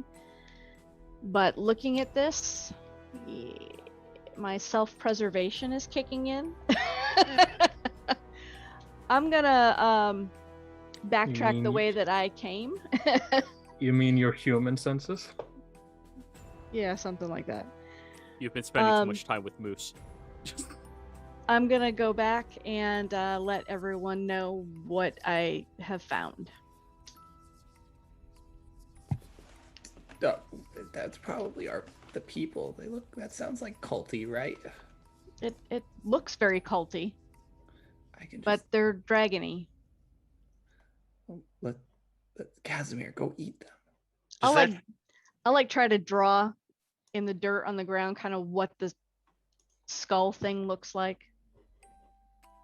but looking at this, my self-preservation is kicking in. I'm gonna backtrack the way that I came. You mean your human senses? Yeah, something like that. You've been spending too much time with Moose. I'm gonna go back and let everyone know what I have found. That's probably the people. They look. That sounds like culty, right? It looks very culty, I can just but they're dragony. let Casimir go eat them. I'll like try to draw in the dirt on the ground kind of what the skull thing looks like.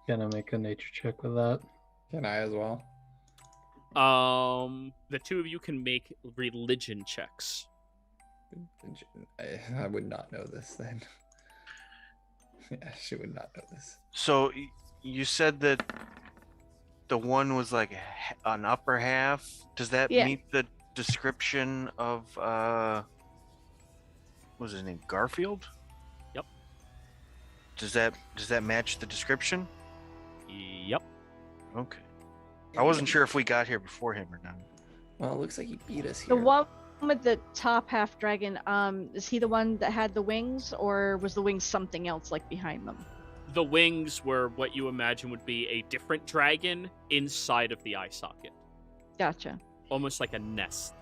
Gonna make a nature check with that. Can I as well? The two of you can make religion checks. I would not know this then. Yeah, she would not know this. So you said that the one was like an upper half. Does that Yeah. meet the description of what was his name? Garfield? Yep. Does that match the description? Yep. Okay. I wasn't sure if we got here before him or not. Well, it looks like he beat us here. The one with the top half dragon, is he the one that had the wings, or was the wings something else like behind them? The wings were what you imagine would be a different dragon inside of the eye socket. Gotcha. Almost like a nest.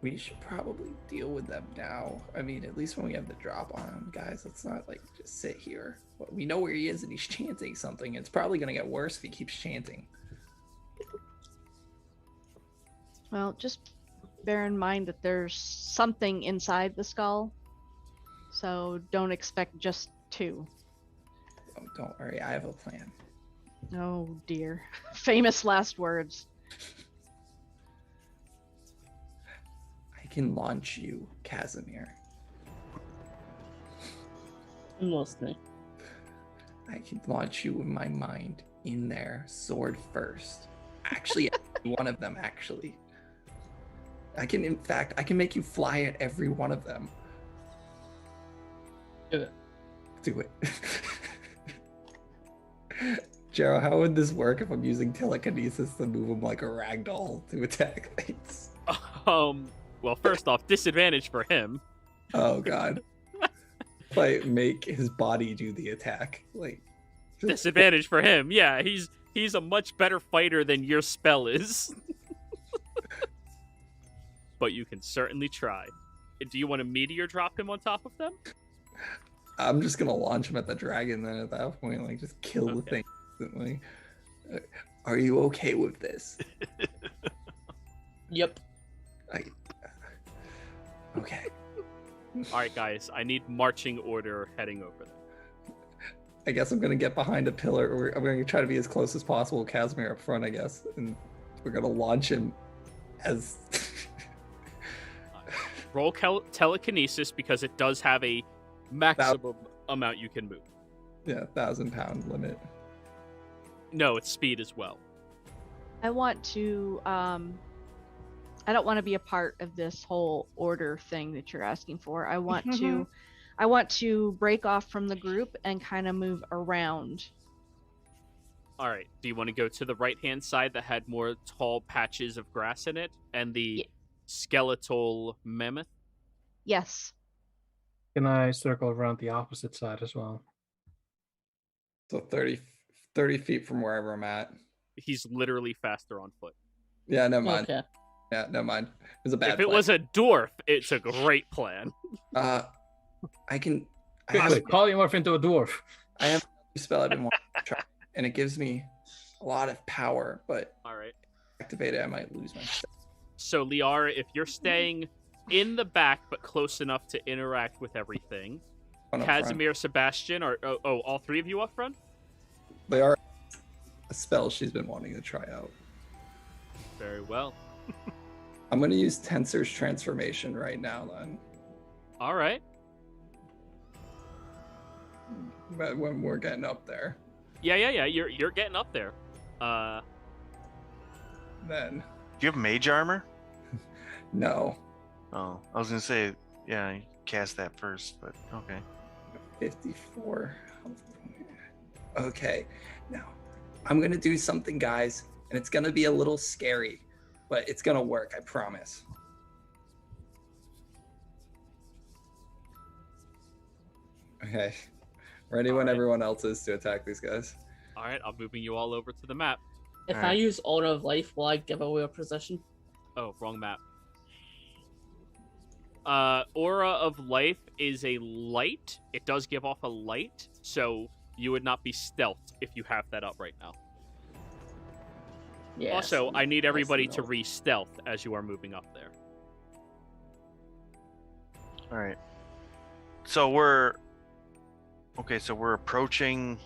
We should probably deal with them now. I mean, at least when we have the drop on him, guys. Let's not like just sit here. We know where he is and he's chanting something. It's probably gonna get worse if he keeps chanting. Well, just bear in mind that there's something inside the skull, so don't expect just two. Oh, don't worry, I have a plan. Oh dear. Famous last words. I can launch you, Casimir. I'm listening. I can launch you with my mind in there, sword first. Actually, one of them, actually. I can make you fly at every one of them. Do it. Do it. Jero, how would this work if I'm using telekinesis to move him like a ragdoll to attack things? Well, first off, disadvantage for him. Oh god. Like make his body do the attack. Like Disadvantage for him. Yeah, he's a much better fighter than your spell is. But you can certainly try. Do you want to meteor drop him on top of them? I'm just gonna launch him at the dragon then at that point, like just kill the thing instantly. Are you okay with this? Yep. Okay. Alright, guys, I need marching order heading over there. I guess I'm gonna get behind a pillar. Or I'm gonna try to be as close as possible with Casimir up front, I guess. And we're gonna launch him as Roll telekinesis because it does have a maximum amount you can move. yeah, 1,000-pound limit. No, it's speed as well. I want to I don't want to be a part of this whole order thing that you're asking for. I want to break off from the group and kind of move around. All right. Do you want to go to the right-hand side that had more tall patches of grass in it and the skeletal mammoth? Yes. Can I circle around the opposite side as well? So 30 feet from wherever I'm at. He's literally faster on foot. Yeah, never mind. Okay. Yeah, never mind. It was a bad If it plan. was a dwarf, it's a great plan. I can. I Quickly, have, polymorph into a dwarf. I have a spell I've been wanting to try, and it gives me a lot of power, but All right. activate it, I might lose my stuff. So, Liara, if you're staying in the back but close enough to interact with everything, One up front. Casimir, Sebastian, are all three of you up front? They are a spell she's been wanting to try out. Very well. I'm going to use Tensor's transformation right now, then. All right. But when we're getting up there, Yeah. You're getting up there. Then Do you have mage armor? no. Oh, I was gonna say, yeah, you cast that first, but okay. 54. Okay, now I'm gonna do something, guys, and it's gonna be a little scary, but it's gonna work, I promise. Okay, ready when Alright. everyone else is to attack these guys. All right, I'm moving you all over to the map. If I Alright. use Aura of Life, will I give away a position? Oh, wrong map. Aura of Life is a light. It does give off a light, so you would not be stealthed if you have that up right now. Yeah. Also, I need everybody to no. re-stealth as you are moving up there. All right. So we're approaching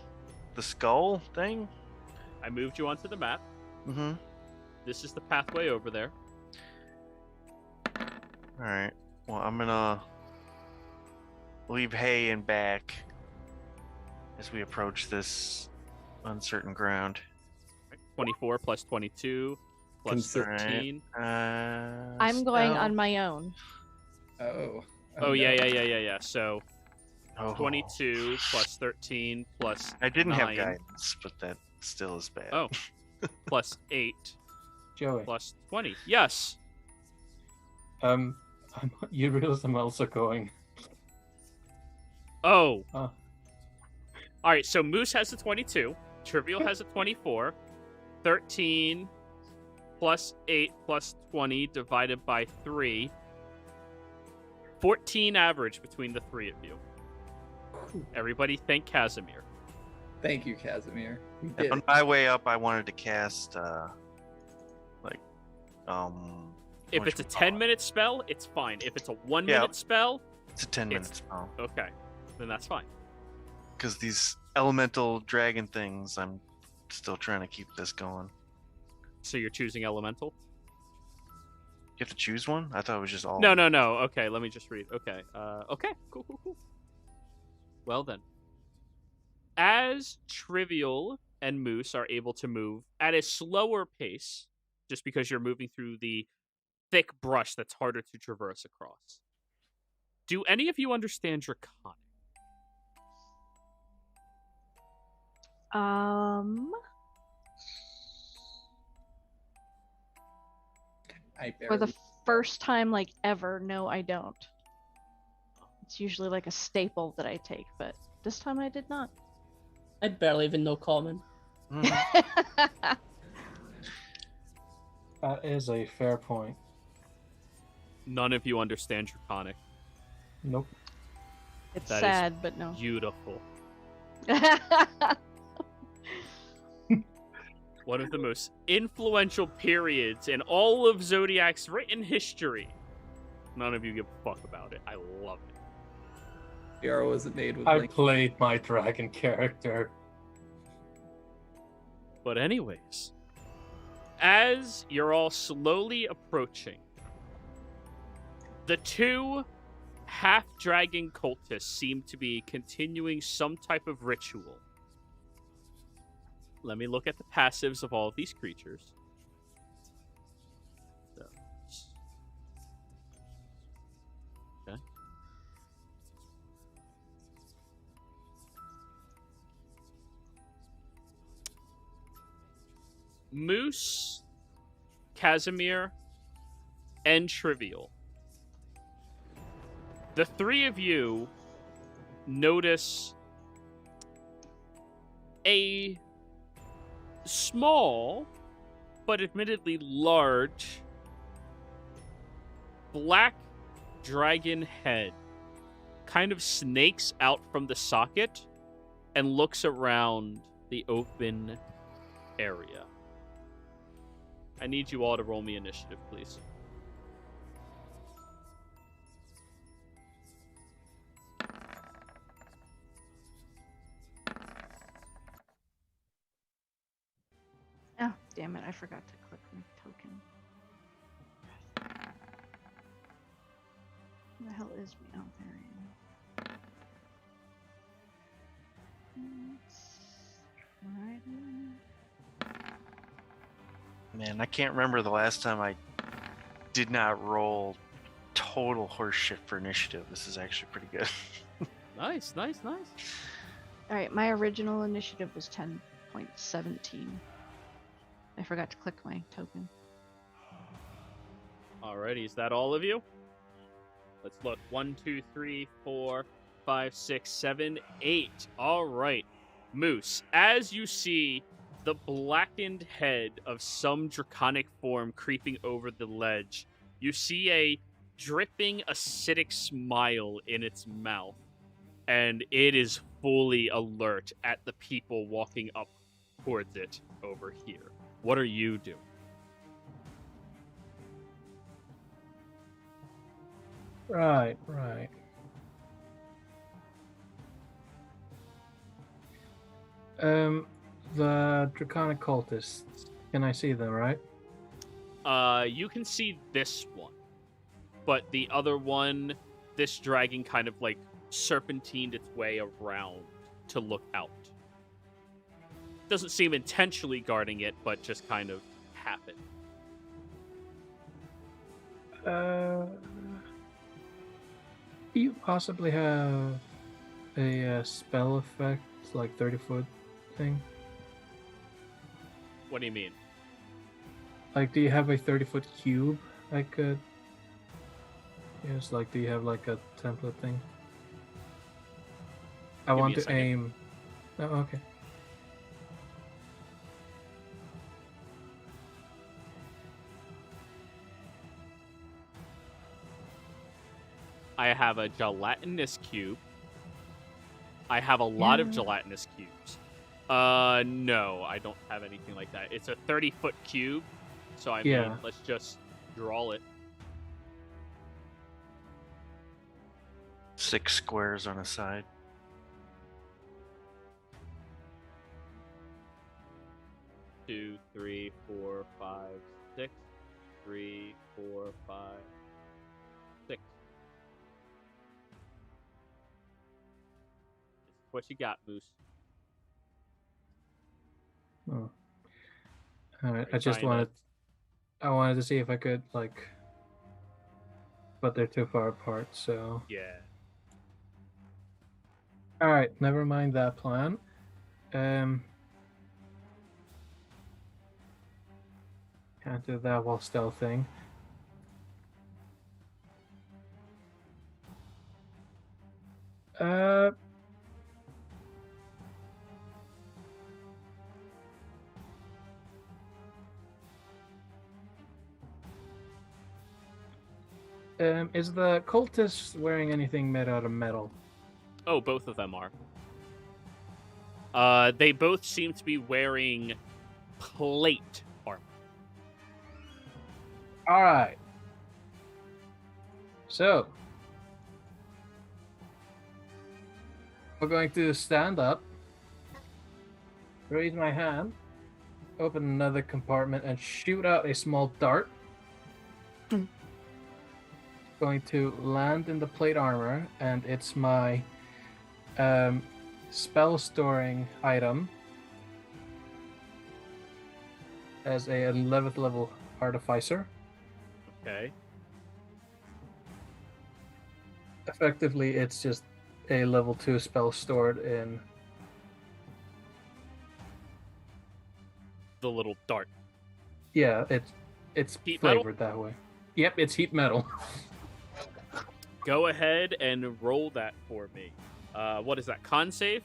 the skull thing. I moved you onto the map. Mm-hmm. This is the pathway over there. All right. Well, I'm gonna leave hay in back as we approach this uncertain ground. 24 plus 22 plus Consider- 13. I'm going on my own. Oh. Oh, no. yeah. So Oh. 22 plus 13 plus I didn't have 9 guidance, but that still is bad. Oh. plus 8 Joey, plus 20. Yes. you realize I'm also going. Oh. Oh. All right, so Moose has a 22. Trivial has a 24. 13 plus 8 plus 20 divided by 3. 14 average between the three of you. Everybody thank Casimir. Thank you, Casimir. You did On it. my way up, I wanted to cast If it's a 10-minute spell, it's fine. If it's a 1-minute Yeah. spell, It's a 10-minute spell. okay, then that's fine. Because these elemental dragon things, I'm still trying to keep this going. So you're choosing elemental? You have to choose one? I thought it was just all. No. Okay, let me just read. Okay. Okay. Cool. Well then. As Trivial and Moose are able to move at a slower pace, just because you're moving through the thick brush that's harder to traverse across, do any of you understand Draconic? I For the barely- first time, like ever, no, I don't. It's usually like a staple that I take, but this time I did not. I barely even know Common. Mhm. That is a fair point. None of you understand Draconic. Nope. It's That is sad, but no. Beautiful. One of the most influential periods in all of Zodiac's written history. None of you give a fuck about it. I love it. The arrow wasn't made with I like played my dragon character. But anyways, as you're all slowly approaching, the two half-dragon cultists seem to be continuing some type of ritual. Let me look at the passives of all of these creatures. So, okay. Moose, Casimir, and Trivial. The three of you notice a small, but admittedly large, black dragon head kind of snakes out from the socket and looks around the open area. I need you all to roll me initiative, please. Oh, damn it, I forgot to click my token. Who the hell is me? Oh, there I am. Alright. Man, I can't remember the last time I did not roll total horseshit for initiative. This is actually pretty good. Nice, nice, nice. Alright, my original initiative was 10.17. I forgot to click my token. Alrighty, is that all of you? Let's look. 1, 2, 3, 4, 5, 6, 7, 8. All right. Moose, as you see the blackened head of some draconic form creeping over the ledge, you see a dripping acidic smile in its mouth, and it is fully alert at the people walking up towards it over here. What are you doing? Right. The draconic cultists. Can I see them, right? You can see this one, but the other one, this dragon kind of like serpentined its way around to look out. Doesn't seem intentionally guarding it, but just kind of happened. Do you possibly have a spell effect, like 30-foot thing? What do you mean? Like, do you have a 30-foot cube I could use? Like, do you have like a template thing? I Give me want a to second. aim. Oh, okay. I have a gelatinous cube. I have a lot of Yeah. gelatinous cubes. No, I don't have anything like that. It's a 30-foot cube, so I mean, Yeah. let's just draw it. 6 squares on a side. Two, 3, 4, 5, 6. 3, 4, 5, 6. What you got, Moose? Oh. All right. Are you I just trying to- wanted to see if I could like, but they're too far apart. So. Yeah. All right. Never mind that plan. Can't do that while stealthing. Is the cultist wearing anything made out of metal? Oh, both of them are. They both seem to be wearing plate armor. All right. So, we're going to stand up, raise my hand, open another compartment, and shoot out a small dart. Going to land in the plate armor, and it's my spell storing item as a 11th level artificer. Okay. Effectively, it's just a level 2 spell stored in The little dart. yeah, it's Heat metal? flavored that way. Yep, it's heat metal. Go ahead and roll that for me. What is that? Con save?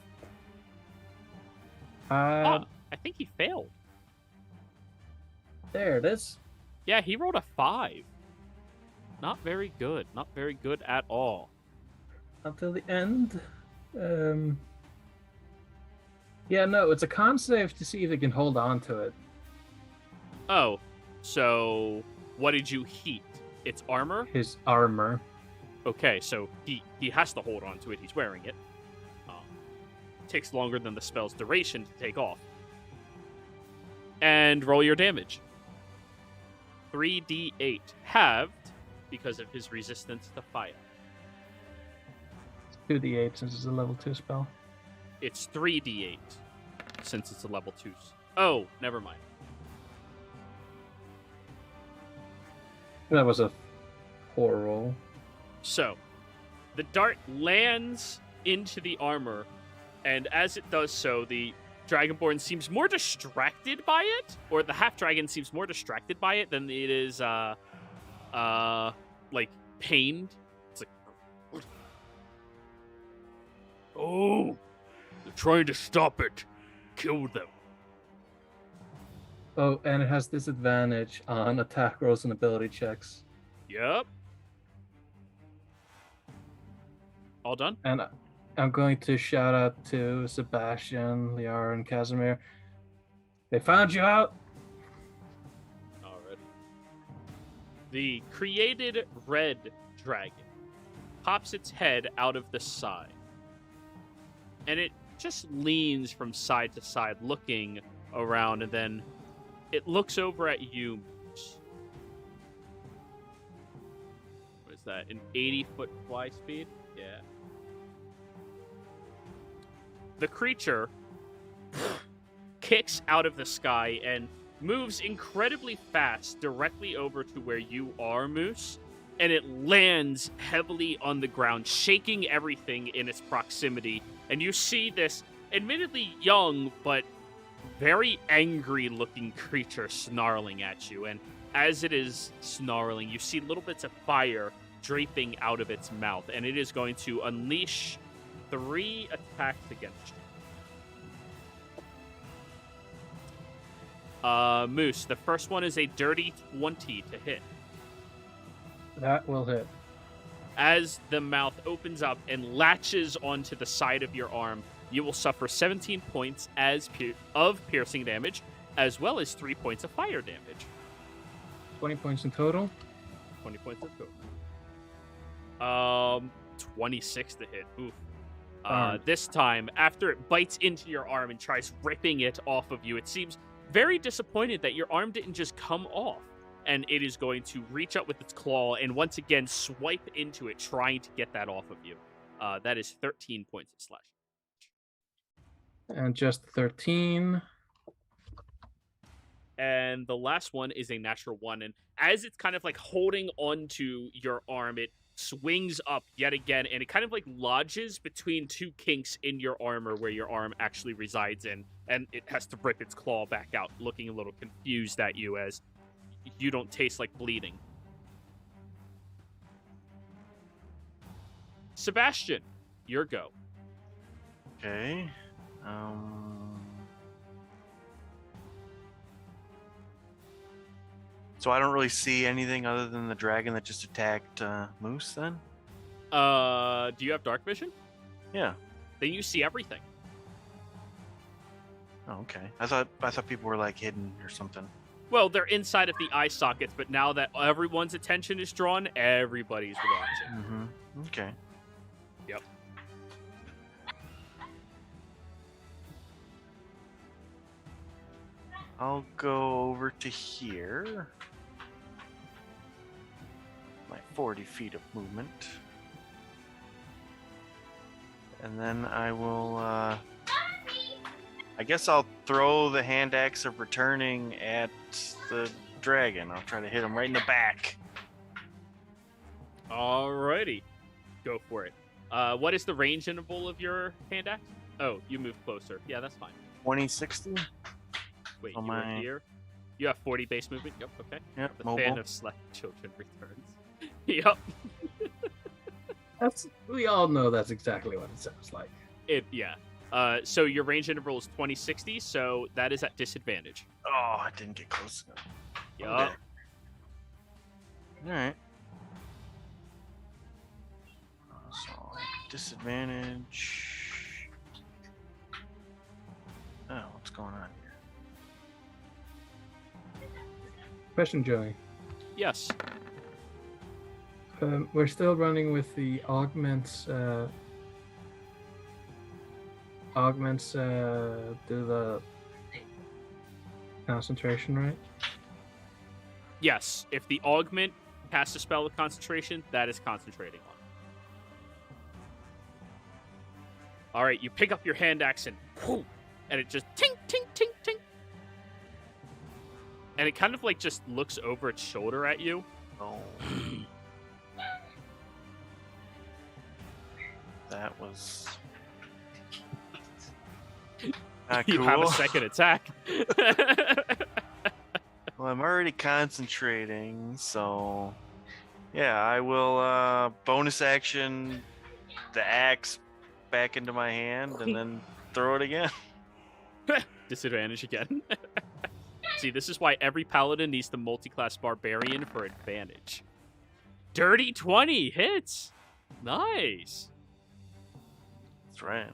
I think he failed. There it is. Yeah, he rolled a 5. Not very good. Not very good at all. Until the end. Yeah, no, it's a con save to see if it can hold on to it. Oh, so what did you heat? It's armor? His armor. Okay, so he has to hold on to it. He's wearing it. Takes longer than the spell's duration to take off. And roll your damage. 3d8 halved because of his resistance to fire. 2d8 since it's a level 2 spell. It's 3d8. since it's a level 2. Oh, never mind. That was a poor roll. So, the dart lands into the armor, and as it does so, the Dragonborn seems more distracted by it, or the half-dragon seems more distracted by it than it is, like, pained. It's like, oh, they're trying to stop it. Kill them. Oh, and it has disadvantage on attack rolls and ability checks. Yep. All done? And I'm going to shout out to Sebastian, Liara, and Casimir. They found you out. Alright. The created red dragon pops its head out of the side. And it just leans from side to side, looking around, and then it looks over at you. What is that? An 80-foot fly speed? Yeah. The creature kicks out of the sky and moves incredibly fast directly over to where you are, Moose, and it lands heavily on the ground, shaking everything in its proximity. And you see this admittedly young but very angry-looking creature snarling at you. And as it is snarling, you see little bits of fire draping out of its mouth, and it is going to unleash 3 attacks against you. Moose, the first one is a dirty 20 to hit. That will hit. As the mouth opens up and latches onto the side of your arm, you will suffer 17 points of piercing damage, as well as 3 points of fire damage. 20 points in total. 20 points of total. 26 to hit. Oof. This time, after it bites into your arm and tries ripping it off of you, it seems very disappointed that your arm didn't just come off. And it is going to reach up with its claw and once again swipe into it, trying to get that off of you. That is 13 points of slash. And just 13. And the last one is a natural 1. And as it's kind of like holding onto your arm, it swings up yet again, and it kind of like lodges between 2 kinks in your armor where your arm actually resides in, and it has to rip its claw back out, looking a little confused at you as you don't taste like bleeding. Sebastian, your go. Okay. So I don't really see anything other than the dragon that just attacked Moose then? Do you have dark vision? Yeah. Then you see everything. Oh, okay. I thought people were like hidden or something. Well, they're inside of the eye sockets, but now that everyone's attention is drawn, everybody's watching. Mm-hmm. Okay. Yep. I'll go over to here. My 40 feet of movement. And then I will, I guess I'll throw the hand axe of returning at the dragon. I'll try to hit him right in the back. Alrighty. Go for it. What is the range interval of your hand axe? Oh, you move closer. Yeah, that's fine. 2060? Wait, Oh, you my. are here? You have 40 base movement? Yep, okay. Yep, The mobile. fan of select children returns. Yep. We all know that's exactly what it sounds like. Yeah. So your range interval is 2060, so that is at disadvantage. Oh, I didn't get close enough. Yep. Okay. Alright. So, disadvantage. Oh, what's going on here? Question, Joey. Yes. We're still running with the augments. Augments do the concentration, right? Yes. If the augment casts a spell with concentration, that is concentrating on. Alright, you pick up your hand axe and whoo, and it just tink, tink, tink, tink. And it kind of like just looks over its shoulder at you. Oh. That was not You have a cool. second attack. Well, I'm already concentrating, so yeah, I will bonus action the axe back into my hand and then throw it again. Disadvantage again. See, this is why every paladin needs the multi-class barbarian for advantage. Dirty 20 hits. Nice. That's right.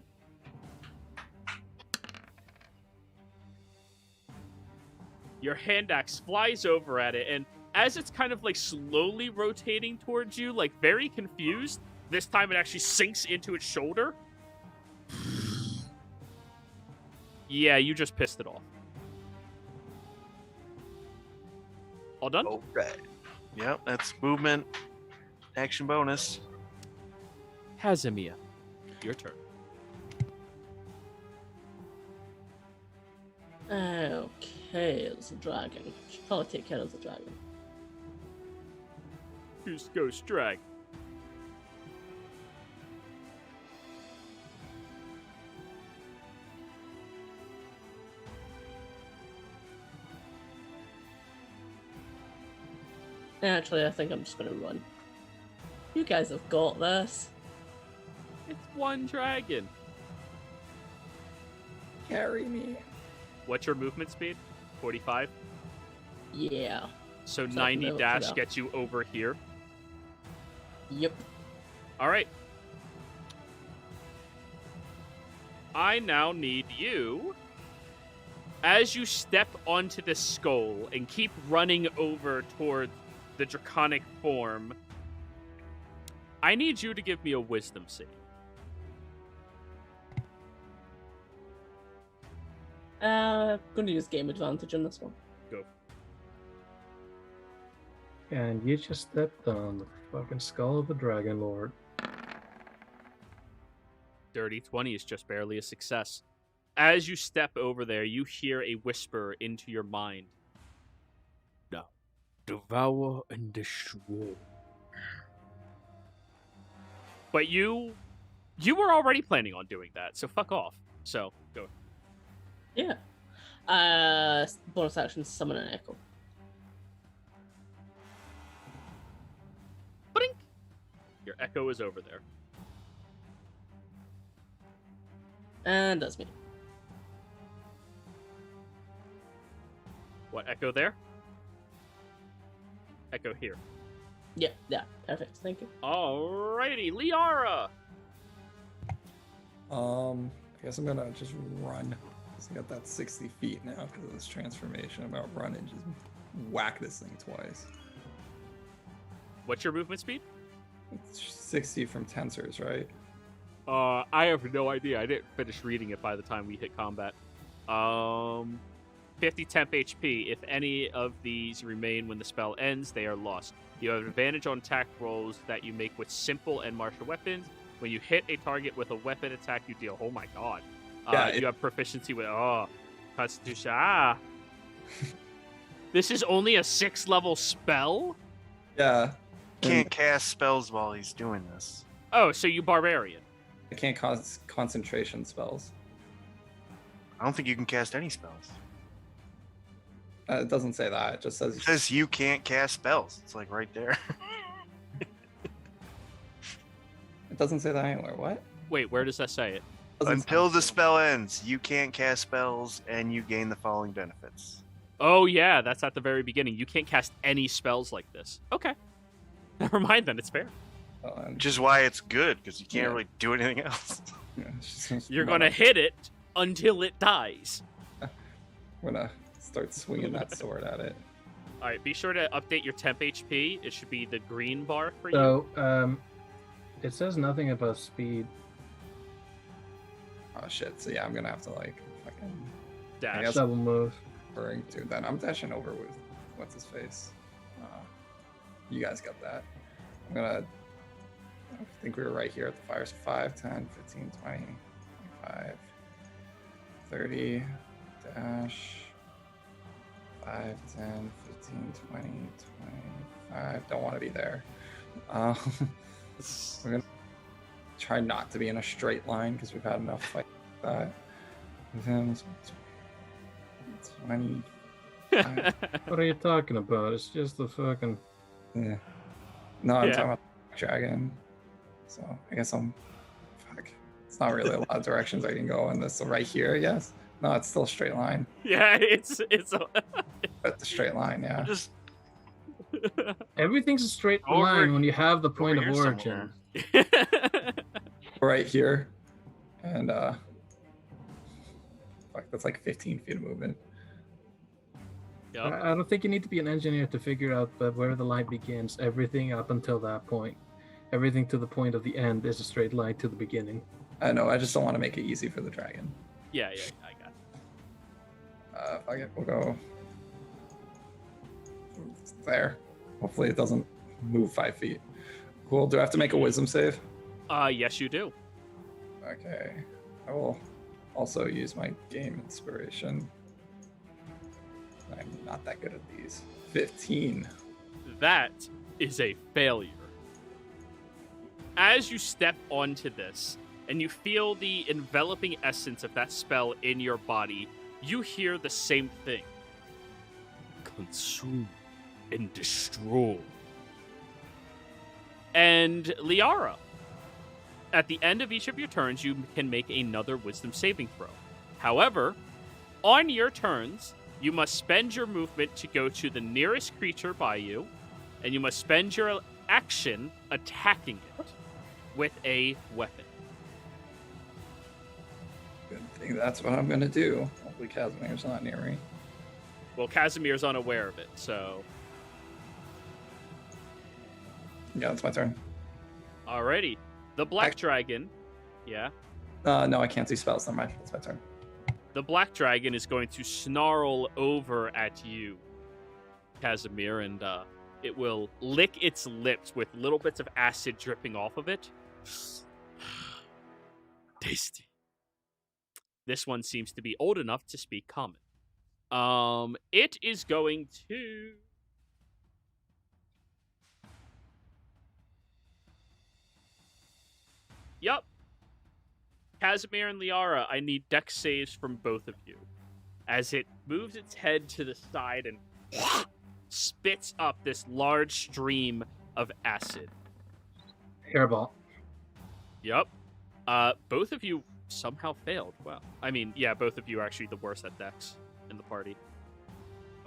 Your hand axe flies over at it, and as it's kind of like slowly rotating towards you, like very confused, this time it actually sinks into its shoulder. Yeah, you just pissed it off. All done? All right. Yep, that's movement, action bonus. Hazimia, your turn. Okay, it's a dragon. Should probably take care of the dragon. Who's Ghost Drag? Actually, I think I'm just gonna run. You guys have got this. It's one dragon. Carry me. What's your movement speed? 45? Yeah. So So I can 90 move it dash up. gets you over here. Yep. All right. I now need you, as you step onto the skull and keep running over toward the draconic form, I need you to give me a wisdom save. Gonna use game advantage on this one. Go. And you just stepped on the fucking skull of the Dragon Lord. Dirty 20 is just barely a success. As you step over there, you hear a whisper into your mind. Now, devour and destroy. But you were already planning on doing that, so fuck off. So, go. Yeah. Bonus action, summon an echo. Blink! Your echo is over there. And that's me. What, echo there? Echo here. Yeah, perfect. Thank you. Alrighty, Liara! I guess I'm gonna just run. Cause I got that 60 feet now because of this transformation. About running, just whack this thing twice. What's your movement speed? It's 60 from tensors, right? I have no idea. I didn't finish reading it by the time we hit combat. 50 temp HP. If any of these remain when the spell ends, they are lost. You have advantage on attack rolls that you make with simple and martial weapons. When you hit a target with a weapon attack, you deal. Oh my god. You have proficiency with Constitution. This is only a 6th level spell? Yeah. Can't cast spells while he's doing this. Oh, so you barbarian. I can't cause concentration spells. I don't think you can cast any spells. It doesn't say that. It just says It says you can't cast spells. It's like right there. it doesn't say that anywhere. What? Wait, where does that say it? Doesn't Until say- the spell ends, you can't cast spells and you gain the following benefits. Oh, yeah, that's at the very beginning. You can't cast any spells like this. Okay. Never mind then, it's fair. Which is why it's good, because you can't Yeah. really do anything else. yeah, it's just You're run gonna up. hit it until it dies. I'm gonna start swinging that sword at it. Alright, be sure to update your temp HP. It should be the green bar for you. So, it says nothing about speed. Oh shit! So yeah, I'm gonna have to like fucking Dash. guess- Double move. referring to. Then I'm dashing over with what's his face. You guys got that. I'm gonna. I think we were right here at the fire. So 5, 10, 15, 20, 25, 30 dash 5, 10, 15, 20, 25. Don't want to be there. We're gonna try not to be in a straight line because we've had enough fight like that. 20. What are you talking about? It's just the fucking. Yeah. No, I'm Yeah. talking about dragon. So I guess I'm. Fuck. It's not really a lot of directions I can go in this. So right here, I guess. No, it's still a straight line. Yeah, it's But the straight line, yeah. Just Everything's a straight Over- line when you have the point over of here origin. somewhere. Right here. And fuck, that's like 15 feet of movement. Yep. I don't think you need to be an engineer to figure out where the line begins. Everything up until that point. Everything to the point of the end is a straight line to the beginning. I know, I just don't want to make it easy for the dragon. Yeah, I got it. Fuck it, we'll go there. Hopefully it doesn't move 5 feet. Cool, do I have to make a wisdom save? Yes, you do. Okay, I will also use my game inspiration. I'm not that good at these. 15. That is a failure. As you step onto this and you feel the enveloping essence of that spell in your body, you hear the same thing. Consume and destroy. And Liara, at the end of each of your turns, you can make another wisdom saving throw. However, on your turns, you must spend your movement to go to the nearest creature by you, and you must spend your action attacking it with a weapon. Good thing that's what I'm gonna do. Hopefully Casimir's not near me. Well, Casimir's unaware of it, so... Yeah, it's my turn. Alrighty. The Black Dragon... Yeah? No, I can't see spells. Never mind. It's my turn. The Black Dragon is going to snarl over at you, Casimir, and it will lick its lips with little bits of acid dripping off of it. Tasty. This one seems to be old enough to speak common. It is going to... Yup. Casimir and Liara, I need dex saves from both of you. As it moves its head to the side and spits up this large stream of acid. Hairball. Yup. Both of you somehow failed. Wow. I mean, yeah, both of you are actually the worst at dex in the party.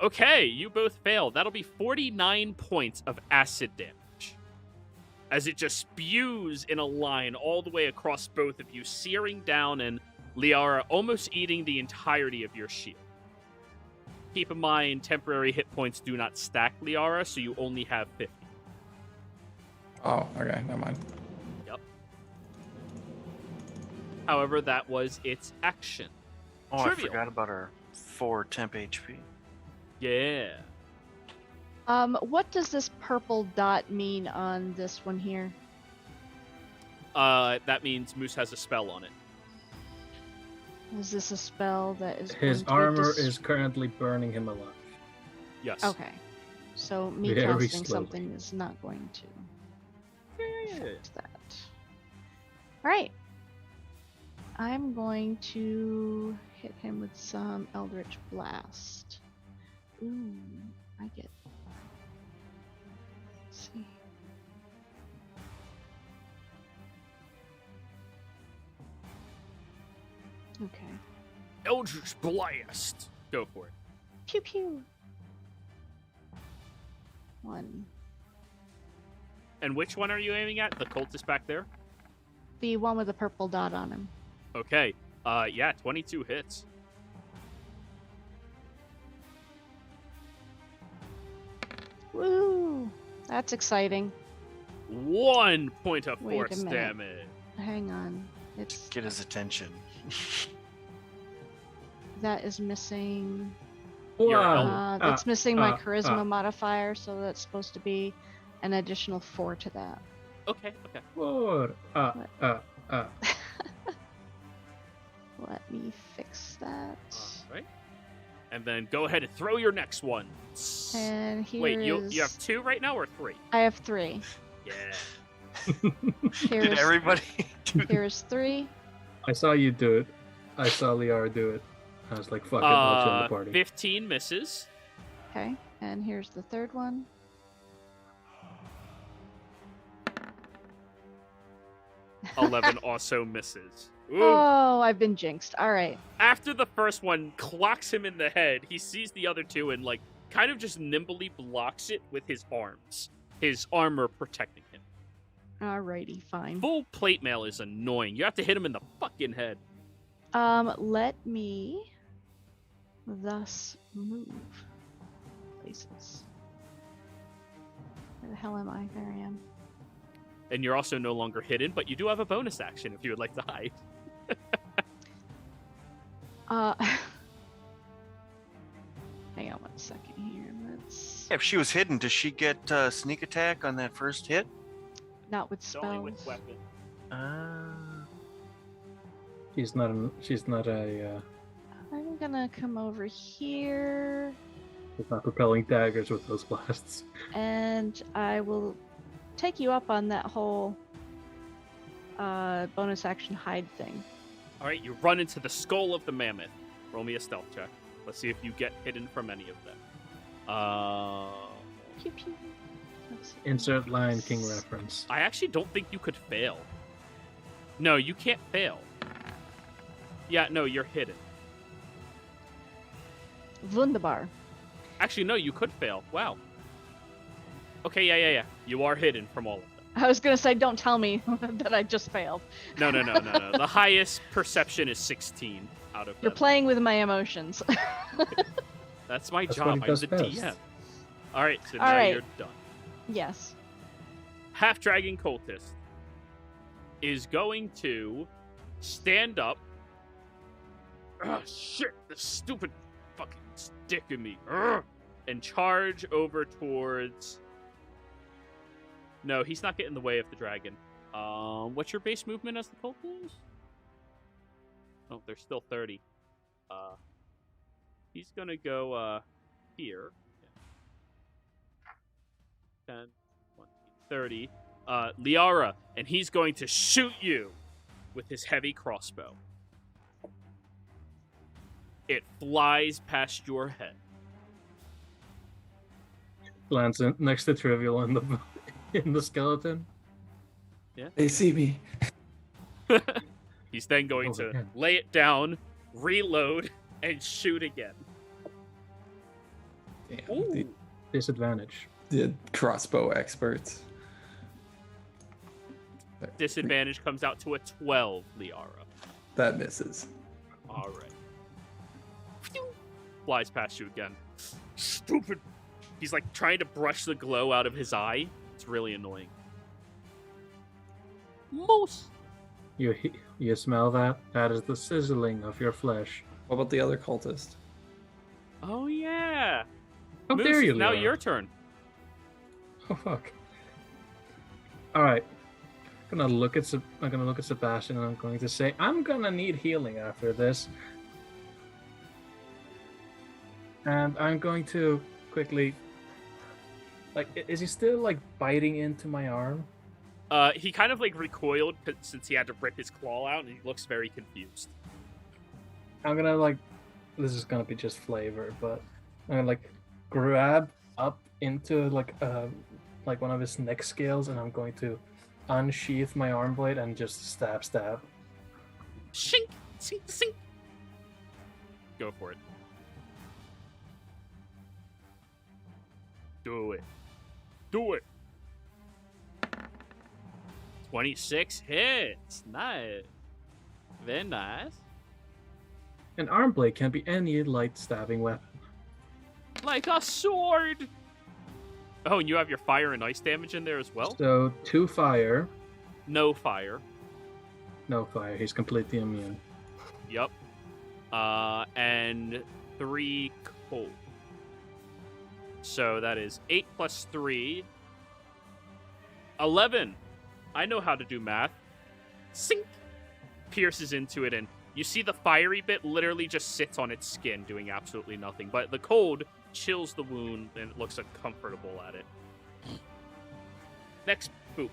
Okay, you both failed. That'll be 49 points of acid damage. As it just spews in a line all the way across both of you, searing down and Liara almost eating the entirety of your shield. Keep in mind, temporary hit points do not stack, Liara, so you only have 50. Oh, okay, never mind. Yep. However, that was its action. Oh, Trivial. I forgot about our 4 temp HP. Yeah. What does this purple dot mean on this one here? That means Moose has a spell on it. Is this a spell that is His going to armor is currently burning him alive. Yes. Okay. So me Very casting slowly. something is not going to Yeah. affect that. Alright. I'm going to hit him with some Eldritch Blast. Ooh, I get... Let's see. Okay. Eldritch Blast. Go for it. Pew pew. 1. And which one are you aiming at? The cultist back there? The one with the purple dot on him. Okay. Yeah, 22 hits. Woo! That's exciting. 1 point of Wait a force minute. damage. Hang on. It's Get his attention. that is missing. Your Wow. That's missing my ah, charisma ah. modifier, so that's supposed to be an additional 4 to that. Okay, okay. Four. Let me fix that. All right. And then go ahead and throw your next one. And here Wait, you is- have 2 right now or 3? I have 3. Yeah. Here Did is- everybody do Here's 3. I saw you do it. I saw Liara do it. I was like, fuck it, I'll join the party. 15 misses. Okay, and here's the 3rd one. 11 also misses. Ooh. Oh, I've been jinxed. All right. After the first one clocks him in the head, he sees the other 2 and like kind of just nimbly blocks it with his arms. His armor protecting him. Alrighty, fine. Full plate mail is annoying. You have to hit him in the fucking head. Let me thus move places. Where the hell am I? There I am. And you're also no longer hidden, but you do have a bonus action if you would like to hide. Hang on 1 second here. Let's If she was hidden, does she get sneak attack on that first hit? not with It's only with spells. weapon. She's not a. I'm gonna come over here She's not propelling daggers with those blasts. and I will take you up on that whole bonus action hide thing. All right, you run into the skull of the mammoth. Roll me a stealth check. Let's see if you get hidden from any of them. Pew pew. Let's see. Insert Lion King reference. I actually don't think you could fail. No, you can't fail. Yeah, no, you're hidden. Wunderbar. Actually, no, you could fail. Wow. Okay, yeah. You are hidden from all of them. I was gonna say, don't tell me that I just failed. No. The highest perception is 16 out of You're them. playing with my emotions. That's my That's job. what he I'm does the best. DM. All right, so All now right. you're done. Yes. Half Dragon Cultist is going to stand up. Ah, shit! This stupid fucking stick in me. Ugh, and charge over towards. No, he's not getting in the way of the dragon. What's your base movement as the cultist? Oh, there's still 30. He's gonna go here. 10, 20, 30. Liara, and he's going to shoot you with his heavy crossbow. It flies past your head. Lands in, next to Trivial in the skeleton. They see me. He's then going Oh, to again. lay it down, reload, and shoot again. Damn, Ooh. Disadvantage. the crossbow experts. Disadvantage comes out to a 12, Liara. That misses. All right. Flies past you again. Stupid. He's like trying to brush the glow out of his eye. It's really annoying. Moose. You smell that? That is the sizzling of your flesh. What about the other cultist? Oh yeah. How Moose, dare you, it's now Liara. your turn. Oh fuck. All right. I'm gonna look at Sebastian and I'm going to say I'm gonna need healing after this. And I'm going to quickly, like, is he still like biting into my arm? He kind of like recoiled since he had to rip his claw out, and he looks very confused. I'm gonna like, this is gonna be just flavor, but I'm gonna like grab up into like one of his neck scales, and I'm going to unsheath my arm blade and just stab. Shink, sink, sink. Go for it. Do it. Do it. 26 hits. Nice. Very nice. An arm blade can be any light stabbing weapon. Like a sword. Oh, and you have your fire and ice damage in there as well? So 2 fire, No fire. no fire. He's completely immune. Yep. And 3 cold. So that is 8 plus 3. 11. I know how to do math. Sink! Pierces into it and You see the fiery bit literally just sits on its skin doing absolutely nothing, but the cold chills the wound and it looks uncomfortable at it. Next boop.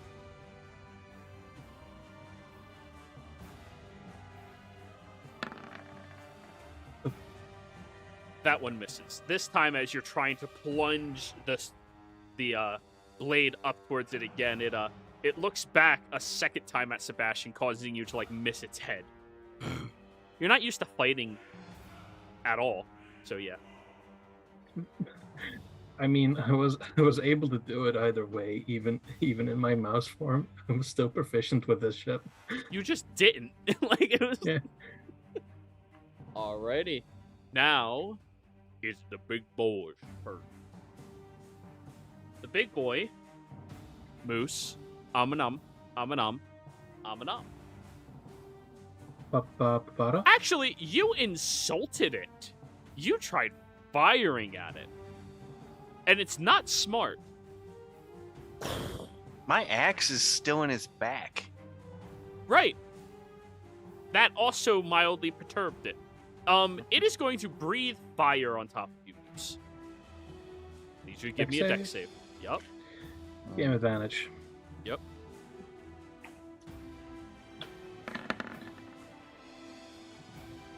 That one misses. This time, as you're trying to plunge the blade up towards it again, it looks back a second time at Sebastian, causing you to like miss its head. You're not used to fighting at all, so yeah. I mean, I was able to do it either way, even in my mouse form. I was still proficient with this shit. You just didn't. Like it was. Yeah. Alrighty. Now, it's the big boy's turn. The big boy, Moose, Amanum. Actually, you insulted it. You tried firing at it. And it's not smart. My axe is still in his back. Right. That also mildly perturbed it. It is going to breathe fire on top of you. Need you to give me a dex save. Yup. Game advantage. Yep.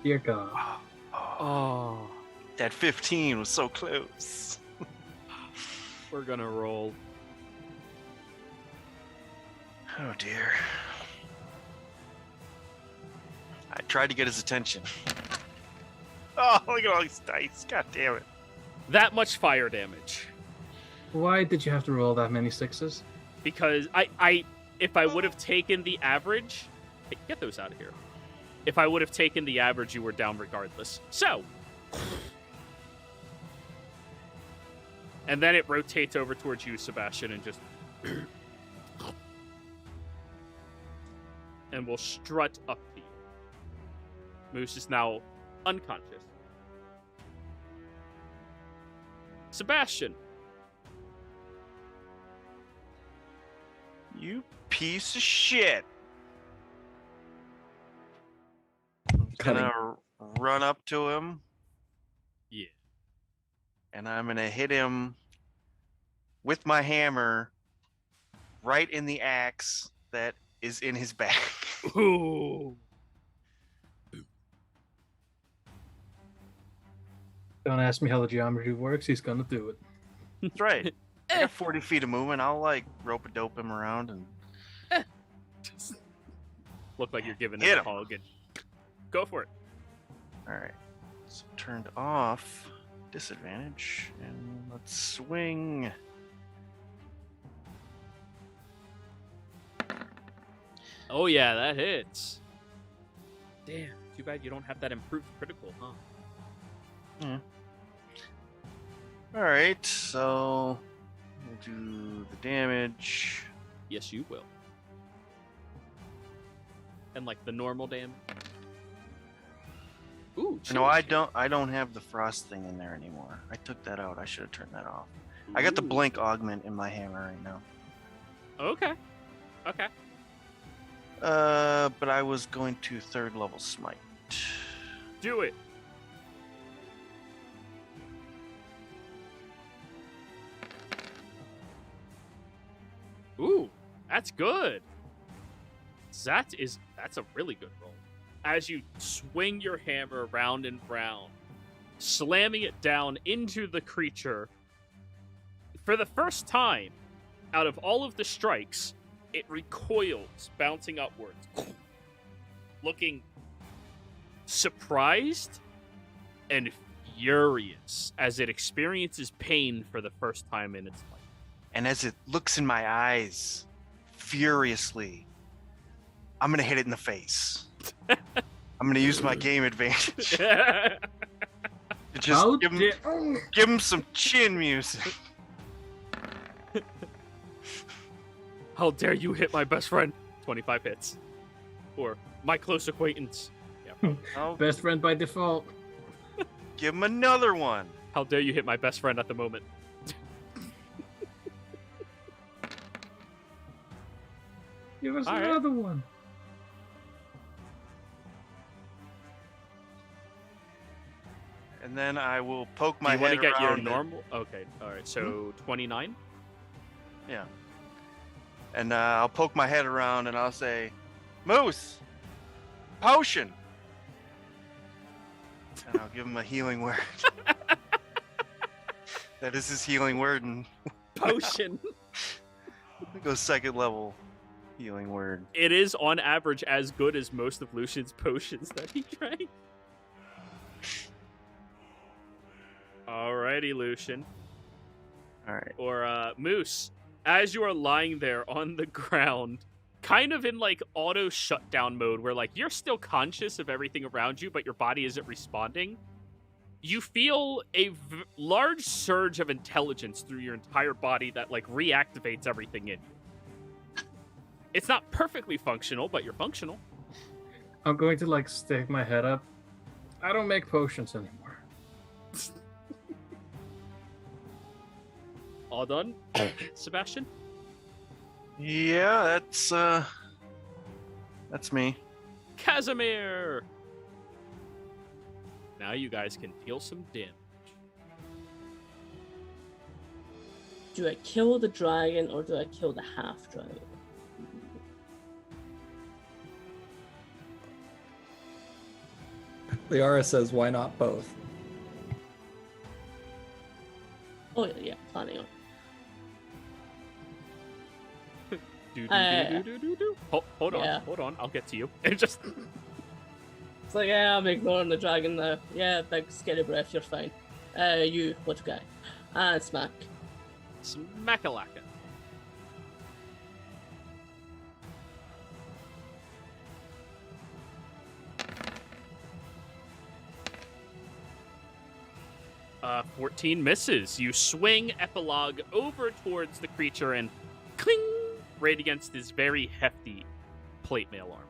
Dear God. Oh. That 15 was so close. We're gonna roll. Oh dear. I tried to get his attention. Oh, look at all these dice. God damn it. That much fire damage. Why did you have to roll that many sixes? Because if I would have taken the average, hey, get those out of here. If I would have taken the average, you were down regardless. So, and then it rotates over towards you, Sebastian, and just and will strut up to you. Moose is now unconscious. Sebastian. You piece of shit. I'm gonna run up to him. Yeah. And I'm gonna hit him with my hammer right in the axe that is in his back. Ooh. Don't ask me how the geometry works. He's gonna do it. That's right. I got 40 feet of movement. I'll like rope-a-dope him around and Just look like you're giving Hit it a him. hug and go for it. all right. So turned off disadvantage and let's swing. Oh yeah, that hits. Damn, too bad you don't have that improved critical, huh? All right. So we'll do the damage. Yes, you will. And like the normal damage. Ooh, No, I chili don't have the frost thing in there anymore. I took that out. I should have turned that off. I got the Ooh. blink augment in my hammer right now. Okay. Okay. But I was going to 3rd level smite. Do it. Ooh, that's good. That's a really good roll. As you swing your hammer round and round, slamming it down into the creature, for the first time out of all of the strikes, it recoils, bouncing upwards, looking surprised and furious as it experiences pain for the first time in its life. And as it looks in my eyes, furiously, I'm gonna hit it in the face. I'm gonna use my game advantage. To just How give dare- him some chin music. How dare you hit my best friend? 25 hits. Or my close acquaintance. Yeah. I'll Best friend by default. give him another one. How dare you hit my best friend at the moment? Give us All right. another one. and then I will poke Do my you want head to get your around. normal? Okay, all right. So 29. Yeah. And I'll poke my head around and I'll say, Moose, potion. And I'll give him a healing word. That is his healing word, and Potion. it goes second level healing word. It is on average as good as most of Lucian's potions that he drank. Alrighty, Lucian. All right. Or Moose, as you are lying there on the ground, kind of in like auto shutdown mode where like you're still conscious of everything around you, but your body isn't responding, you feel a large surge of intelligence through your entire body that like reactivates everything in you. It's not perfectly functional, but you're functional. I'm going to like stick my head up. I don't make potions anymore. All done, Sebastian? Yeah, that's me. Casimir! Now you guys can deal some damage. Do I kill the dragon or do I kill the half dragon? Liara says, why not both? Oh yeah, planning on. Hold on, Yeah. hold on. I'll get to you. It just It's like, yeah, I'm ignoring the dragon now. Yeah, big scary breath, you're fine. You, little guy. And smack. Smackalaka. Uh, 14 misses. You swing Epilogue over towards the creature and cling right against his very hefty plate mail arm.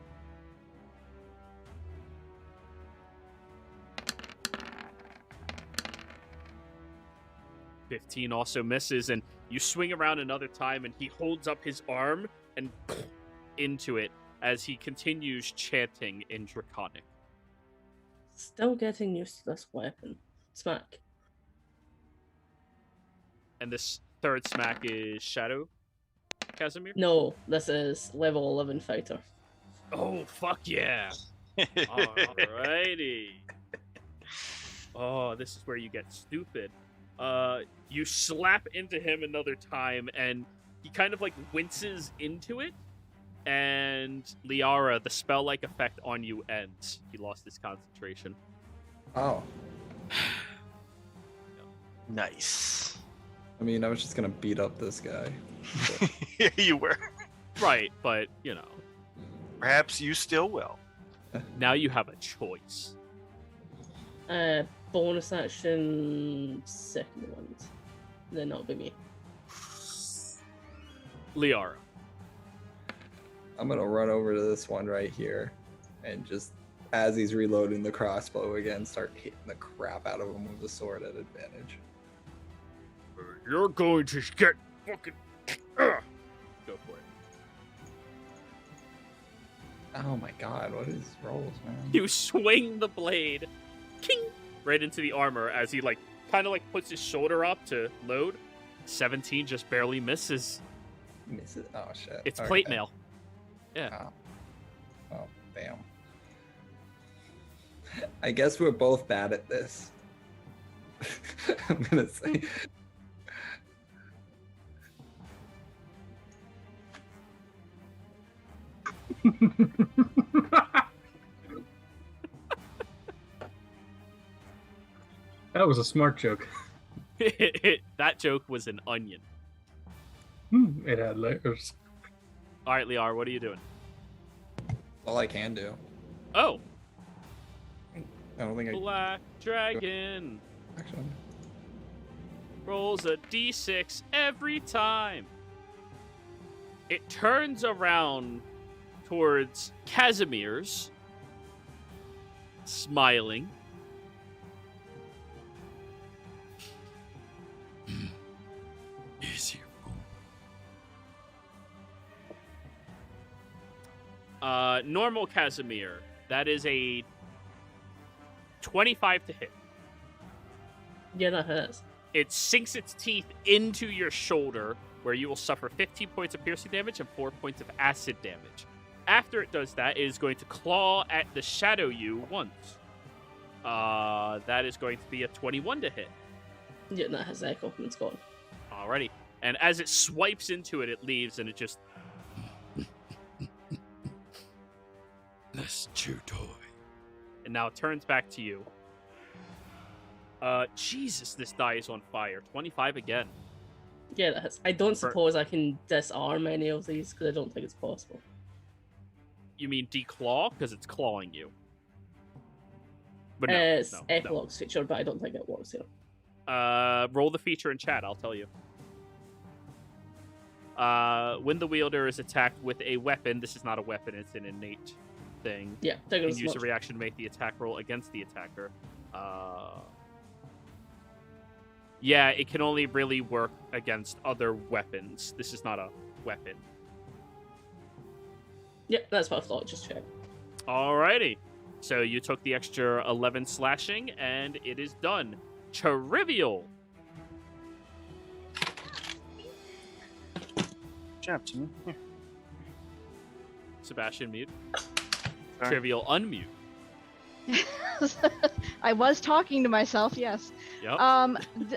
"15 also misses, and you swing around another time, and he holds up his arm and into it as he continues chanting in Draconic. Still getting used to this weapon. Smack. And this third smack is Shadow Casimir? No, this is level 11 fighter. Oh, fuck yeah. Alrighty. Oh, this is where you get stupid. You slap into him another time, and he kind of like winces into it. And Liara, the spell-like effect on you ends. He lost his concentration. Oh. Nice. I mean, I was just gonna beat up this guy. Yeah, you were. Right, but, you know, Perhaps you still will. now you have a choice. Bonus action, second one. Then that'll be me. Liara. I'm gonna run over to this one right here, and just as he's reloading the crossbow again, start hitting the crap out of him with the sword at advantage. You're going to get fucking... Go for it. Oh my god, what is rolls, man? You swing the blade, king, right into the armor as he like kind of like puts his shoulder up to load. 17 just barely misses. Miss it. Oh shit. It's Okay. plate mail. Yeah. Oh damn. I guess we're both bad at this. I'm gonna say. That was a smart joke. That joke was an onion. It had layers. All right, Liar, what are you doing? All I can do. Oh, I don't think I Black Dragon actually. rolls a d6 every time. It turns around towards Casimir's, smiling. Easier. Normal Casimir. That is a 25 to hit. Yeah, that hurts. It sinks its teeth into your shoulder, where you will suffer 15 points of piercing damage and 4 points of acid damage. After it does that, it is going to claw at the shadow you once. That is going to be a 21 to hit. Yeah, that has echo. It's gone. Alrighty. And as it swipes into it, it leaves, and it just... Let's chew toy. And now it turns back to you. Jesus, this die is on fire. 25 again. Yeah, that has. I don't suppose I can disarm any of these because I don't think it's possible. You mean declaw? Because it's clawing you. But no, It's no. Epilogue's feature, but I don't think it works here. Roll the feature in chat, I'll tell you. When the wielder is attacked with a weapon, this is not a weapon, it's an innate thing. Yeah, You can use a reaction to make the attack roll against the attacker. Yeah, it can only really work against other weapons. This is not a weapon. Yeah, that's what I thought. Just check. Alrighty. So you took the extra 11 slashing, and it is done. Trivial. Good job, Timmy. Here. Sebastian mute. Sorry. Trivial unmute. I was talking to myself, yes. Yep.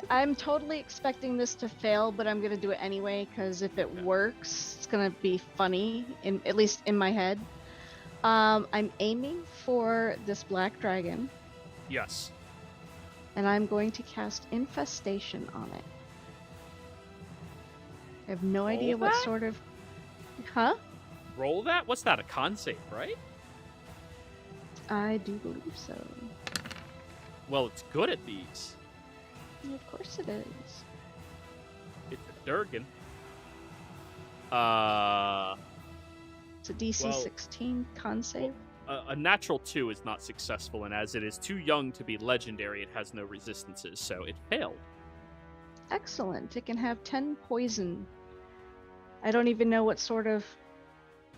I'm totally expecting this to fail, but I'm gonna do it anyway because if it works, it's gonna be funny, at least in my head. I'm aiming for this black dragon, Yes. and I'm going to cast Infestation on it. I have no idea what that? sort of... Huh? Roll that? What's that? A con save, right? I do believe so. Well, it's good at these. Of course it is. It's a Durgan. It's a DC Well- 16 con save. A natural 2 is not successful, and as it is too young to be legendary, it has no resistances, so it failed. Excellent. It can have 10 poison. I don't even know what sort of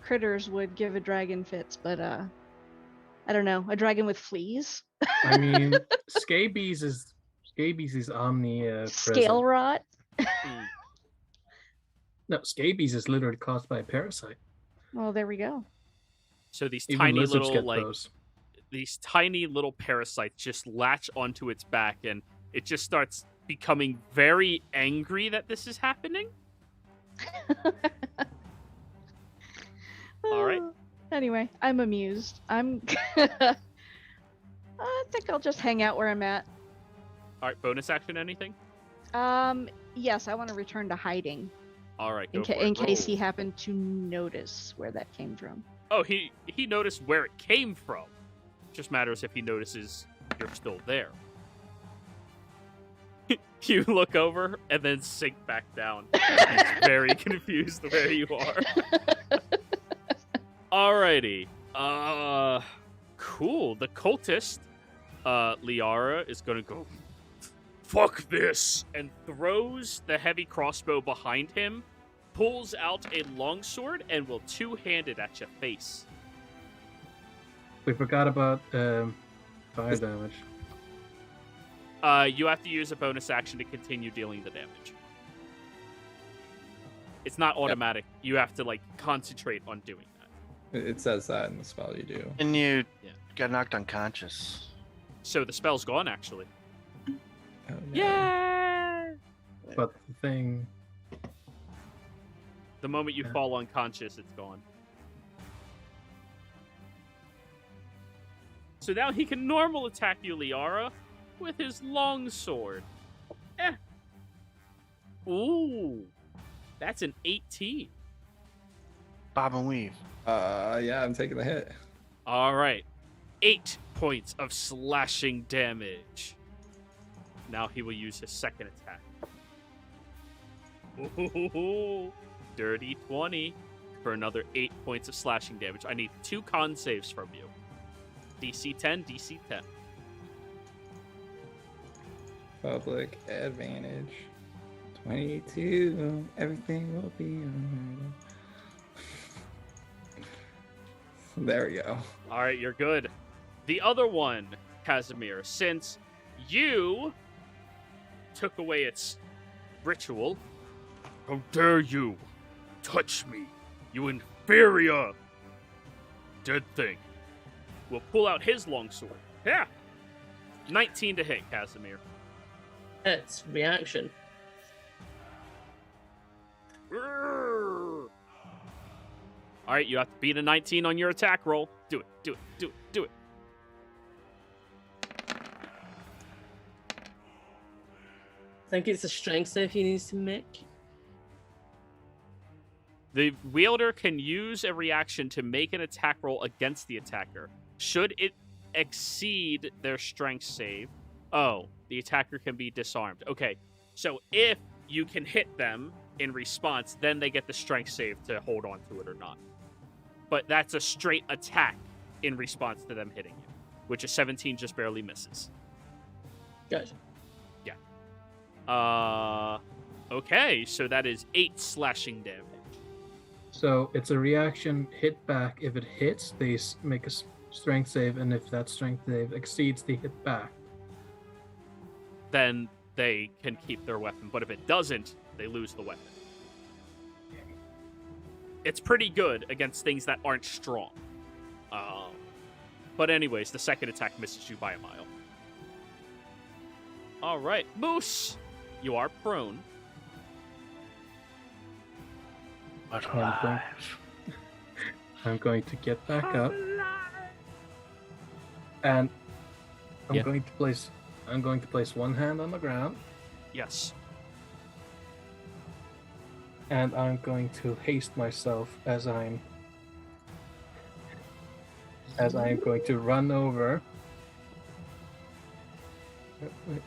critters would give a dragon fits, but I don't know. A dragon with fleas? I mean, scabies is omni Scale present. rot? No, scabies is literally caused by a parasite. Well, there we go. So these Even tiny lizards little, get like, those. these tiny little parasites just latch onto its back, and it just starts becoming very angry that this is happening. All right. Anyway, I'm amused. I think I'll just hang out where I'm at. All right, bonus action, anything? Yes, I want to return to hiding All right, in, go for it. in case Roll. he happened to notice where that came from. Oh, he noticed where it came from. Just matters if he notices you're still there. You look over and then sink back down. He's very confused where you are. Alrighty. Cool. The cultist, Liara, is gonna go, fuck this, and throws the heavy crossbow behind him, pulls out a longsword, and will two-hand it at your face. We forgot about fire damage. You have to use a bonus action to continue dealing the damage. It's not automatic. You have to, like, concentrate on doing that. It says that in the spell you do. And you Yeah. got knocked unconscious. So the spell's gone, actually. Oh, no. Yeah! But the thing, The moment you Yeah. fall unconscious, it's gone. So now he can normal attack you, Liara, with his longsword. Ooh. That's an 18. Bob and weave. Yeah, I'm taking the hit. All right. 8 points of slashing damage. Now he will use his second attack. Ooh, dirty 20 for another 8 points of slashing damage. I need 2 con saves from you. DC 10, DC 10. Public advantage. 22. Everything will be alright. There we go. All right, you're good. The other one, Casimir, since you took away its ritual. How dare you touch me, you inferior dead thing. Will pull out his longsword. Yeah. 19 to hit, Casimir. It's reaction. Alright, you have to beat a 19 on your attack roll. Do it, do it, do it, do it. I think it's a strength save he needs to make. The wielder can use a reaction to make an attack roll against the attacker. Should it exceed their strength save, the attacker can be disarmed. Okay, so if you can hit them in response, then they get the strength save to hold on to it or not. But that's a straight attack in response to them hitting you, which a 17 just barely misses. Gotcha. Okay, so that is 8 slashing damage. So it's a reaction hit back. If it hits, they make a strength save, and if that strength save exceeds the hit back, then they can keep their weapon. But if it doesn't, they lose the weapon. It's pretty good against things that aren't strong. But anyways, the second attack misses you by a mile. All right, Moose, you are prone. But I'm going to get back up, and I'm going to place one hand on the ground, Yes. and I'm going to haste myself as I'm going to run over.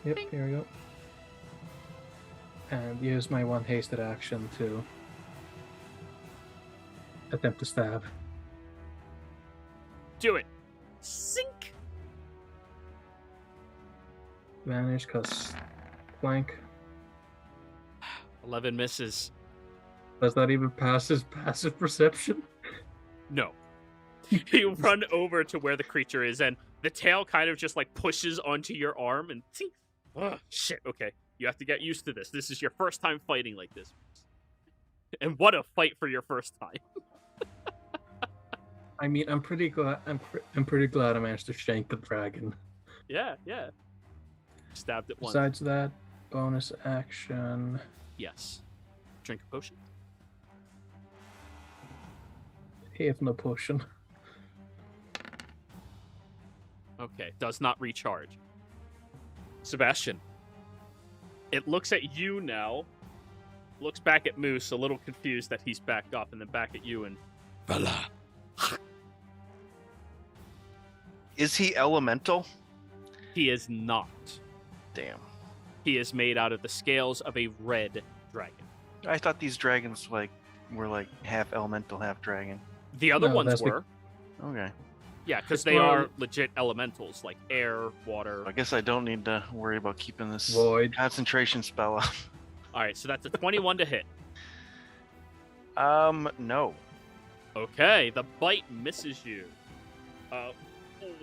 Yep, here we go. And use my one hasted action to attempt to stab. Do it. Sink. Vanish, cause flank. 11 misses. Does that even pass his passive perception? No. You run over to where the creature is, and the tail kind of just like pushes onto your arm and tink. Oh, shit. Okay. You have to get used to this. This is your first time fighting like this. And what a fight for your first time. I mean, I'm pretty glad. I'm pretty glad I managed to shank the dragon. Yeah, yeah. Stabbed it once. Besides that, bonus action. Yes. Drink a potion. Have no potion. Okay, does not recharge. Sebastian. It looks at you now. Looks back at Moose, a little confused that he's back up, and then back at you and... Voila. is he elemental? He is not. Damn. He is made out of the scales of a red dragon. I thought these dragons were like half elemental, half dragon. The other No, ones that's were. Okay. Yeah, because It's they more- are legit elementals, like air, water. I guess I don't need to worry about keeping this Void. concentration spell up. Alright, so that's a 21 to hit. No. Okay, the bite misses you.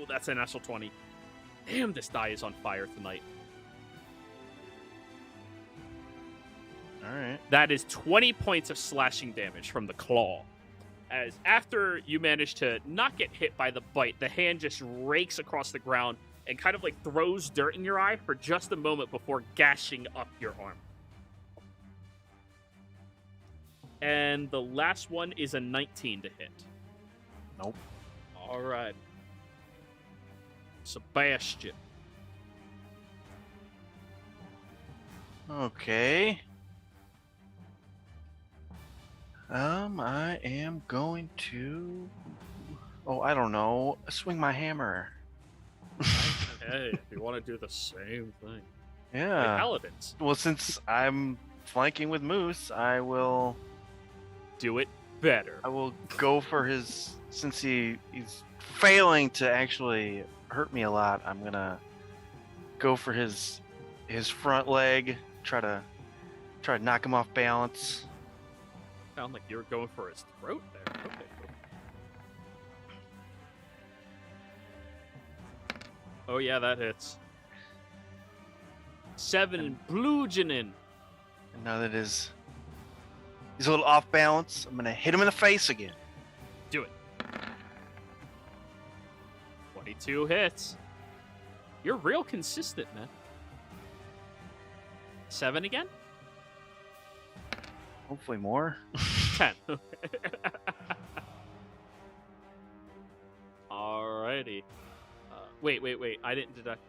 That's a natural 20. Damn, this die is on fire tonight. Alright. That is 20 points of slashing damage from the claw. As after you manage to not get hit by the bite, the hand just rakes across the ground and kind of like throws dirt in your eye for just a moment before gashing up your arm. And the last one is a 19 to hit. Nope. All right. Sebastian. Okay. I am going to... Oh, I don't know. Swing my hammer. Hey, if you want to do the same thing. Like Yeah. paladins. Well, since I'm flanking with Moose, I will Do it better. go for his... Since he's failing to actually hurt me a lot, I'm gonna go for his front leg. Try to knock him off balance. Sound like you were going for his throat there. Okay. Cool. Oh yeah, that hits. 7 and bludgeoning. And now that he's a little off balance, I'm gonna hit him in the face again. Do it. 22 hits. You're real consistent, man. 7 again? Hopefully more. 10. Alrighty. Wait. I didn't deduct.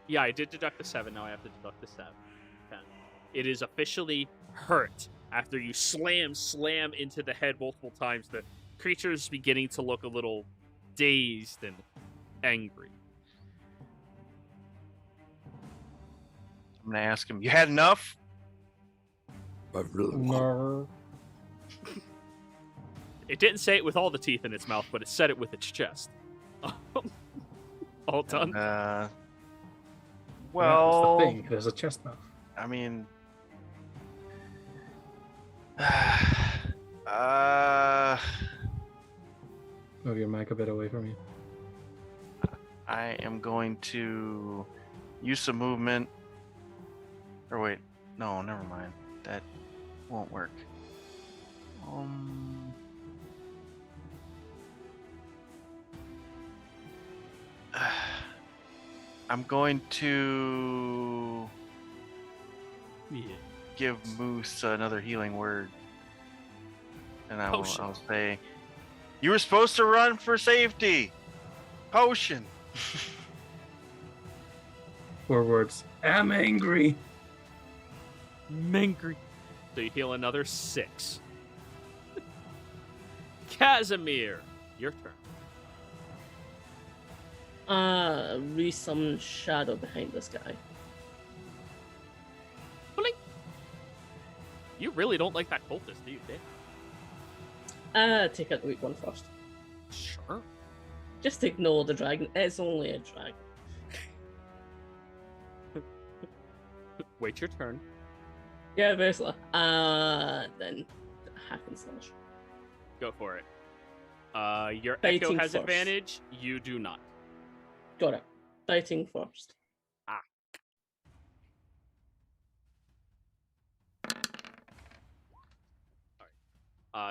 Yeah, I did deduct the 7. Now I have to deduct the 7. 10. It is officially hurt after you slam into the head multiple times. The creature is beginning to look a little dazed and angry. I'm gonna ask him, you had enough? No. It didn't say it with all the teeth in its mouth, but it said it with its chest. All done? Well, that's the thing. There's a chest mouth. I mean, Move your mic a bit away from you. I am going to use some movement. Or wait, no, never mind. That won't work. I'm going to give Moose another healing word. And I'll say, you were supposed to run for safety. Potion. 4 words. I'm angry. Mangry. So you heal another 6. Casimir, your turn. Resummon shadow behind this guy. Blink. You really don't like that cultist, do you, Dave? Take out the weak one first. Sure. Just ignore the dragon. It's only a dragon. Wait your turn. Yeah, basically. Then hack and slash. Go for it. Your Biting echo has first. advantage. You do not. Got it. Biting first.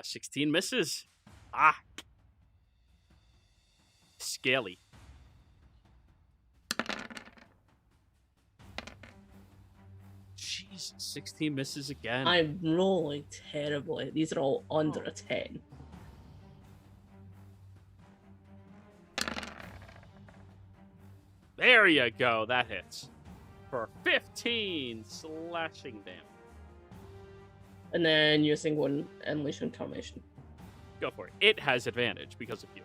16 misses. Scaly. Jeez, 16 misses again. I'm rolling terribly. These are all under a 10. There you go. That hits. For 15 slashing damage. And then using one Unleash Incarnation. Go for it. It has advantage because of you.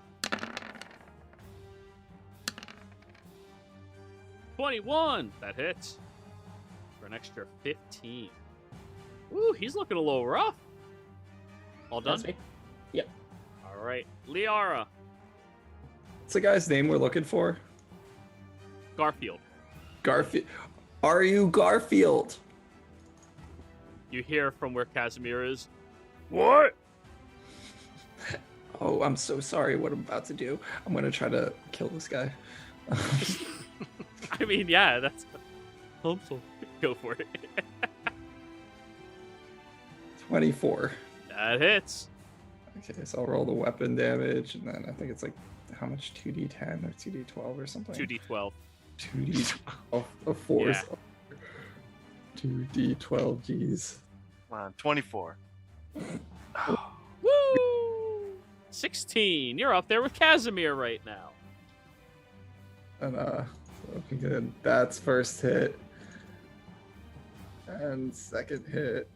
21. That hits. For an extra 15. Ooh, he's looking a little rough. All done? That's me. Yep. All right. Liara. What's the guy's name we're looking for? Garfield. Garfield. Are you Garfield? You hear from where Casimir is. What? Oh, I'm so sorry what I'm about to do. I'm going to try to kill this guy. I mean, yeah, that's... Hopeful. Go for it. 24. That hits. Okay, so I'll roll the weapon damage, and then I think it's like, how much? 2d10 or 2d12 or something? 2d12. 2d12 of 4. Yeah. 2d12, jeez. Come on, 24. Woo! 16. You're up there with Casimir right now. And so good. That's first hit. And second hit.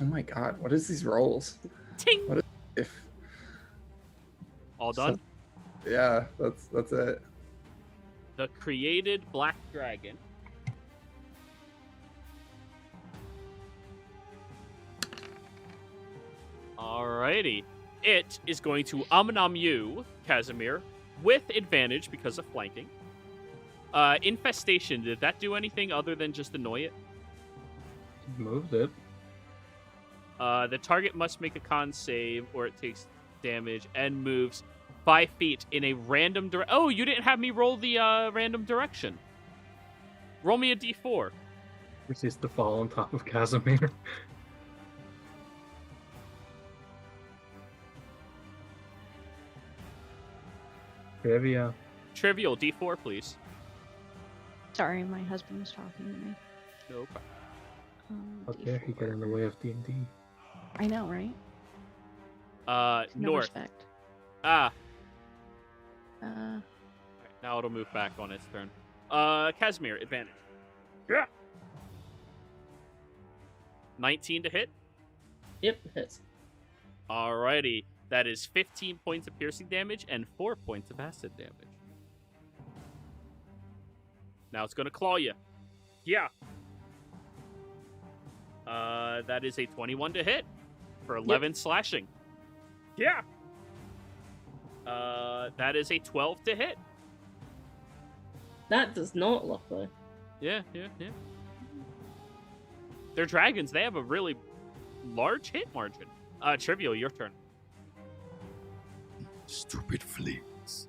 Oh my god, what is these rolls? Ting! What is if All done? yeah, that's it. The created black dragon. Alrighty. It is going to you, Casimir, with advantage because of flanking. Infestation, did that do anything other than just annoy it? Moved it. The target must make a con save or it takes damage and moves 5 feet in a random direction. Oh, you didn't have me roll the random direction. Roll me a d4. Proceeds to fall on top of Casimir. Trivia. Trivial d4, please. Sorry, my husband was talking to me. Nope. How dare he get in the way of D&D? I know, right? North. No respect. Ah. Uh, Now it'll move back on its turn. Casimir, advantage. Yeah. 19 to hit. Yep, hits. Alrighty. That is 15 points of piercing damage and 4 points of acid damage. Now it's gonna claw you. Yeah. That is a 21 to hit for 11 slashing. Yeah. That is a 12 to hit. That does not look like. Yeah. They're dragons. They have a really large hit margin. Trivial, your turn. Stupid fleas.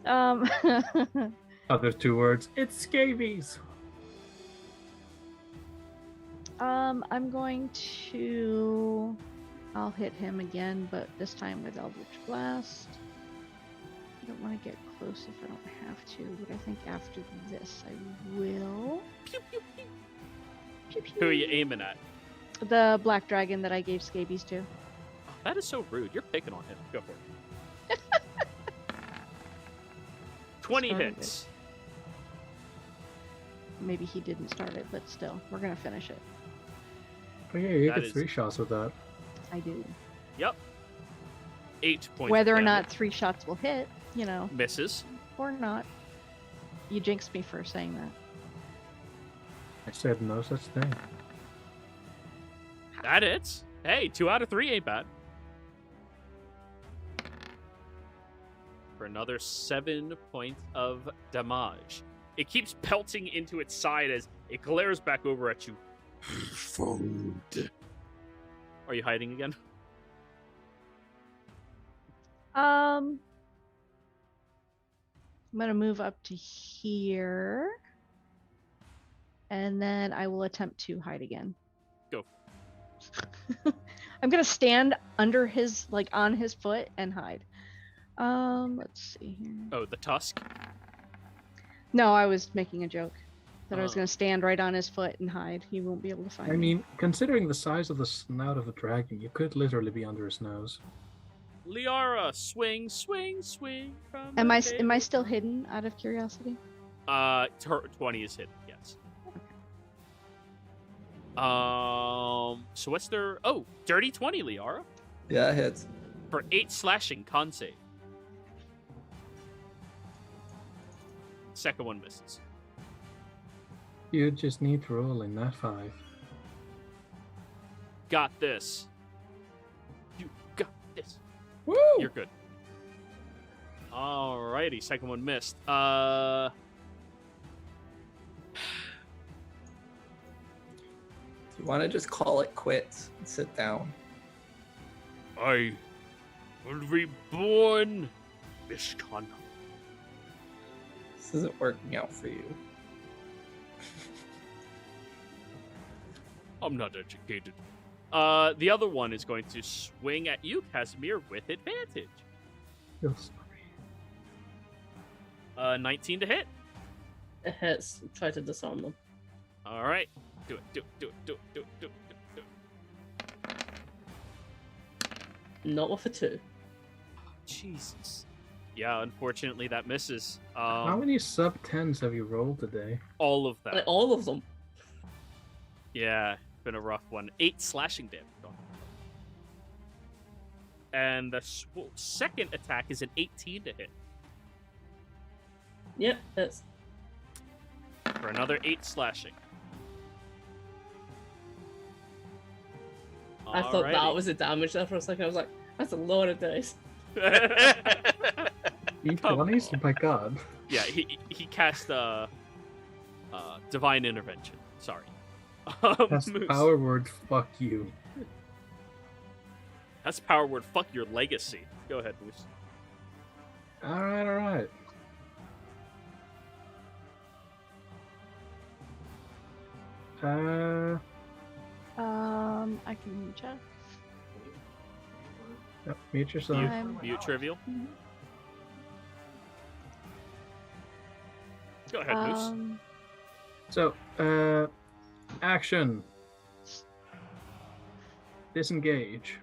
Other 2 words. It's scabies. I'm going to... I'll hit him again, but this time with Eldritch Blast. I don't want to get close if I don't have to, but I think after this I will. Pew, pew, pew. Pew, pew. Who are you aiming at? The black dragon that I gave scabies to. Oh, that is so rude. You're picking on him. Go for it. 20 Started hits. Maybe he didn't start it, but still, we're gonna finish it. Oh yeah, you That get is- 3 shots with that. I do. Yep. 8 points. Whether of or not damage. 3 shots will hit, you know, Misses. or not. You jinxed me for saying that. I said no such thing. That hits. Hey, 2 out of 3 ain't bad. For another 7 points of damage. It keeps pelting into its side as it glares back over at you. Food. Are you hiding again? I'm gonna move up to here. And then I will attempt to hide again. Go. I'm gonna stand under his, like, on his foot and hide. Let's see here. Oh, the tusk? No, I was making a joke. That I was Oh. gonna stand right on his foot and hide. He won't be able to find I me. mean, considering the size of the snout of a dragon, you could literally be under his nose. Liara, swing, swing, swing. From Am the I table. still hidden out of curiosity? 20 is hit, yes. So what's their... Oh, dirty 20, Liara. Yeah, it hits. For 8 slashing, con save. Second one misses. You just need to roll in that 5. Got this. You got this. Woo! You're good. Alrighty, second one missed. Do you want to just call it quits and sit down? I will reborn Mishkan. This isn't working out for you. I'm not educated. The other one is going to swing at you, Casimir, with advantage. Feel sorry. 19 to hit. It hits. Try to disarm them. All right. Do it. Not with a 2. Jesus. Yeah, unfortunately that misses. How many sub-10s have you rolled today? All of that. Like, all of them. Yeah, been a rough one. 8 slashing damage. And the second attack is an 18 to hit. Yep, hits. For another 8 slashing. I thought that was the damage there for a second. I was like, that's a lot of dice. E20s? Oh my god. Yeah, he cast divine intervention. Sorry. That's Moose. power word, fuck you. That's power word. Fuck your legacy. Go ahead, Moose. All right. I can check. Mute yourself. Mute trivial. Mhm. Go ahead, Moose. So, action. Disengage.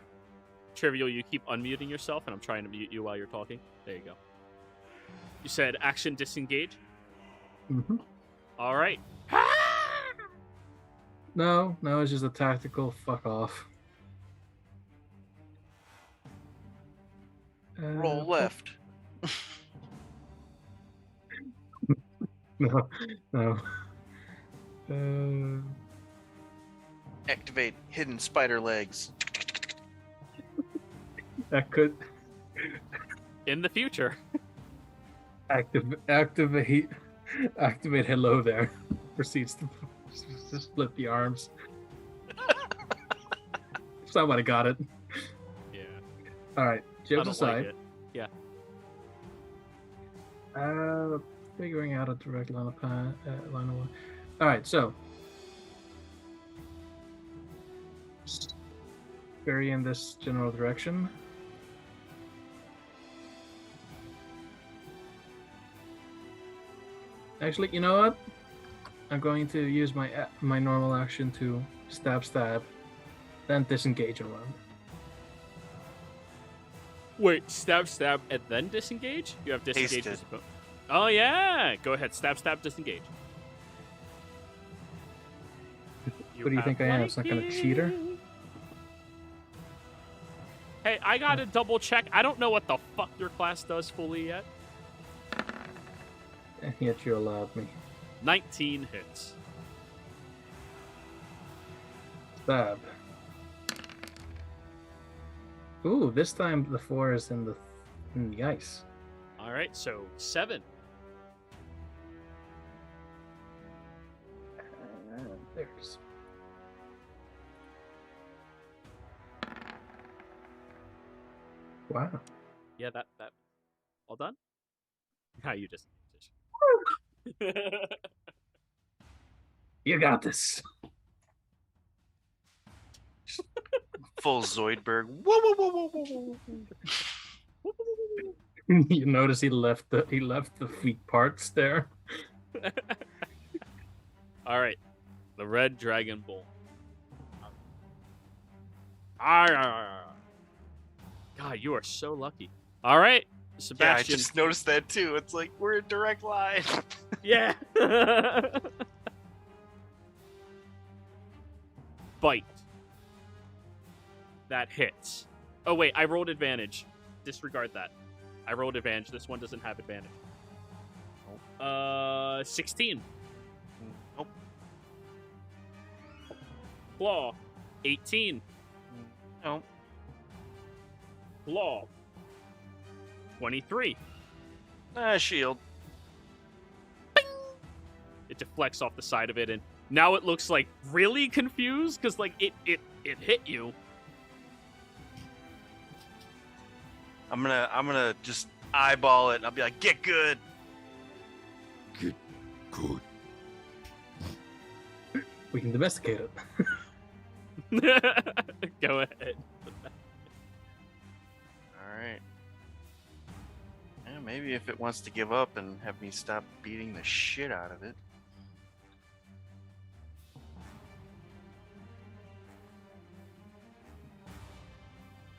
Trivial, you keep unmuting yourself, and I'm trying to mute you while you're talking. There you go. You said action disengage? Mm-hmm. All right. No, it's just a tactical fuck off. Roll left. No. Activate hidden spider legs. That could In the future. activate hello there. Proceeds to split the arms. Somebody got it. Yeah. Alright, I jokes don't aside. like it. Yeah. Figuring out a direct line of line of one. Alright, so very in this general direction. Actually, you know what? I'm going to use my normal action to stab, then disengage and run. Wait, stab, and then disengage? You have disengage. Tasted. Oh, yeah. Go ahead. Stab, disengage. What do you think I am? Some kind of cheater? Hey, I gotta double check. I don't know what the fuck your class does fully yet. Yet you allowed me. 19 hits. Stab. Ooh, this time the 4 is in the ice. All right, so 7. There's. Wow. Yeah, that. All done? How you just. You got this. Full Zoidberg. Whoa, whoa, whoa, whoa, whoa, whoa. You notice he left the feet parts there. All right, the red dragon bull. God, you are so lucky. All right, Yeah, I Sebastian. just noticed that too. It's like we're in direct line. Yeah. Bite. That hits. Oh wait, I rolled advantage. Disregard that. I rolled advantage. This one doesn't have advantage. 16. Nope. Claw. 18. Nope. Claw. 23. Shield. It deflects off the side of it, and now it looks like really confused because like it hit you. I'm gonna just eyeball it and I'll be like, get good. Good. We can domesticate it. Go ahead. Alright. Yeah, maybe if it wants to give up and have me stop beating the shit out of it.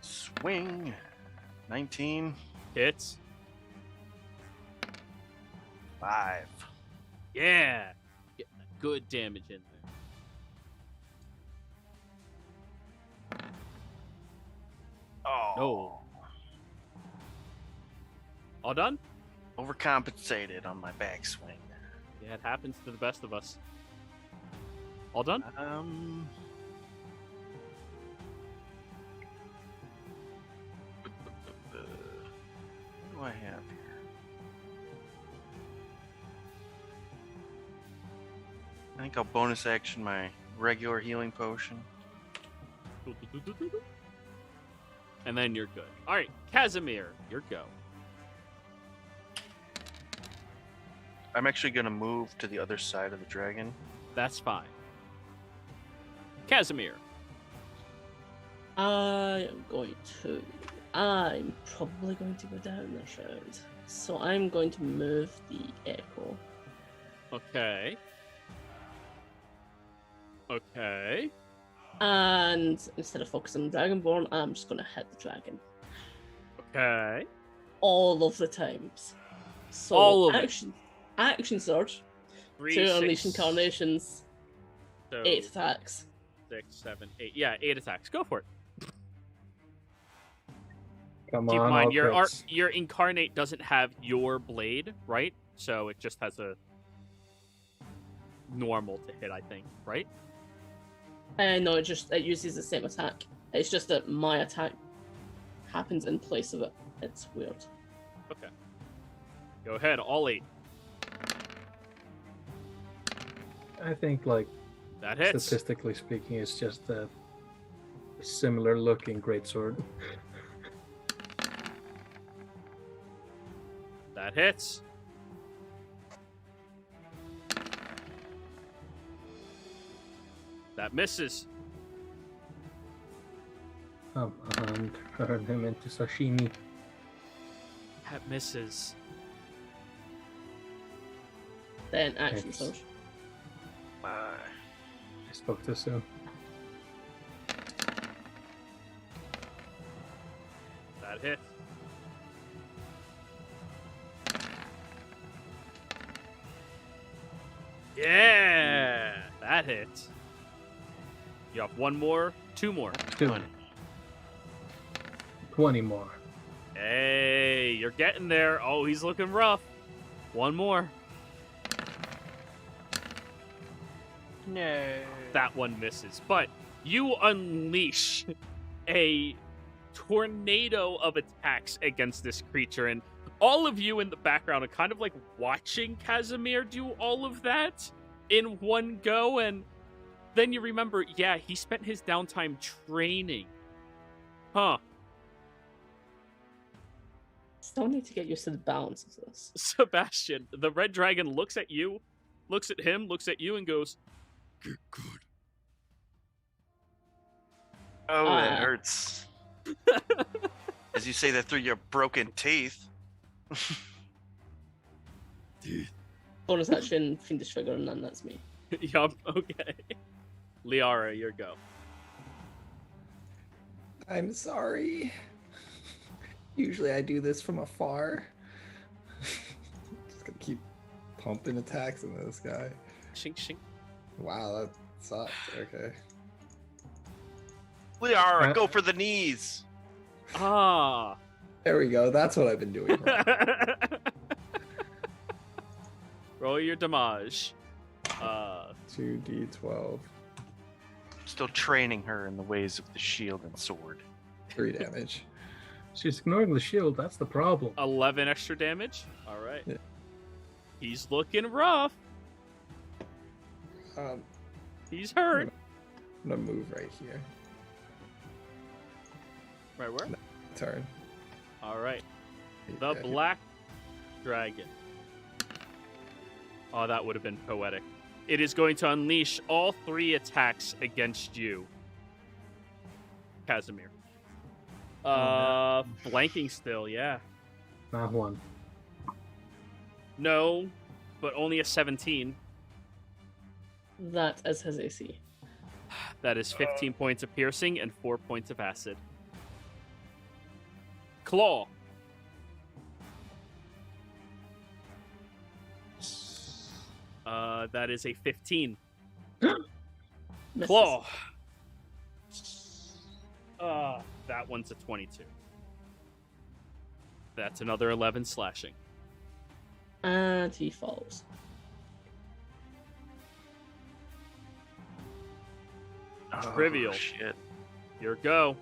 Swing. 19. Hits. 5. Yeah. Getting a good damage in there. Oh. No. All done? Overcompensated on my backswing. Yeah, it happens to the best of us. All done? What do I have here? I think I'll bonus action my regular healing potion. And then you're good. All right, Casimir, your go. I'm actually gonna move to the other side of the dragon. That's fine. Casimir. I'm probably going to go down this road. So I'm going to move the echo. Okay. Okay. And instead of focusing on Dragonborn, I'm just going to hit the dragon. Okay. All of the times. So All of action surge. 3, to 6, unleash incarnations. so 8 attacks. 6, 7, 8. Yeah, 8 attacks. Go for it. Come Keep in on, mind, all crits. your incarnate doesn't have your blade, right? So it just has a normal to hit, I think, right? No, it uses the same attack. It's just that my attack happens in place of it. It's weird. Okay. Go ahead, all 8. I think, like, That hits. statistically speaking, it's just a similar looking greatsword. That hits. That misses. Come on, turn him into sashimi. That misses. Then action Thanks. surge. I spoke too soon. That hits. Yeah, that hits. You have 1 more, 2 more. 20 more. Hey, you're getting there. Oh, he's looking rough. 1 more. No. That one misses. But you unleash a tornado of attacks against this creature, and all of you in the background are kind of like watching Casimir do all of that in one go, and then you remember, yeah, he spent his downtime training. Huh. Still need to get used to the balance of this. Sebastian, the red dragon looks at you, looks at him, looks at you, and goes, Get good. Oh, Ah. that hurts. As you say that through your broken teeth. Dude. Bonus action, Fiendish Figure, and then that's me. yup, okay. Liara, your go. I'm sorry. Usually I do this from afar. Just gonna keep pumping attacks into this guy. Shink, shink. Wow, that sucks. Okay. Liara, go for the knees. Ah. There we go. That's what I've been doing. wrong. Roll your damage. 2d12. Still training her in the ways of the shield and sword. 3 damage. She's ignoring the shield, that's the problem. 11 extra damage. All right. Yeah. He's looking rough. Um, He's hurt. I'm gonna move right here. Right where? Turn. All right. The Yeah, black dragon. Oh, that would have been poetic. It is going to unleash all 3 attacks against you, Casimir. Flanking still, yeah. Not one. No, but only a 17. That is his AC. That is 15 points of piercing and 4 points of acid. Claw. That is a 15. Misses. Claw. That one's a 22. That's another 11 slashing. And he falls. Trivial. Oh, shit. Your go.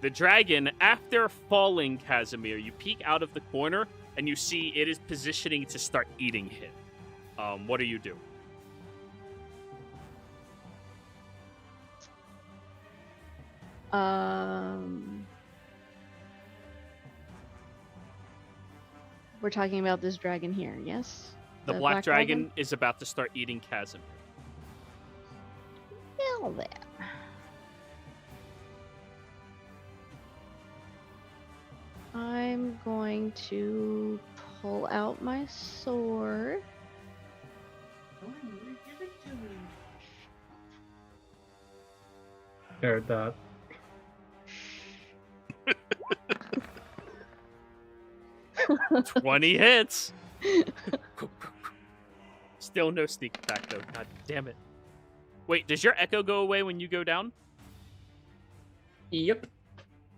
The dragon, after falling, Casimir, you peek out of the corner and you see it is positioning to start eating him. What do you do? We're talking about this dragon here, yes? The black dragon is about to start eating Casimir. Well then. I'm going to pull out my sword. Heard that. Ooh, 20 hits. Still no sneak attack though. God damn it. Wait, does your echo go away when you go down? Yep.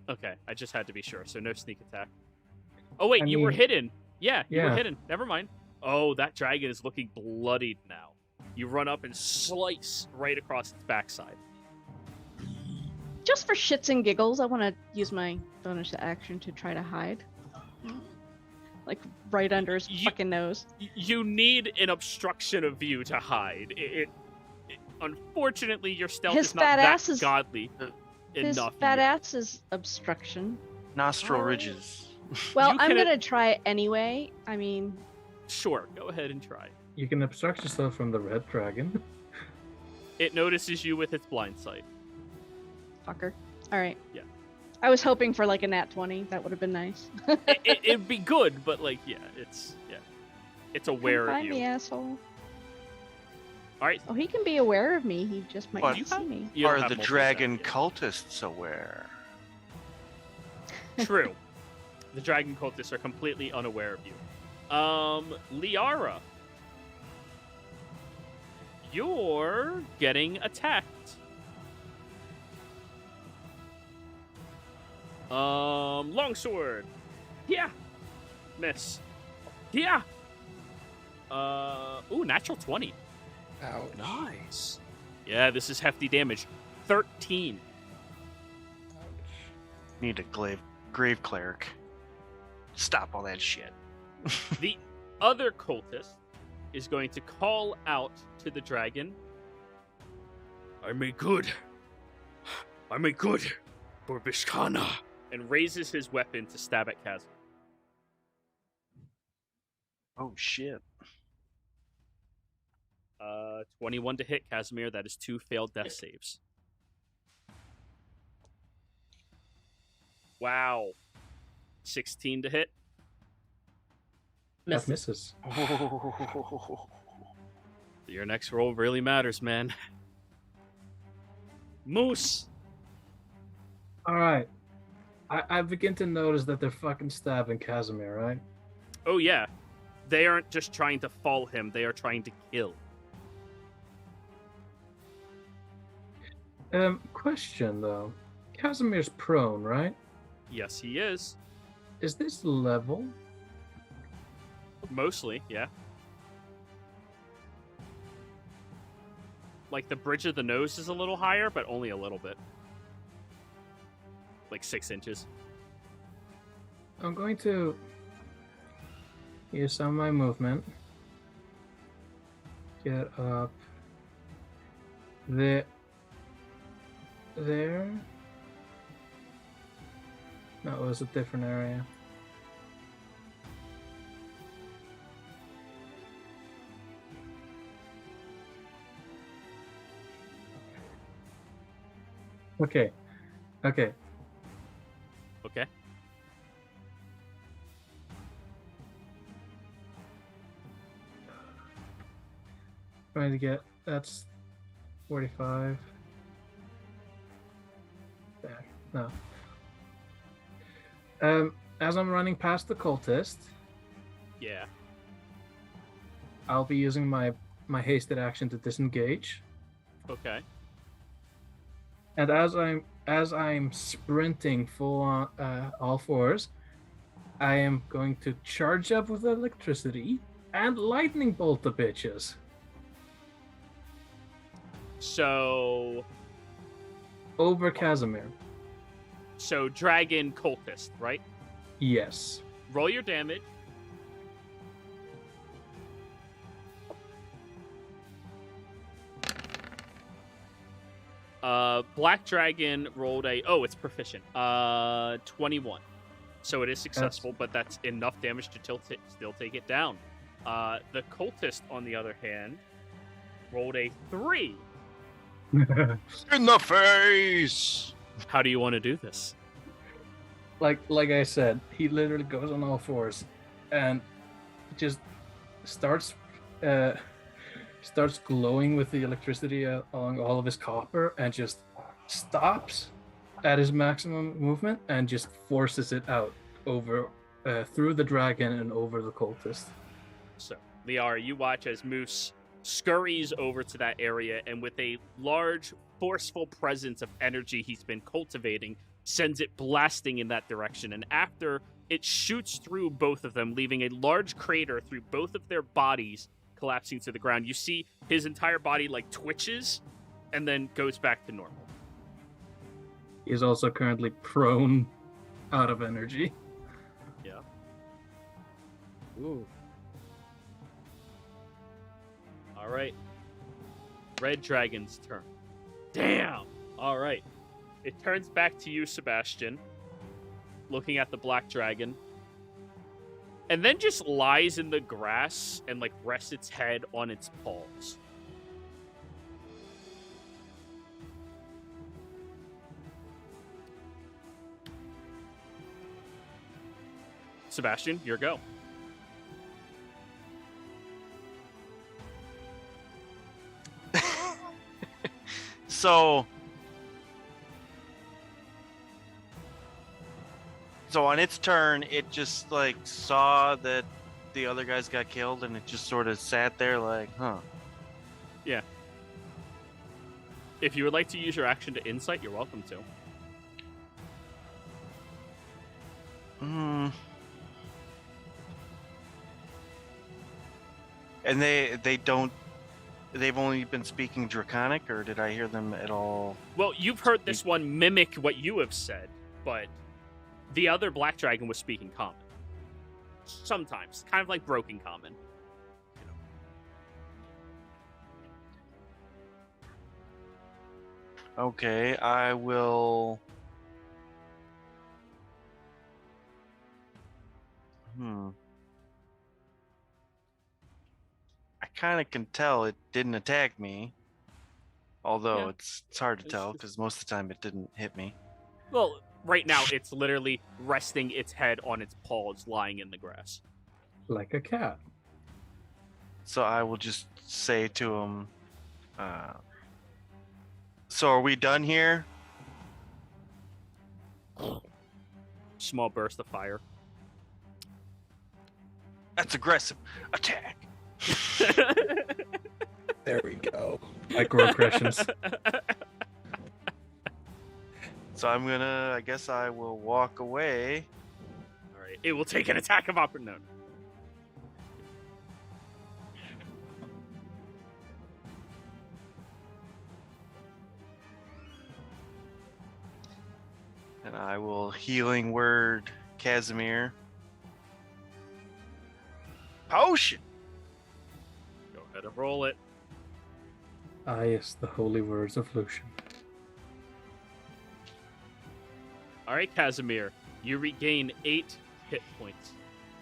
Okay, I just had to be sure. So no sneak attack. Oh wait, I you were mean- hidden. Yeah, you were Yeah. hidden. Never mind. Oh, that dragon is looking bloodied now. You run up and slice right across its backside. Just for shits and giggles, I want to use my bonus action to try to hide. Like right under his fucking nose. You need an obstruction of view to hide. Unfortunately, your stealth His is not fat that ass is- godly His enough. fat yet. ass is obstruction. Nostril ridges. Well, You I'm can- gonna try it anyway. I mean, Sure, go ahead and try. You can obstruct yourself from the red dragon. It notices you with its blind sight. fucker. All right. Yeah. I was hoping for like a nat 20. That would have been nice. It'd be good, but like, it's aware of Find you. me, asshole. All right, Oh, he can be aware of me. He just might What? not see me. you don't Are have the multiple dragon attacks cultists aware? yet. True. The dragon cultists are completely unaware of you. Liara, you're getting attacked. Longsword. Yeah. Miss. Yeah. Ooh, natural 20. Ouch. Nice. Yeah, this is hefty damage. 13. Need a grave cleric. Stop all that shit. The other cultist is going to call out to the dragon. I make good. I make good for Bishkana. And raises his weapon to stab at Kaz. Oh shit. 21 to hit Casimir. That is 2 failed death saves. Wow. 16 to hit. That misses. Your next roll really matters, man. Moose. All right. I begin to notice that they're fucking stabbing Casimir, right? Oh, yeah. They aren't just trying to fall him, they are trying to kill. Question though. Casimir's prone, right? Yes, he is. Is this level? Mostly, yeah. Like, the bridge of the nose is a little higher, but only a little bit. Like 6 inches. I'm going to use some of my movement. Get up there. No, it was a different area. Okay. Okay. Trying to get, that's 45. There, no. As I'm running past the cultist, Yeah. I'll be using my hasted action to disengage. Okay. And as I'm sprinting full on all fours, I am going to charge up with electricity and lightning bolt the bitches. So Over Casimir. dragon cultist, right? Yes. Roll your damage. Black dragon rolled it's proficient. 21. So it is successful, but that's enough damage to still take it down. The cultist, on the other hand, rolled a 3. In the face! How do you want to do this? Like I said, he literally goes on all fours and just starts glowing with the electricity along all of his copper, and just stops at his maximum movement and just forces it out over through the dragon and over the cultist. So, Liara, you watch as Moose scurries over to that area, and with a large, forceful presence of energy he's been cultivating, sends it blasting in that direction. And after it shoots through both of them, leaving a large crater through both of their bodies, collapsing to the ground, you see his entire body like twitches and then goes back to normal. He's also currently prone out of energy. Yeah. Ooh. All right. Red Dragon's turn. Damn! All right. It turns back to you, Sebastian, looking at the Black Dragon, and then just lies in the grass and, like, rests its head on its paws. Sebastian, your go. So on its turn, it just like saw that the other guys got killed, and it just sort of sat there like, huh. Yeah. If you would like to use your action to insight, you're welcome to. And they've only been speaking Draconic, or did I hear them at all? Well, you've heard this one mimic what you have said, but the other Black Dragon was speaking Common. Sometimes. Kind of like Broken Common. Okay, I will... I kind of can tell it didn't attack me. Although it's hard to tell, because most of the time it didn't hit me. Well, right now it's literally resting its head on its paws, lying in the grass. Like a cat. So I will just say to him, so are we done here? Small burst of fire. That's aggressive. Attack. There we go. Microaggressions. So I guess I will walk away. All right. It will take an attack of opportunity. And I will healing word Casimir. Potion. Go ahead and roll it. Ah, yes, the holy words of Lucian. All right, Casimir, you regain 8 hit points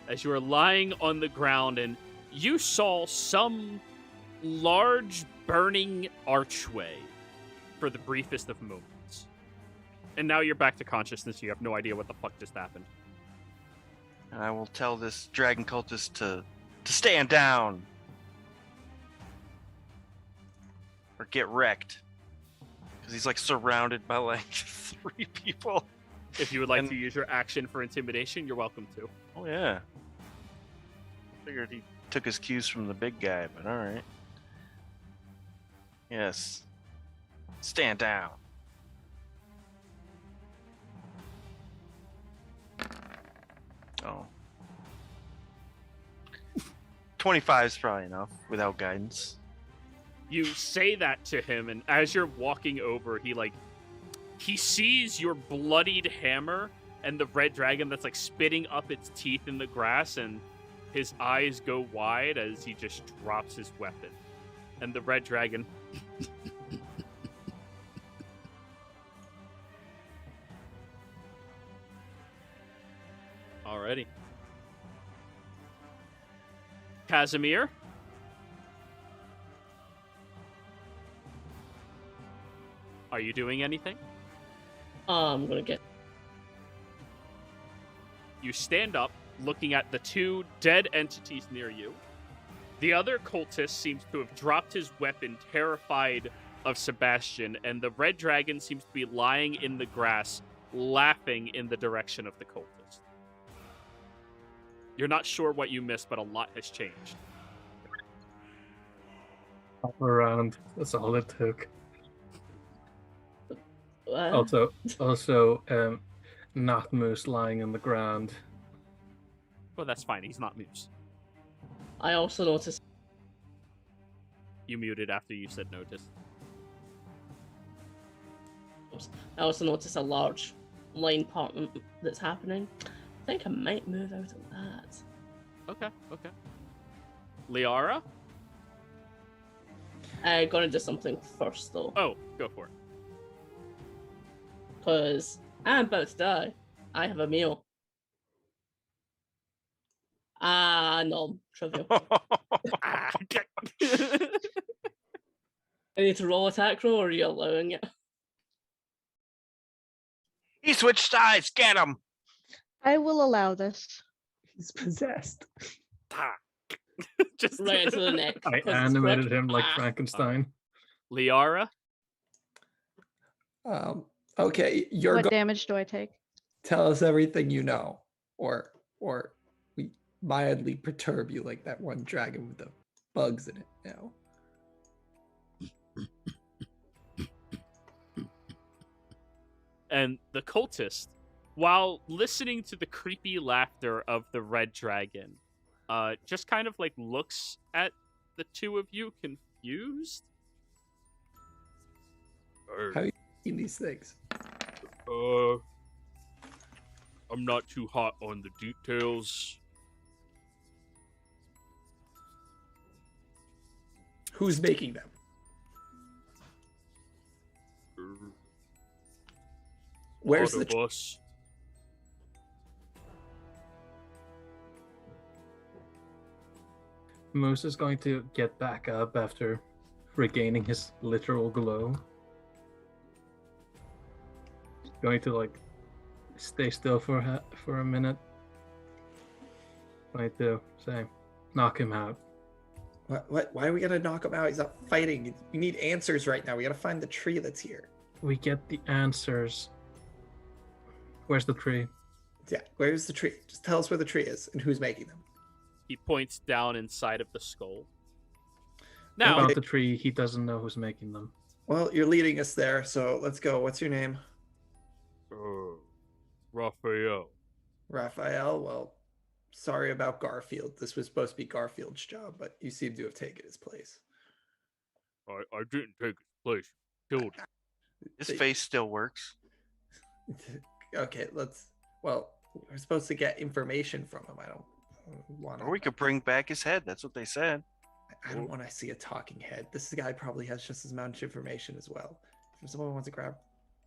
as you are lying on the ground, and you saw some large burning archway for the briefest of moments. And now you're back to consciousness. You have no idea what the fuck just happened. And I will tell this dragon cultist to stand down. Or get wrecked. Because he's like surrounded by like 3 people. If you would like to use your action for intimidation, you're welcome to. Oh yeah. Figured he took his cues from the big guy, but alright. Yes. Stand down. Oh. 25 is probably enough without guidance. You say that to him, and as you're walking over, he sees your bloodied hammer and the red dragon that's like spitting up its teeth in the grass, and his eyes go wide as he just drops his weapon. And the red dragon Casimir? Are you doing anything? I'm gonna get. You stand up, looking at the two dead entities near you. The other cultist seems to have dropped his weapon, terrified of Sebastian, and the red dragon seems to be lying in the grass, laughing in the direction of the cultist. You're not sure what you missed, but a lot has changed. Hop around. That's all it took. What? Also, not Moose lying on the ground. Well, that's fine. He's not Moose. I also noticed. You muted after you said notice. I also noticed a large line part that's happening. I think I might move out of that. Okay. Liara? I'm gonna do something first though, Oh, go for it. because I'm about to die. I have a meal. No, trivial. I need to roll attack roll, or are you allowing it? He switched sides. Get him. I will allow this. He's possessed. Just Right into the neck. I 'cause it's animated quick. him like Frankenstein. Liara? Okay, you're What going damage do I take? to tell us everything you know, or we mildly perturb you like that one dragon with the bugs in it. Now, And the cultist, while listening to the creepy laughter of the red dragon, just kind of like looks at the two of you confused. how you seen these things? I'm not too hot on the details. Who's making them? Where's the? Bus? Moose is going to get back up after regaining his literal glow. Going to like stay still for a minute. Going to say, knock him out. What? Why are we gonna knock him out? He's not fighting. We need answers right now. We gotta find the tree that's here. We get the answers. Where's the tree? Yeah, where's the tree? Just tell us where the tree is and who's making them. He points down inside of the skull. Now, Now, about the tree, he doesn't know who's making them. Well, you're leading us there, so let's go. What's your name? Raphael. Raphael. Well, sorry about Garfield. This was supposed to be Garfield's job, but you seem to have taken his place. I didn't take his place. Killed him. His face still works. Okay, well, we're supposed to get information from him. I don't want to. Or we could bring back his head. That's what they said. I don't want to see a talking head. This guy probably has just as much information as well. If someone wants to grab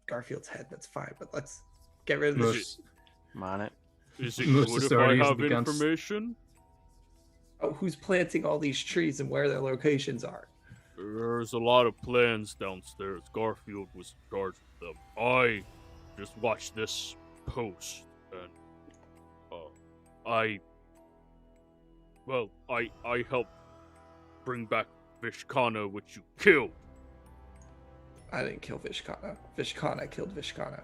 Garfield's head, that's fine. But let's get rid of this. Moose, I'm on it. Is it Moose good is if I already have begun- information? Oh, who's planting all these trees and where their locations are? There's a lot of plans downstairs. Garfield was in charge of them. I just watched this post, and I helped bring back Vishkana, which you killed. I didn't kill Vishkana. Vishkana killed Vishkana.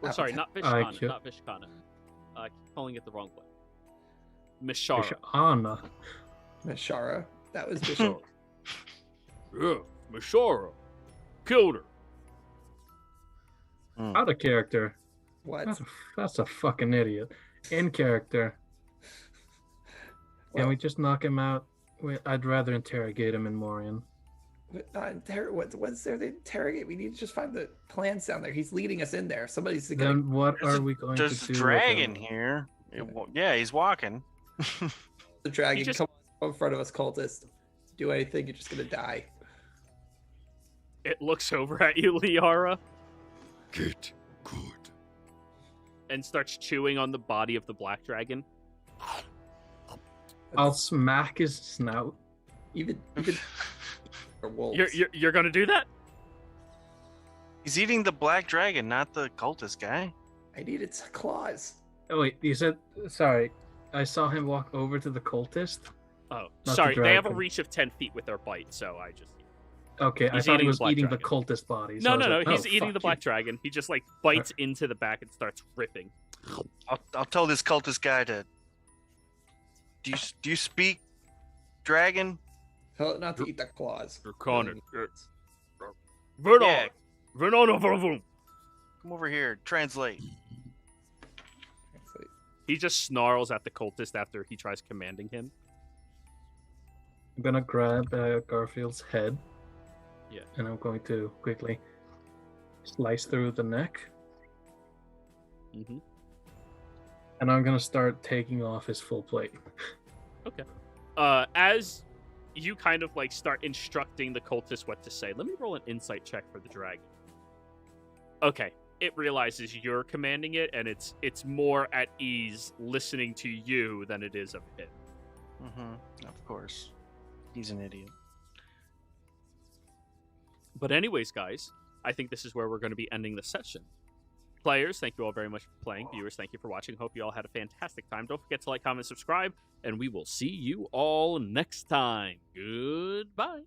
or sorry, not I Vishkana, kill- not Vishkana. I keep calling it the wrong way. Mishara. Anna. Mishara. That was Vishkana. Yeah, Mishara. Killed her. Out of character. What? That's a fucking idiot. In character. Can Well- we just knock him out? I'd rather interrogate him in Morian. What's there to interrogate? We need to just find the plans down there. He's leading us in there. Somebody's gonna. Then what There's are a- we going to do? There's a with dragon him? here. Yeah, he's walking. The dragon just- come in front of us, cultist. Do anything, you're just gonna die. It looks over at you, Liara, Get good. and starts chewing on the body of the black dragon. I'll smack his snout. Even for wolves. You're gonna do that? He's eating the black dragon, not the cultist guy. I need its claws. Oh wait, you said sorry. I saw him walk over to the cultist. Oh, Not the sorry. They have a dragon. reach of 10 feet with their bite, so I just. Okay, I He's thought he eating was the black eating the dragon. cultist body. so No, I was no, like, no. He's oh, eating the fuck black you. dragon. He just like bites into the back and starts ripping. I'll tell this cultist guy to. Do you speak dragon? Tell it not to eat the claws. Draconic. Really. Vernon. Yeah. Vernon. Come over here. Translate. Translate. He just snarls at the cultist after he tries commanding him. I'm gonna grab Garfield's head. Yeah. And I'm going to quickly slice through the neck. Mm-hmm. And I'm gonna start taking off his full plate. As you kind of like start instructing the cultist what to say, let me roll an insight check for the dragon. Okay, it realizes you're commanding it, and it's more at ease listening to you than it is of him. Mm-hmm. Of course. He's an idiot. But anyways, guys, I think this is where we're going to be ending the session. Players, thank you all very much for playing. Viewers, thank you for watching. Hope you all had a fantastic time. Don't forget to like, comment, subscribe, and we will see you all next time. Goodbye.